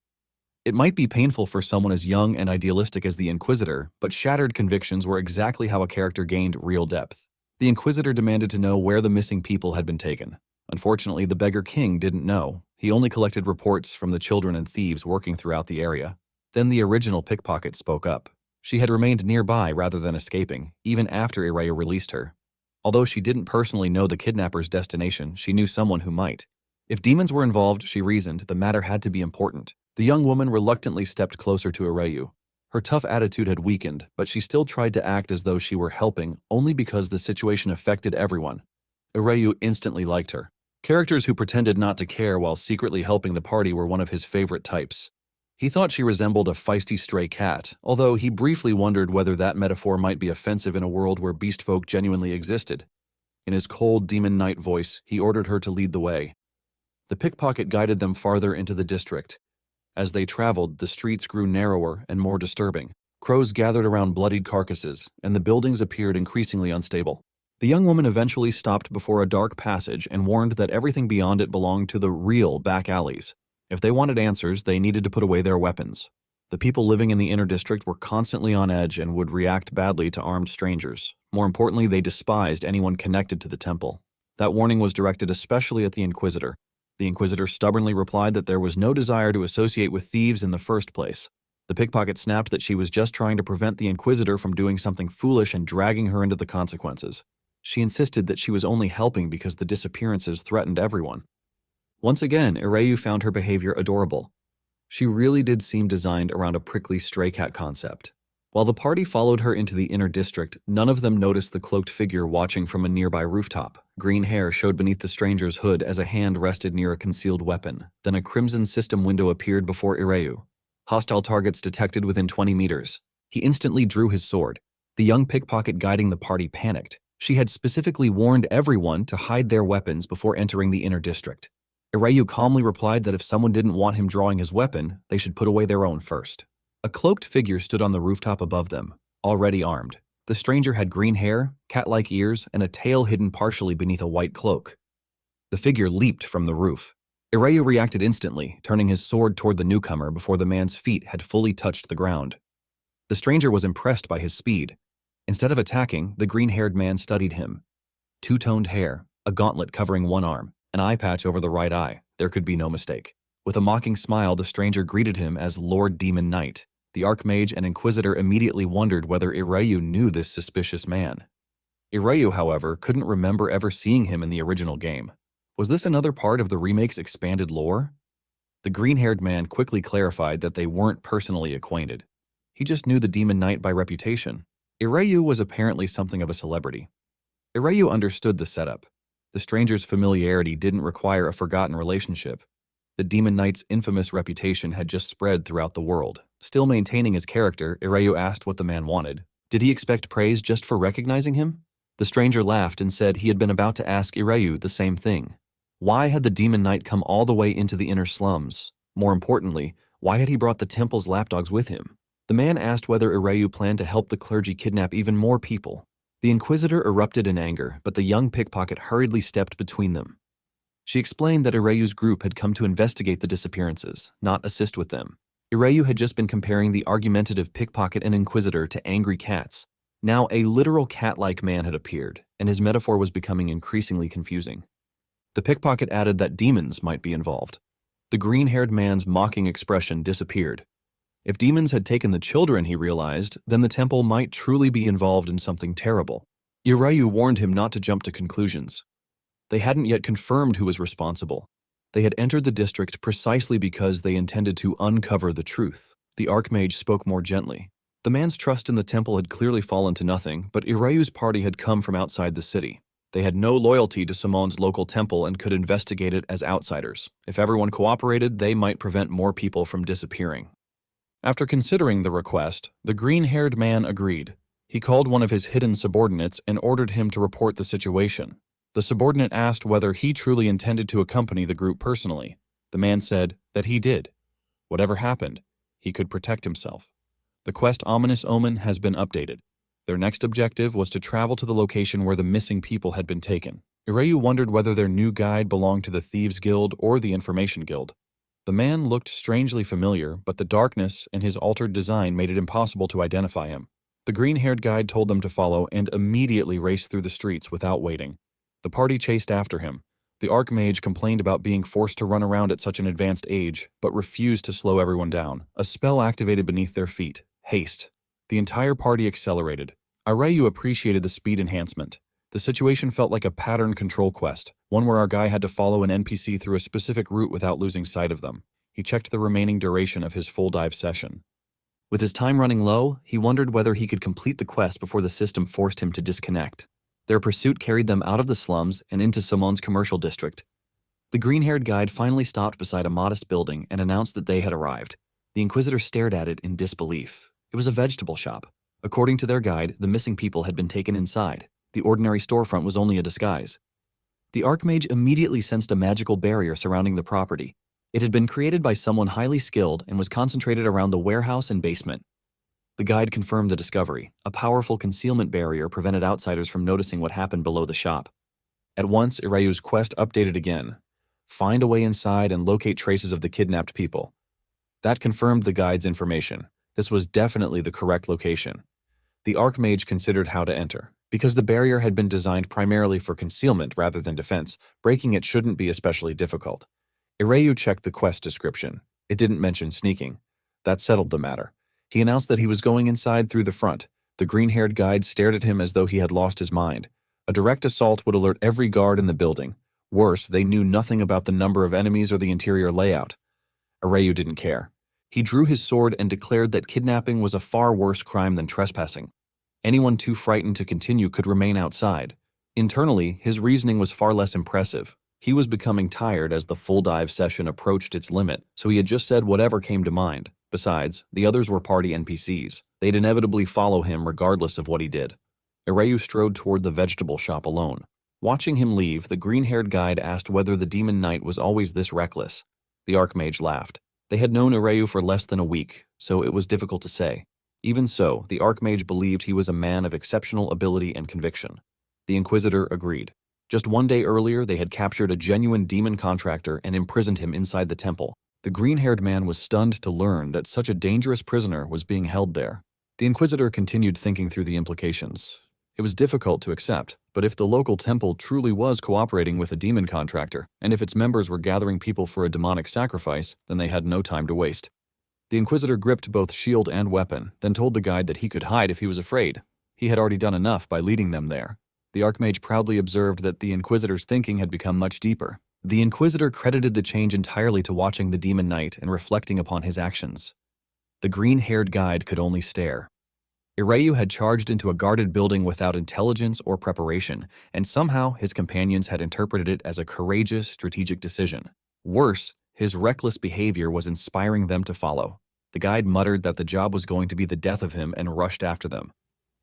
It might be painful for someone as young and idealistic as the Inquisitor, but shattered convictions were exactly how a character gained real depth. The Inquisitor demanded to know where the missing people had been taken. Unfortunately, the Beggar King didn't know. He only collected reports from the children and thieves working throughout the area. Then the original pickpocket spoke up. She had remained nearby rather than escaping, even after Ireyu released her. Although she didn't personally know the kidnapper's destination, she knew someone who might. If demons were involved, she reasoned, the matter had to be important. The young woman reluctantly stepped closer to Ireyu. Her tough attitude had weakened, but she still tried to act as though she were helping only because the situation affected everyone. Ireyu instantly liked her. Characters who pretended not to care while secretly helping the party were one of his favorite types. He thought she resembled a feisty stray cat, although he briefly wondered whether that metaphor might be offensive in a world where beastfolk genuinely existed. In his cold demon knight voice, he ordered her to lead the way. The pickpocket guided them farther into the district. As they traveled, the streets grew narrower and more disturbing. Crows gathered around bloodied carcasses, and the buildings appeared increasingly unstable. The young woman eventually stopped before a dark passage and warned that everything beyond it belonged to the real back alleys. If they wanted answers, they needed to put away their weapons. The people living in the inner district were constantly on edge and would react badly to armed strangers. More importantly, they despised anyone connected to the temple. That warning was directed especially at the Inquisitor. The Inquisitor stubbornly replied that there was no desire to associate with thieves in the first place. The pickpocket snapped that she was just trying to prevent the Inquisitor from doing something foolish and dragging her into the consequences. She insisted that she was only helping because the disappearances threatened everyone. Once again, Ireyu found her behavior adorable. She really did seem designed around a prickly stray cat concept. While the party followed her into the inner district, none of them noticed the cloaked figure watching from a nearby rooftop. Green hair showed beneath the stranger's hood as a hand rested near a concealed weapon. Then a crimson system window appeared before Ireyu. Hostile targets detected within 20 meters. He instantly drew his sword. The young pickpocket guiding the party panicked. She had specifically warned everyone to hide their weapons before entering the inner district. Ireyu calmly replied that if someone didn't want him drawing his weapon, they should put away their own first. A cloaked figure stood on the rooftop above them, already armed. The stranger had green hair, cat-like ears, and a tail hidden partially beneath a white cloak. The figure leaped from the roof. Ireyu reacted instantly, turning his sword toward the newcomer before the man's feet had fully touched the ground. The stranger was impressed by his speed. Instead of attacking, the green-haired man studied him. Two-toned hair, a gauntlet covering one arm, an eye patch over the right eye. There could be no mistake. With a mocking smile, the stranger greeted him as Lord Demon Knight. The Archmage and Inquisitor immediately wondered whether Ireyu knew this suspicious man. Ireyu, however, couldn't remember ever seeing him in the original game. Was this another part of the remake's expanded lore? The green-haired man quickly clarified that they weren't personally acquainted. He just knew the Demon Knight by reputation. Ireyu was apparently something of a celebrity. Ireyu understood the setup. The stranger's familiarity didn't require a forgotten relationship. The Demon Knight's infamous reputation had just spread throughout the world. Still maintaining his character, Ireyu asked what the man wanted. Did he expect praise just for recognizing him? The stranger laughed and said he had been about to ask Ireyu the same thing. Why had the Demon Knight come all the way into the inner slums? More importantly, why had he brought the temple's lapdogs with him? The man asked whether Ireyu planned to help the clergy kidnap even more people. The Inquisitor erupted in anger, but the young pickpocket hurriedly stepped between them. She explained that Ireyu's group had come to investigate the disappearances, not assist with them. Ireyu had just been comparing the argumentative pickpocket and inquisitor to angry cats. Now a literal cat-like man had appeared, and his metaphor was becoming increasingly confusing. The pickpocket added that demons might be involved. The green-haired man's mocking expression disappeared. If demons had taken the children, he realized, then the temple might truly be involved in something terrible. Ireyu warned him not to jump to conclusions. They hadn't yet confirmed who was responsible. They had entered the district precisely because they intended to uncover the truth. The Archmage spoke more gently. The man's trust in the temple had clearly fallen to nothing, but Ireyu's party had come from outside the city. They had no loyalty to Simon's local temple and could investigate it as outsiders. If everyone cooperated, they might prevent more people from disappearing. After considering the request, the green-haired man agreed. He called one of his hidden subordinates and ordered him to report the situation. The subordinate asked whether he truly intended to accompany the group personally. The man said that he did. Whatever happened, he could protect himself. The quest Ominous Omen has been updated. Their next objective was to travel to the location where the missing people had been taken. Ireyu wondered whether their new guide belonged to the Thieves Guild or the Information Guild. The man looked strangely familiar, but the darkness and his altered design made it impossible to identify him. The green-haired guide told them to follow and immediately raced through the streets without waiting. The party chased after him. The Archmage complained about being forced to run around at such an advanced age, but refused to slow everyone down. A spell activated beneath their feet. Haste. The entire party accelerated. Ireyu appreciated the speed enhancement. The situation felt like a pattern control quest, one where our guy had to follow an NPC through a specific route without losing sight of them. He checked the remaining duration of his full dive session. With his time running low, he wondered whether he could complete the quest before the system forced him to disconnect. Their pursuit carried them out of the slums and into Simon's commercial district. The green-haired guide finally stopped beside a modest building and announced that they had arrived. The Inquisitor stared at it in disbelief. It was a vegetable shop. According to their guide, the missing people had been taken inside. The ordinary storefront was only a disguise. The Archmage immediately sensed a magical barrier surrounding the property. It had been created by someone highly skilled and was concentrated around the warehouse and basement. The guide confirmed the discovery. A powerful concealment barrier prevented outsiders from noticing what happened below the shop. At once, Ireyu's quest updated again. Find a way inside and locate traces of the kidnapped people. That confirmed the guide's information. This was definitely the correct location. The Archmage considered how to enter. Because the barrier had been designed primarily for concealment rather than defense, breaking it shouldn't be especially difficult. Ireyu checked the quest description. It didn't mention sneaking. That settled the matter. He announced that he was going inside through the front. The green-haired guide stared at him as though he had lost his mind. A direct assault would alert every guard in the building. Worse, they knew nothing about the number of enemies or the interior layout. Ireyu didn't care. He drew his sword and declared that kidnapping was a far worse crime than trespassing. Anyone too frightened to continue could remain outside. Internally, his reasoning was far less impressive. He was becoming tired as the full dive session approached its limit, so he had just said whatever came to mind. Besides, the others were party NPCs. They'd inevitably follow him regardless of what he did. Ireyu strode toward the vegetable shop alone. Watching him leave, the green-haired guide asked whether the demon knight was always this reckless. The Archmage laughed. They had known Ireyu for less than a week, so it was difficult to say. Even so, the Archmage believed he was a man of exceptional ability and conviction. The Inquisitor agreed. Just one day earlier, they had captured a genuine demon contractor and imprisoned him inside the temple. The green-haired man was stunned to learn that such a dangerous prisoner was being held there. The Inquisitor continued thinking through the implications. It was difficult to accept, but if the local temple truly was cooperating with a demon contractor, and if its members were gathering people for a demonic sacrifice, then they had no time to waste. The Inquisitor gripped both shield and weapon, then told the guide that he could hide if he was afraid. He had already done enough by leading them there. The Archmage proudly observed that the Inquisitor's thinking had become much deeper. The Inquisitor credited the change entirely to watching the Demon Knight and reflecting upon his actions. The green-haired guide could only stare. Ireyu had charged into a guarded building without intelligence or preparation, and somehow his companions had interpreted it as a courageous, strategic decision. Worse, his reckless behavior was inspiring them to follow. The guide muttered that the job was going to be the death of him and rushed after them.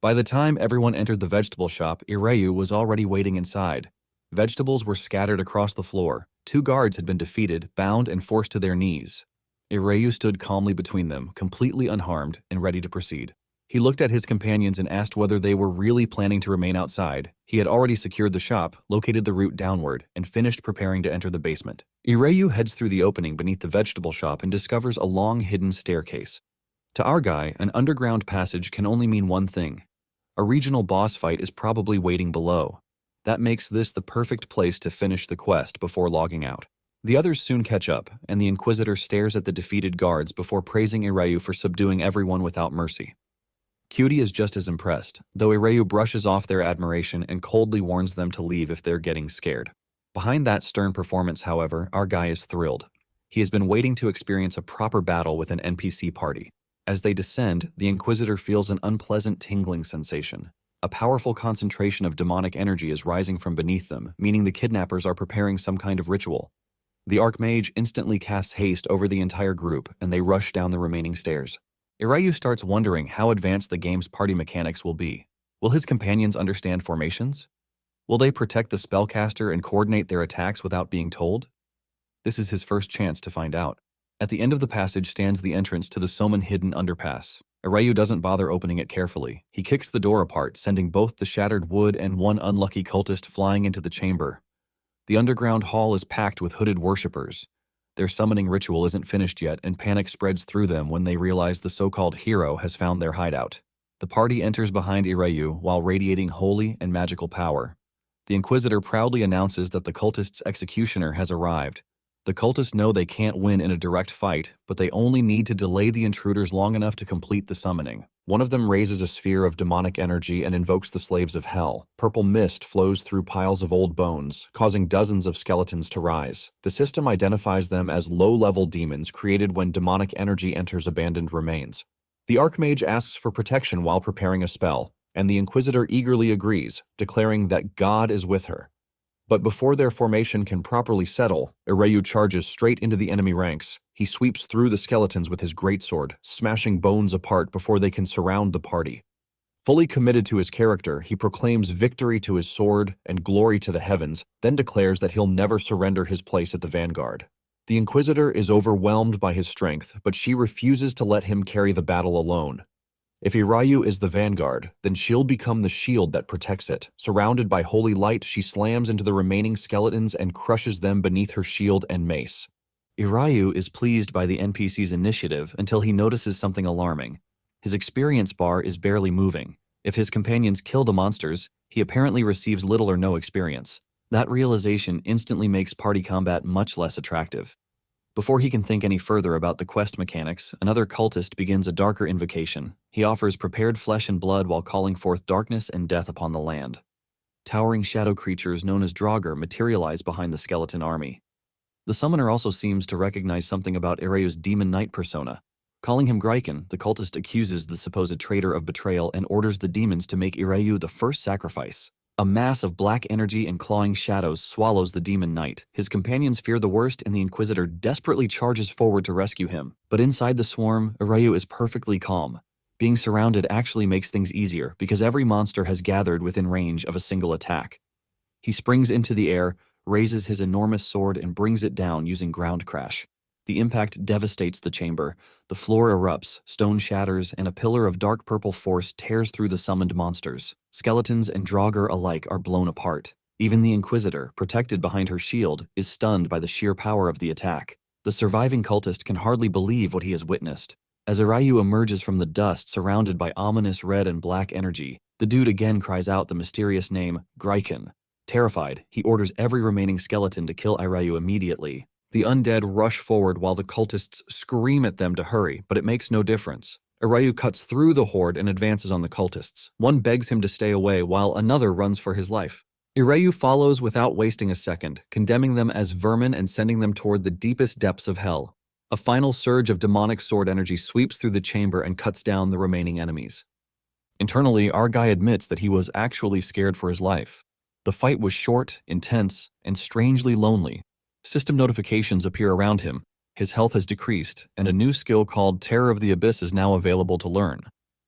By the time everyone entered the vegetable shop, Ireyu was already waiting inside. Vegetables were scattered across the floor. 2 guards had been defeated, bound, and forced to their knees. Ireyu stood calmly between them, completely unharmed and ready to proceed. He looked at his companions and asked whether they were really planning to remain outside. He had already secured the shop, located the route downward, and finished preparing to enter the basement. Ireyu heads through the opening beneath the vegetable shop and discovers a long hidden staircase. To our guy, an underground passage can only mean one thing. A regional boss fight is probably waiting below. That makes this the perfect place to finish the quest before logging out. The others soon catch up, and the Inquisitor stares at the defeated guards before praising Ireyu for subduing everyone without mercy. Cutie is just as impressed, though Ireyu brushes off their admiration and coldly warns them to leave if they're getting scared. Behind that stern performance, however, our guy is thrilled. He has been waiting to experience a proper battle with an NPC party. As they descend, the Inquisitor feels an unpleasant tingling sensation. A powerful concentration of demonic energy is rising from beneath them, meaning the kidnappers are preparing some kind of ritual. The Archmage instantly casts haste over the entire group, and they rush down the remaining stairs. Ireyu starts wondering how advanced the game's party mechanics will be. Will his companions understand formations? Will they protect the spellcaster and coordinate their attacks without being told? This is his first chance to find out. At the end of the passage stands the entrance to the Soman hidden underpass. Ireyu doesn't bother opening it carefully. He kicks the door apart, sending both the shattered wood and one unlucky cultist flying into the chamber. The underground hall is packed with hooded worshippers. Their summoning ritual isn't finished yet, and panic spreads through them when they realize the so-called hero has found their hideout. The party enters behind Ireyu while radiating holy and magical power. The Inquisitor proudly announces that the cultist's executioner has arrived. The cultists know they can't win in a direct fight, but they only need to delay the intruders long enough to complete the summoning. One of them raises a sphere of demonic energy and invokes the slaves of hell. Purple mist flows through piles of old bones, causing dozens of skeletons to rise. The system identifies them as low-level demons created when demonic energy enters abandoned remains. The Archmage asks for protection while preparing a spell, and the Inquisitor eagerly agrees, declaring that God is with her. But before their formation can properly settle, Ireyu charges straight into the enemy ranks. He sweeps through the skeletons with his greatsword, smashing bones apart before they can surround the party. Fully committed to his character, he proclaims victory to his sword and glory to the heavens, then declares that he'll never surrender his place at the vanguard. The Inquisitor is overwhelmed by his strength, but she refuses to let him carry the battle alone. If Ireyu is the vanguard, then she'll become the shield that protects it. Surrounded by holy light, she slams into the remaining skeletons and crushes them beneath her shield and mace. Ireyu is pleased by the NPC's initiative until he notices something alarming. His experience bar is barely moving. If his companions kill the monsters, he apparently receives little or no experience. That realization instantly makes party combat much less attractive. Before he can think any further about the quest mechanics, another cultist begins a darker invocation. He offers prepared flesh and blood while calling forth darkness and death upon the land. Towering shadow creatures known as Dronzer materialize behind the skeleton army. The summoner also seems to recognize something about Ireyu's demon knight persona. Calling him Greiken, the cultist accuses the supposed traitor of betrayal and orders the demons to make Ireyu the first sacrifice. A mass of black energy and clawing shadows swallows the demon knight. His companions fear the worst, and the Inquisitor desperately charges forward to rescue him. But inside the swarm, Ireyu is perfectly calm. Being surrounded actually makes things easier, because every monster has gathered within range of a single attack. He springs into the air, raises his enormous sword, and brings it down using ground crash. The impact devastates the chamber. The floor erupts, stone shatters, and a pillar of dark purple force tears through the summoned monsters. Skeletons and Dronzer alike are blown apart. Even the Inquisitor, protected behind her shield, is stunned by the sheer power of the attack. The surviving cultist can hardly believe what he has witnessed. As Ireyu emerges from the dust surrounded by ominous red and black energy, the dude again cries out the mysterious name, Greiken. Terrified, he orders every remaining skeleton to kill Ireyu immediately. The undead rush forward while the cultists scream at them to hurry, but it makes no difference. Ireyu cuts through the horde and advances on the cultists. One begs him to stay away while another runs for his life. Ireyu follows without wasting a second, condemning them as vermin and sending them toward the deepest depths of hell. A final surge of demonic sword energy sweeps through the chamber and cuts down the remaining enemies. Internally, our guy admits that he was actually scared for his life. The fight was short, intense, and strangely lonely. System notifications appear around him. His health has decreased, and a new skill called Terror of the Abyss is now available to learn.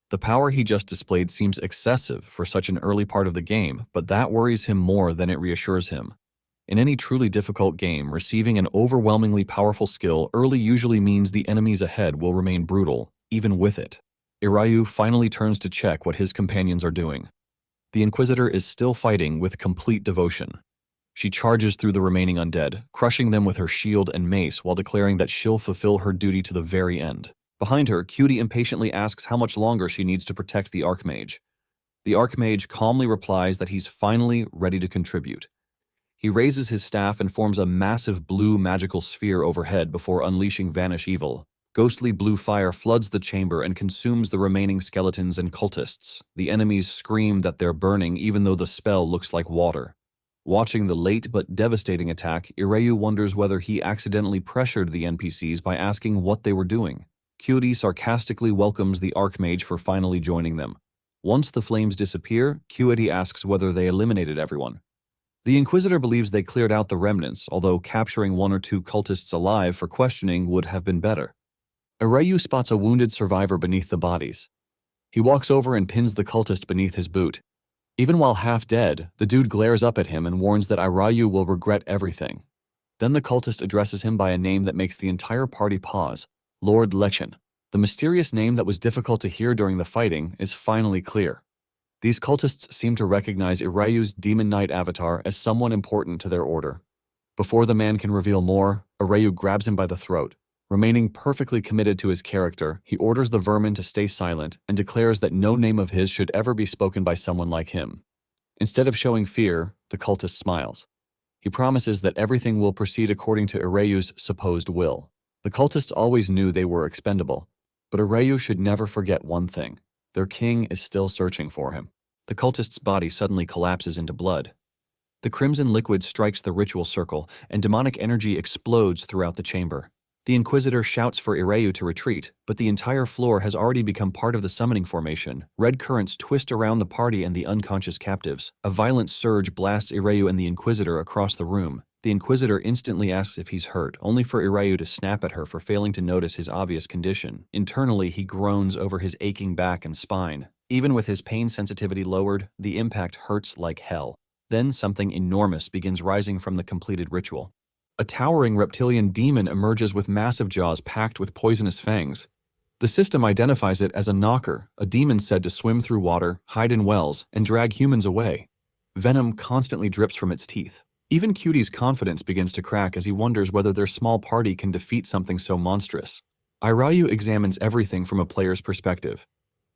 The power he just displayed seems excessive for such an early part of the game, but that worries him more than it reassures him. In any truly difficult game, receiving an overwhelmingly powerful skill early usually means the enemies ahead will remain brutal, even with it. Irayu finally turns to check what his companions are doing. The Inquisitor is still fighting with complete devotion. She charges through the remaining undead, crushing them with her shield and mace while declaring that she'll fulfill her duty to the very end. Behind her, Cutie impatiently asks how much longer she needs to protect the Archmage. The Archmage calmly replies that he's finally ready to contribute. He raises his staff and forms a massive blue magical sphere overhead before unleashing Vanish Evil. Ghostly blue fire floods the chamber and consumes the remaining skeletons and cultists. The enemies scream that they're burning even though the spell looks like water. Watching the late but devastating attack, Irayu wonders whether he accidentally pressured the NPCs by asking what they were doing. Cutie sarcastically welcomes the Archmage for finally joining them. Once the flames disappear, Cutie asks whether they eliminated everyone. The Inquisitor believes they cleared out the remnants, although capturing 1 or 2 cultists alive for questioning would have been better. Irayu spots a wounded survivor beneath the bodies. He walks over and pins the cultist beneath his boot. Even while half dead, the dude glares up at him and warns that Irayu will regret everything. Then the cultist addresses him by a name that makes the entire party pause, Lord Lechen. The mysterious name that was difficult to hear during the fighting is finally clear. These cultists seem to recognize Irayu's Demon Knight avatar as someone important to their order. Before the man can reveal more, Irayu grabs him by the throat. Remaining perfectly committed to his character, he orders the vermin to stay silent and declares that no name of his should ever be spoken by someone like him. Instead of showing fear, the cultist smiles. He promises that everything will proceed according to Irayu's supposed will. The cultists always knew they were expendable, but Irayu should never forget one thing. Their king is still searching for him. The cultist's body suddenly collapses into blood. The crimson liquid strikes the ritual circle, and demonic energy explodes throughout the chamber. The Inquisitor shouts for Irayu to retreat, but the entire floor has already become part of the summoning formation. Red currents twist around the party and the unconscious captives. A violent surge blasts Irayu and the Inquisitor across the room. The Inquisitor instantly asks if he's hurt, only for Irayu to snap at her for failing to notice his obvious condition. Internally, he groans over his aching back and spine. Even with his pain sensitivity lowered, the impact hurts like hell. Then something enormous begins rising from the completed ritual. A towering reptilian demon emerges with massive jaws packed with poisonous fangs. The system identifies it as a knocker, a demon said to swim through water, hide in wells, and drag humans away. Venom constantly drips from its teeth. Even Cutie's confidence begins to crack as he wonders whether their small party can defeat something so monstrous. Irayu examines everything from a player's perspective.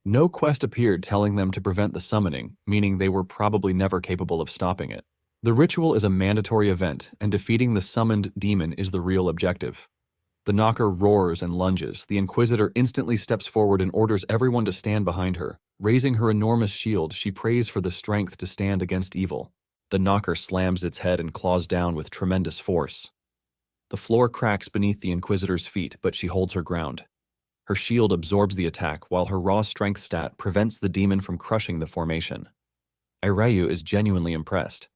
No quest appeared telling them to prevent the summoning, meaning they were probably never capable of stopping it. The ritual is a mandatory event, and defeating the summoned demon is the real objective. The knocker roars and lunges. The Inquisitor instantly steps forward and orders everyone to stand behind her. Raising her enormous shield, she prays for the strength to stand against evil. The knocker slams its head and claws down with tremendous force. The floor cracks beneath the Inquisitor's feet, but she holds her ground. Her shield absorbs the attack, while her raw strength stat prevents the demon from crushing the formation. Irayu is genuinely impressed.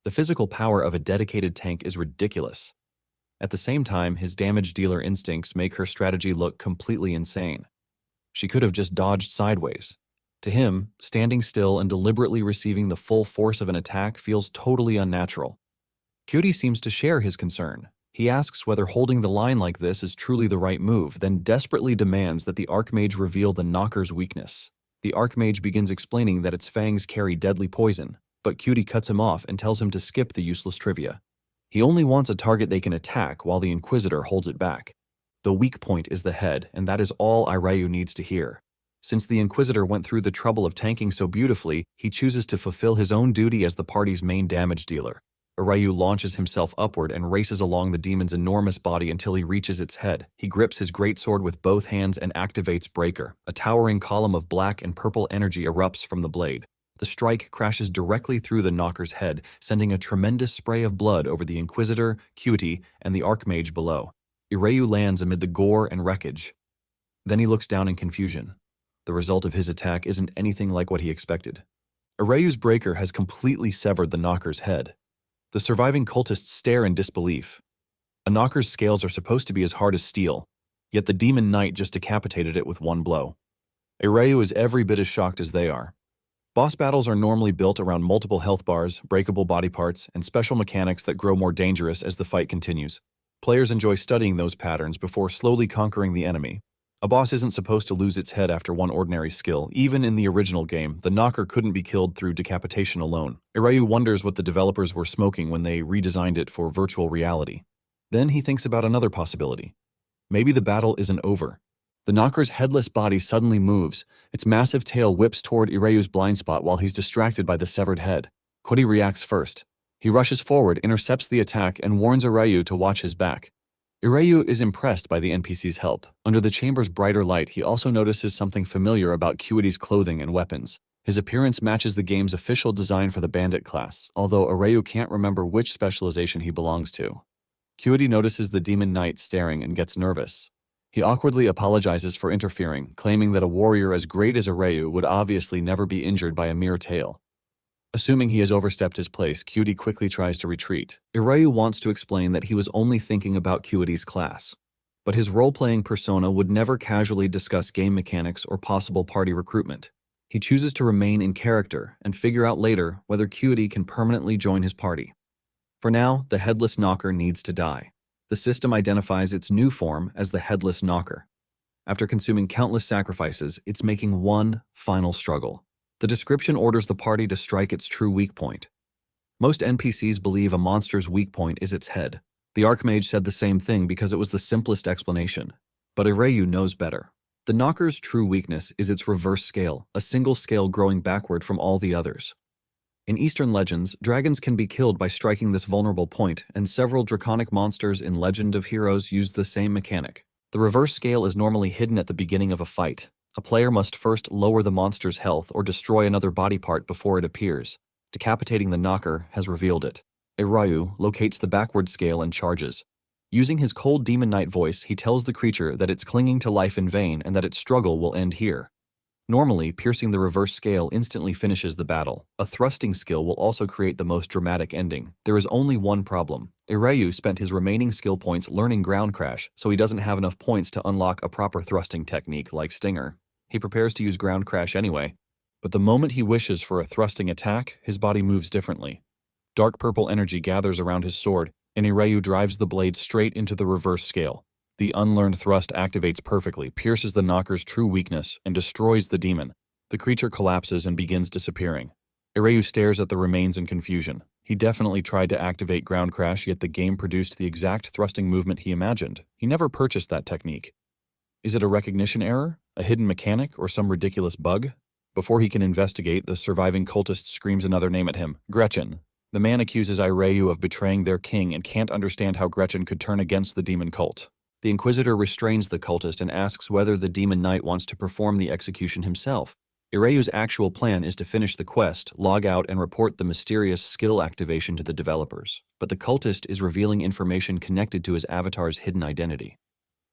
The physical power of a dedicated tank is ridiculous. At the same time, his damage dealer instincts make her strategy look completely insane. She could have just dodged sideways. To him, standing still and deliberately receiving the full force of an attack feels totally unnatural. Cutie seems to share his concern. He asks whether holding the line like this is truly the right move, then desperately demands that the Archmage reveal the knocker's weakness. The Archmage begins explaining that its fangs carry deadly poison, but Cutie cuts him off and tells him to skip the useless trivia. He only wants a target they can attack while the Inquisitor holds it back. The weak point is the head, and that is all Irayu needs to hear. Since the Inquisitor went through the trouble of tanking so beautifully, he chooses to fulfill his own duty as the party's main damage dealer. Irayu launches himself upward and races along the demon's enormous body until he reaches its head. He grips his greatsword with both hands and activates Breaker. A towering column of black and purple energy erupts from the blade. The strike crashes directly through the knocker's head, sending a tremendous spray of blood over the Inquisitor, Cutie, and the Archmage below. Irayu lands amid the gore and wreckage. Then he looks down in confusion. The result of his attack isn't anything like what he expected. Irayu's breaker has completely severed the knocker's head. The surviving cultists stare in disbelief. A knocker's scales are supposed to be as hard as steel, yet the demon knight just decapitated it with one blow. Irayu is every bit as shocked as they are. Boss battles are normally built around multiple health bars, breakable body parts, and special mechanics that grow more dangerous as the fight continues. Players enjoy studying those patterns before slowly conquering the enemy. A boss isn't supposed to lose its head after one ordinary skill. Even in the original game, the knocker couldn't be killed through decapitation alone. Irayu wonders what the developers were smoking when they redesigned it for virtual reality. Then he thinks about another possibility. Maybe the battle isn't over. The knocker's headless body suddenly moves. Its massive tail whips toward Irayu's blind spot while he's distracted by the severed head. Kodi reacts first. He rushes forward, intercepts the attack, and warns Irayu to watch his back. Irayu is impressed by the NPC's help. Under the chamber's brighter light, he also notices something familiar about Kyuidi's clothing and weapons. His appearance matches the game's official design for the bandit class, although Irayu can't remember which specialization he belongs to. Kyuidi notices the demon knight staring and gets nervous. He awkwardly apologizes for interfering, claiming that a warrior as great as Irayu would obviously never be injured by a mere tale. Assuming he has overstepped his place, Kyuidi quickly tries to retreat. Irayu wants to explain that he was only thinking about Kyuidi's class. But his role-playing persona would never casually discuss game mechanics or possible party recruitment. He chooses to remain in character and figure out later whether Kyuidi can permanently join his party. For now, the headless knocker needs to die. The system identifies its new form as the headless knocker. After consuming countless sacrifices, it's making one final struggle. The description orders the party to strike its true weak point. Most NPCs believe a monster's weak point is its head. The Archmage said the same thing because it was the simplest explanation. But Irayu knows better. The knocker's true weakness is its reverse scale, a single scale growing backward from all the others. In Eastern legends, dragons can be killed by striking this vulnerable point, and several draconic monsters in Legend of Heroes use the same mechanic. The reverse scale is normally hidden at the beginning of a fight. A player must first lower the monster's health or destroy another body part before it appears. Decapitating the knocker has revealed it. Irayu locates the backward scale and charges. Using his cold demon knight voice, he tells the creature that it's clinging to life in vain and that its struggle will end here. Normally, piercing the reverse scale instantly finishes the battle. A thrusting skill will also create the most dramatic ending. There is only one problem. Irayu spent his remaining skill points learning ground crash, so he doesn't have enough points to unlock a proper thrusting technique like Stinger. He prepares to use ground crash anyway, but the moment he wishes for a thrusting attack, his body moves differently. Dark purple energy gathers around his sword, and Irayu drives the blade straight into the reverse scale. The unlearned thrust activates perfectly, pierces the knocker's true weakness, and destroys the demon. The creature collapses and begins disappearing. Irayu stares at the remains in confusion. He definitely tried to activate ground crash, yet the game produced the exact thrusting movement he imagined. He never purchased that technique. Is it a recognition error, a hidden mechanic, or some ridiculous bug? Before he can investigate, the surviving cultist screams another name at him, Gretchen. The man accuses Irayu of betraying their king and can't understand how Gretchen could turn against the demon cult. The Inquisitor restrains the cultist and asks whether the demon knight wants to perform the execution himself. Irayu's actual plan is to finish the quest, log out, and report the mysterious skill activation to the developers. But the cultist is revealing information connected to his avatar's hidden identity.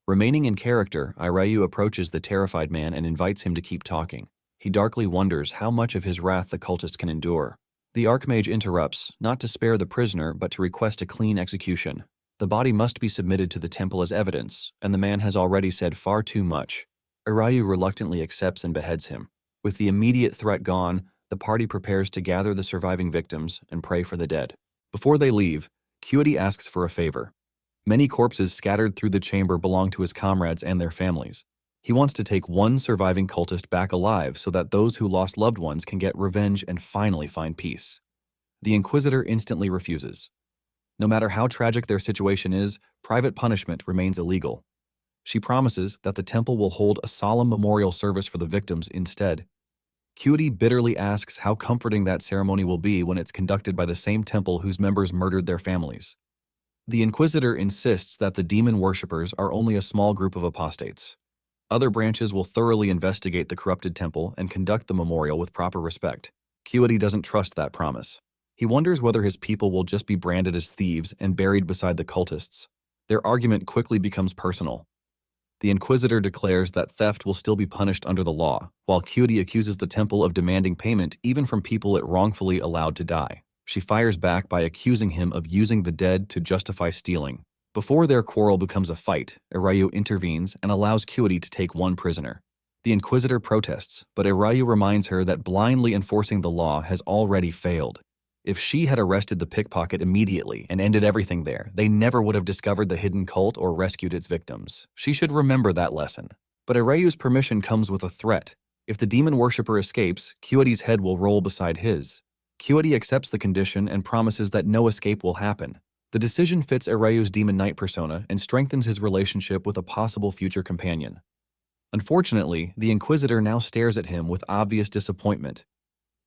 Remaining in character, Irayu approaches the terrified man and invites him to keep talking. He darkly wonders how much of his wrath the cultist can endure. The Archmage interrupts, not to spare the prisoner, but to request a clean execution. The body must be submitted to the temple as evidence, and the man has already said far too much. Irayu reluctantly accepts and beheads him. With the immediate threat gone, the party prepares to gather the surviving victims and pray for the dead. Before they leave, Kyuidi asks for a favor. Many corpses scattered through the chamber belong to his comrades and their families. He wants to take one surviving cultist back alive so that those who lost loved ones can get revenge and finally find peace. The Inquisitor instantly refuses. No matter how tragic their situation is, private punishment remains illegal. She promises that the temple will hold a solemn memorial service for the victims instead. Kyuidi bitterly asks how comforting that ceremony will be when it's conducted by the same temple whose members murdered their families. The Inquisitor insists that the demon worshippers are only a small group of apostates. Other branches will thoroughly investigate the corrupted temple and conduct the memorial with proper respect. Kyuidi doesn't trust that promise. He wonders whether his people will just be branded as thieves and buried beside the cultists. Their argument quickly becomes personal. The Inquisitor declares that theft will still be punished under the law, while Kyuidi accuses the temple of demanding payment even from people it wrongfully allowed to die. She fires back by accusing him of using the dead to justify stealing. Before their quarrel becomes a fight, Irayu intervenes and allows Kyuidi to take one prisoner. The Inquisitor protests, but Irayu reminds her that blindly enforcing the law has already failed. If she had arrested the pickpocket immediately and ended everything there, they never would have discovered the hidden cult or rescued its victims. She should remember that lesson. But Ireyu's permission comes with a threat. If the demon worshipper escapes, Kyuidi's head will roll beside his. Kyuidi accepts the condition and promises that no escape will happen. The decision fits Ireyu's demon knight persona and strengthens his relationship with a possible future companion. Unfortunately, the Inquisitor now stares at him with obvious disappointment.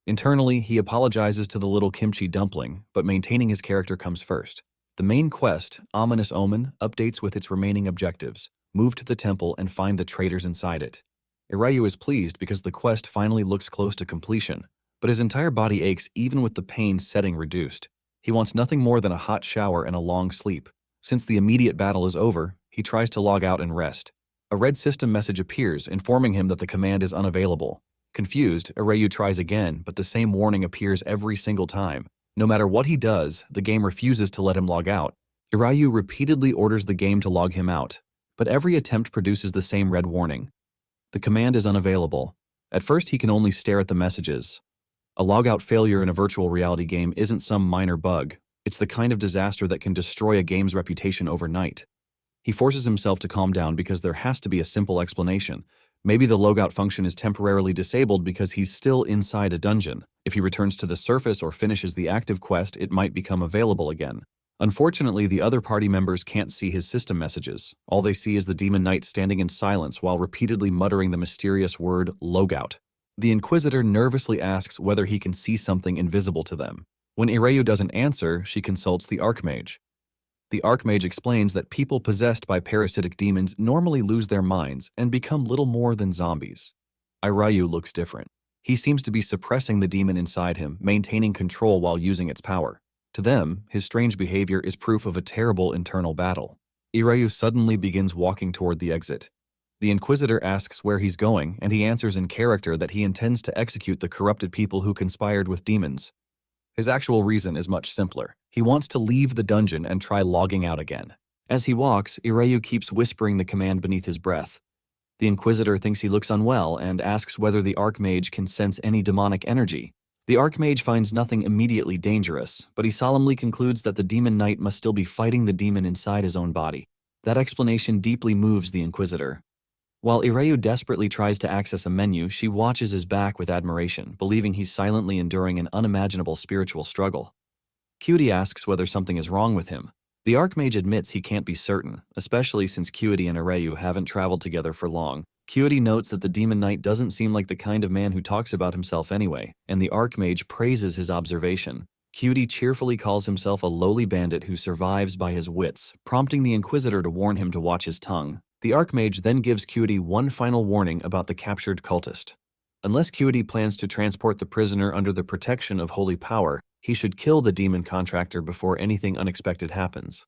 Internally, he apologizes to the little kimchi dumpling, but maintaining his character comes first. The main quest, Ominous Omen, updates with its remaining objectives. Move to the temple and find the traitors inside it. Ireyu is pleased because the quest finally looks close to completion, but his entire body aches even with the pain setting reduced. He wants nothing more than a hot shower and a long sleep. Since the immediate battle is over, he tries to log out and rest. A red system message appears informing him that the command is unavailable. Confused, Ireyu tries again, but the same warning appears every single time. No matter what he does, the game refuses to let him log out. Ireyu repeatedly orders the game to log him out, but every attempt produces the same red warning. The command is unavailable. At first, he can only stare at the messages. A logout failure in a virtual reality game isn't some minor bug. It's the kind of disaster that can destroy a game's reputation overnight. He forces himself to calm down because there has to be a simple explanation. Maybe the logout function is temporarily disabled because he's still inside a dungeon. If he returns to the surface or finishes the active quest, it might become available again. Unfortunately, the other party members can't see his system messages. All they see is the demon knight standing in silence while repeatedly muttering the mysterious word logout. The Inquisitor nervously asks whether he can see something invisible to them. When Ireyu doesn't answer, she consults the Archmage. The Archmage explains that people possessed by parasitic demons normally lose their minds and become little more than zombies. Ireyu looks different. He seems to be suppressing the demon inside him, maintaining control while using its power. To them, his strange behavior is proof of a terrible internal battle. Ireyu suddenly begins walking toward the exit. The Inquisitor asks where he's going, and he answers in character that he intends to execute the corrupted people who conspired with demons. His actual reason is much simpler. He wants to leave the dungeon and try logging out again. As he walks, Ireyu keeps whispering the command beneath his breath. The Inquisitor thinks he looks unwell and asks whether the Archmage can sense any demonic energy. The Archmage finds nothing immediately dangerous, but he solemnly concludes that the demon knight must still be fighting the demon inside his own body. That explanation deeply moves the Inquisitor. While Ireyu desperately tries to access a menu, she watches his back with admiration, believing he's silently enduring an unimaginable spiritual struggle. Kyuidi asks whether something is wrong with him. The Archmage admits he can't be certain, especially since Kyuidi and Ireyu haven't traveled together for long. Kyuidi notes that the demon knight doesn't seem like the kind of man who talks about himself anyway, and the Archmage praises his observation. Kyuidi cheerfully calls himself a lowly bandit who survives by his wits, prompting the Inquisitor to warn him to watch his tongue. The Archmage then gives Kyuidi one final warning about the captured cultist. Unless Kyuidi plans to transport the prisoner under the protection of holy power, he should kill the demon contractor before anything unexpected happens.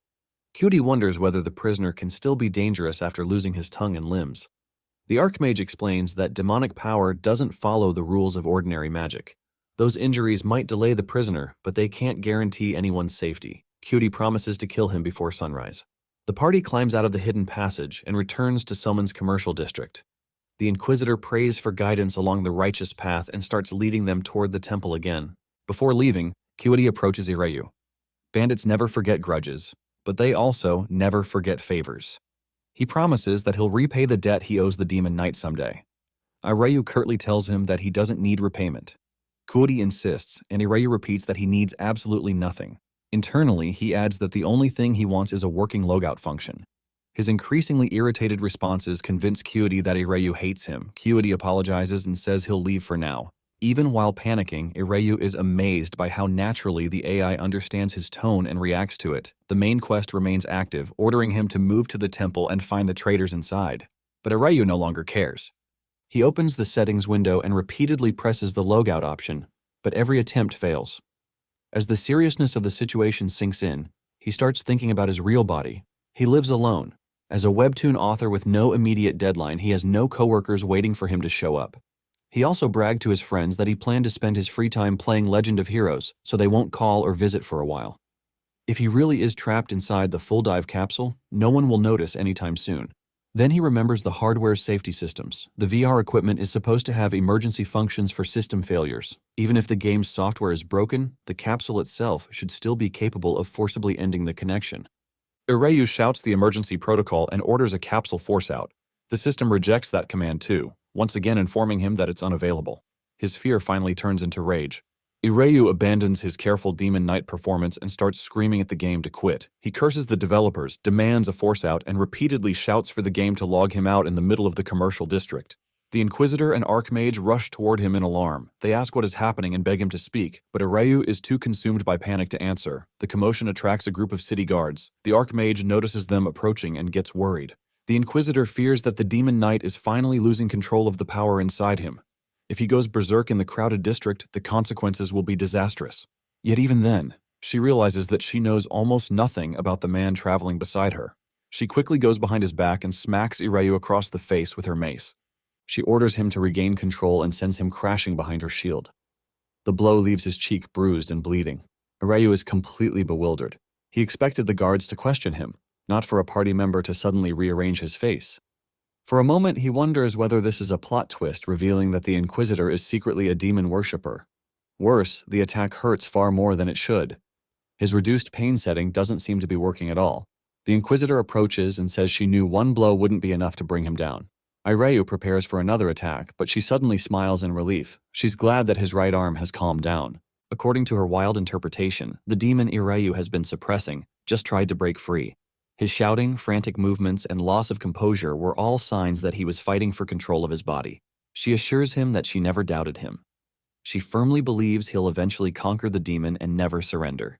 Kyuidi wonders whether the prisoner can still be dangerous after losing his tongue and limbs. The Archmage explains that demonic power doesn't follow the rules of ordinary magic. Those injuries might delay the prisoner, but they can't guarantee anyone's safety. Kyuidi promises to kill him before sunrise. The party climbs out of the hidden passage and returns to Somen's commercial district. The Inquisitor prays for guidance along the righteous path and starts leading them toward the temple again. Before leaving, Kyuidi approaches Ireyu. Bandits never forget grudges, but they also never forget favors. He promises that he'll repay the debt he owes the demon knight someday. Ireyu curtly tells him that he doesn't need repayment. Kyuidi insists, and Ireyu repeats that he needs absolutely nothing. Internally, he adds that the only thing he wants is a working logout function. His increasingly irritated responses convince Kyuidi that Ireyu hates him. Kyuidi apologizes and says he'll leave for now. Even while panicking, Ireyu is amazed by how naturally the AI understands his tone and reacts to it. The main quest remains active, ordering him to move to the temple and find the traitors inside. But Ireyu no longer cares. He opens the settings window and repeatedly presses the logout option, but every attempt fails. As the seriousness of the situation sinks in, he starts thinking about his real body. He lives alone. As a webtoon author with no immediate deadline, he has no coworkers waiting for him to show up. He also bragged to his friends that he planned to spend his free time playing Legend of Heroes, so they won't call or visit for a while. If he really is trapped inside the full dive capsule, no one will notice anytime soon. Then he remembers the hardware's safety systems. The VR equipment is supposed to have emergency functions for system failures. Even if the game's software is broken, the capsule itself should still be capable of forcibly ending the connection. Ireyu shouts the emergency protocol and orders a capsule force out. The system rejects that command too, once again informing him that it's unavailable. His fear finally turns into rage. Ireyu abandons his careful Demon Knight performance and starts screaming at the game to quit. He curses the developers, demands a force out, and repeatedly shouts for the game to log him out in the middle of the commercial district. The Inquisitor and Archmage rush toward him in alarm. They ask what is happening and beg him to speak, but Ireyu is too consumed by panic to answer. The commotion attracts a group of city guards. The Archmage notices them approaching and gets worried. The Inquisitor fears that the Demon Knight is finally losing control of the power inside him. If he goes berserk in the crowded district, the consequences will be disastrous. Yet even then, she realizes that she knows almost nothing about the man traveling beside her. She quickly goes behind his back and smacks Ireyu across the face with her mace. She orders him to regain control and sends him crashing behind her shield. The blow leaves his cheek bruised and bleeding. Ireyu is completely bewildered. He expected the guards to question him, not for a party member to suddenly rearrange his face. For a moment, he wonders whether this is a plot twist revealing that the Inquisitor is secretly a demon worshipper. Worse, the attack hurts far more than it should. His reduced pain setting doesn't seem to be working at all. The Inquisitor approaches and says she knew one blow wouldn't be enough to bring him down. Ireyu prepares for another attack, but she suddenly smiles in relief. She's glad that his right arm has calmed down. According to her wild interpretation, the demon Ireyu has been suppressing just tried to break free. His shouting, frantic movements, and loss of composure were all signs that he was fighting for control of his body. She assures him that she never doubted him. She firmly believes he'll eventually conquer the demon and never surrender.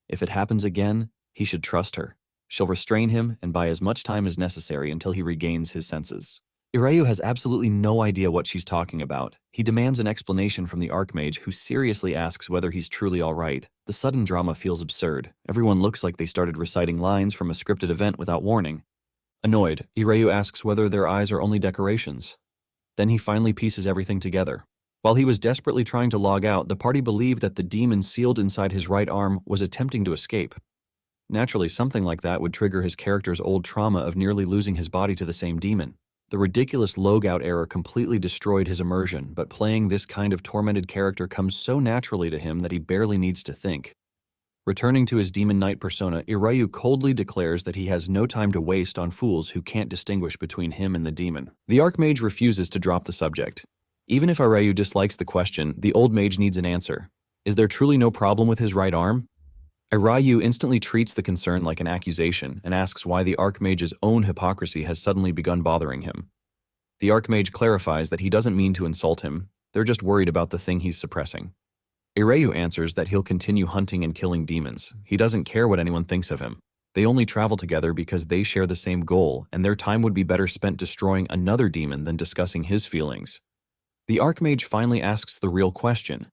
If it happens again, he should trust her. She'll restrain him and buy as much time as necessary until he regains his senses. Ireyu has absolutely no idea what she's talking about. He demands an explanation from the Archmage, who seriously asks whether he's truly all right. The sudden drama feels absurd. Everyone looks like they started reciting lines from a scripted event without warning. Annoyed, Ireyu asks whether their eyes are only decorations. Then he finally pieces everything together. While he was desperately trying to log out, the party believed that the demon sealed inside his right arm was attempting to escape. Naturally, something like that would trigger his character's old trauma of nearly losing his body to the same demon. The ridiculous logout error completely destroyed his immersion, but playing this kind of tormented character comes so naturally to him that he barely needs to think. Returning to his Demon Knight persona, Ireyu coldly declares that he has no time to waste on fools who can't distinguish between him and the demon. The Archmage refuses to drop the subject. Even if Ireyu dislikes the question, the old mage needs an answer. Is there truly no problem with his right arm? Ireyu instantly treats the concern like an accusation and asks why the Archmage's own hypocrisy has suddenly begun bothering him. The Archmage clarifies that he doesn't mean to insult him, they're just worried about the thing he's suppressing. Ireyu answers that he'll continue hunting and killing demons. He doesn't care what anyone thinks of him. They only travel together because they share the same goal, and their time would be better spent destroying another demon than discussing his feelings. The Archmage finally asks the real question.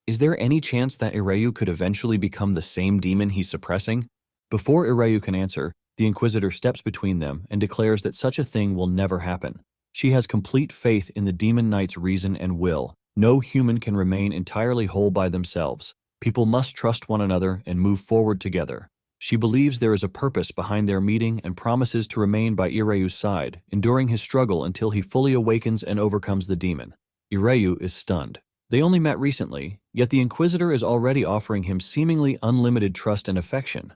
Is there any chance that Ireyu could eventually become the same demon he's suppressing? Before Ireyu can answer, the Inquisitor steps between them and declares that such a thing will never happen. She has complete faith in the Demon Knight's reason and will. No human can remain entirely whole by themselves. People must trust one another and move forward together. She believes there is a purpose behind their meeting and promises to remain by Ireyu's side, enduring his struggle until he fully awakens and overcomes the demon. Ireyu is stunned. They only met recently, yet the Inquisitor is already offering him seemingly unlimited trust and affection.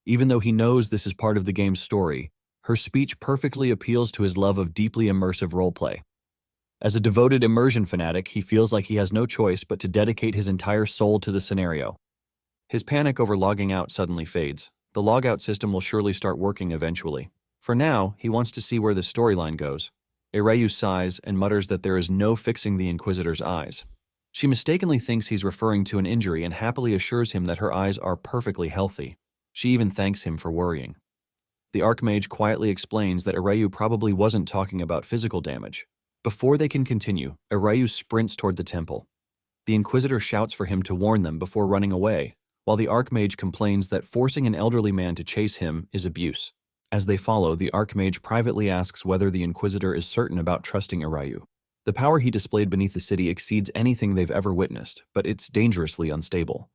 Even though he knows this is part of the game's story, her speech perfectly appeals to his love of deeply immersive roleplay. As a devoted immersion fanatic, he feels like he has no choice but to dedicate his entire soul to the scenario. His panic over logging out suddenly fades. The logout system will surely start working eventually. For now, he wants to see where the storyline goes. Ireyu sighs and mutters that there is no fixing the Inquisitor's eyes. She mistakenly thinks he's referring to an injury and happily assures him that her eyes are perfectly healthy. She even thanks him for worrying. The Archmage quietly explains that Ireyu probably wasn't talking about physical damage. Before they can continue, Ireyu sprints toward the temple. The Inquisitor shouts for him to warn them before running away, while the Archmage complains that forcing an elderly man to chase him is abuse. As they follow, the Archmage privately asks whether the Inquisitor is certain about trusting Ireyu. The power he displayed beneath the city exceeds anything they've ever witnessed, but it's dangerously unstable.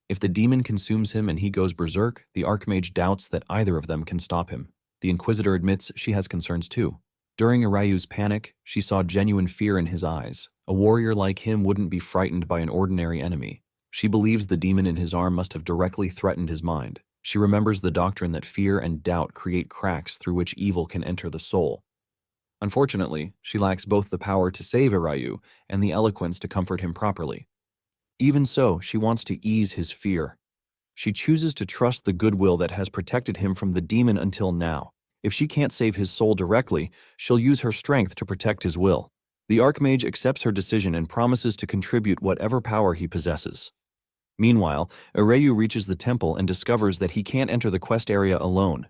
If the demon consumes him and he goes berserk, the Archmage doubts that either of them can stop him. The Inquisitor admits she has concerns too. During Ireyu's panic, she saw genuine fear in his eyes. A warrior like him wouldn't be frightened by an ordinary enemy. She believes the demon in his arm must have directly threatened his mind. She remembers the doctrine that fear and doubt create cracks through which evil can enter the soul. Unfortunately, she lacks both the power to save Irayu and the eloquence to comfort him properly. Even so, she wants to ease his fear. She chooses to trust the goodwill that has protected him from the demon until now. If she can't save his soul directly, she'll use her strength to protect his will. The Archmage accepts her decision and promises to contribute whatever power he possesses. Meanwhile, Irayu reaches the temple and discovers that he can't enter the quest area alone.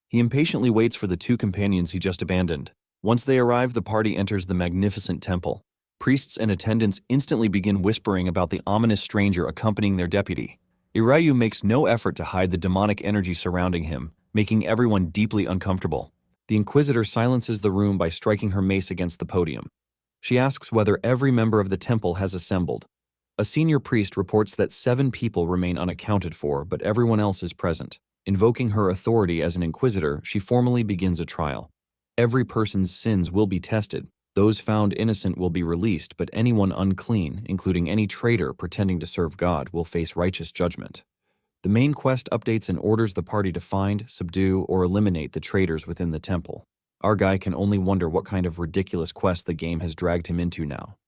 He impatiently waits for the two companions he just abandoned. Once they arrive, the party enters the magnificent temple. Priests and attendants instantly begin whispering about the ominous stranger accompanying their deputy. Irayu makes no effort to hide the demonic energy surrounding him, making everyone deeply uncomfortable. The Inquisitor silences the room by striking her mace against the podium. She asks whether every member of the temple has assembled. A senior priest reports that 7 people remain unaccounted for, but everyone else is present. Invoking her authority as an Inquisitor, she formally begins a trial. Every person's sins will be tested. Those found innocent will be released, but anyone unclean, including any traitor pretending to serve God, will face righteous judgment. The main quest updates and orders the party to find, subdue, or eliminate the traitors within the temple. Our guy can only wonder what kind of ridiculous quest the game has dragged him into now.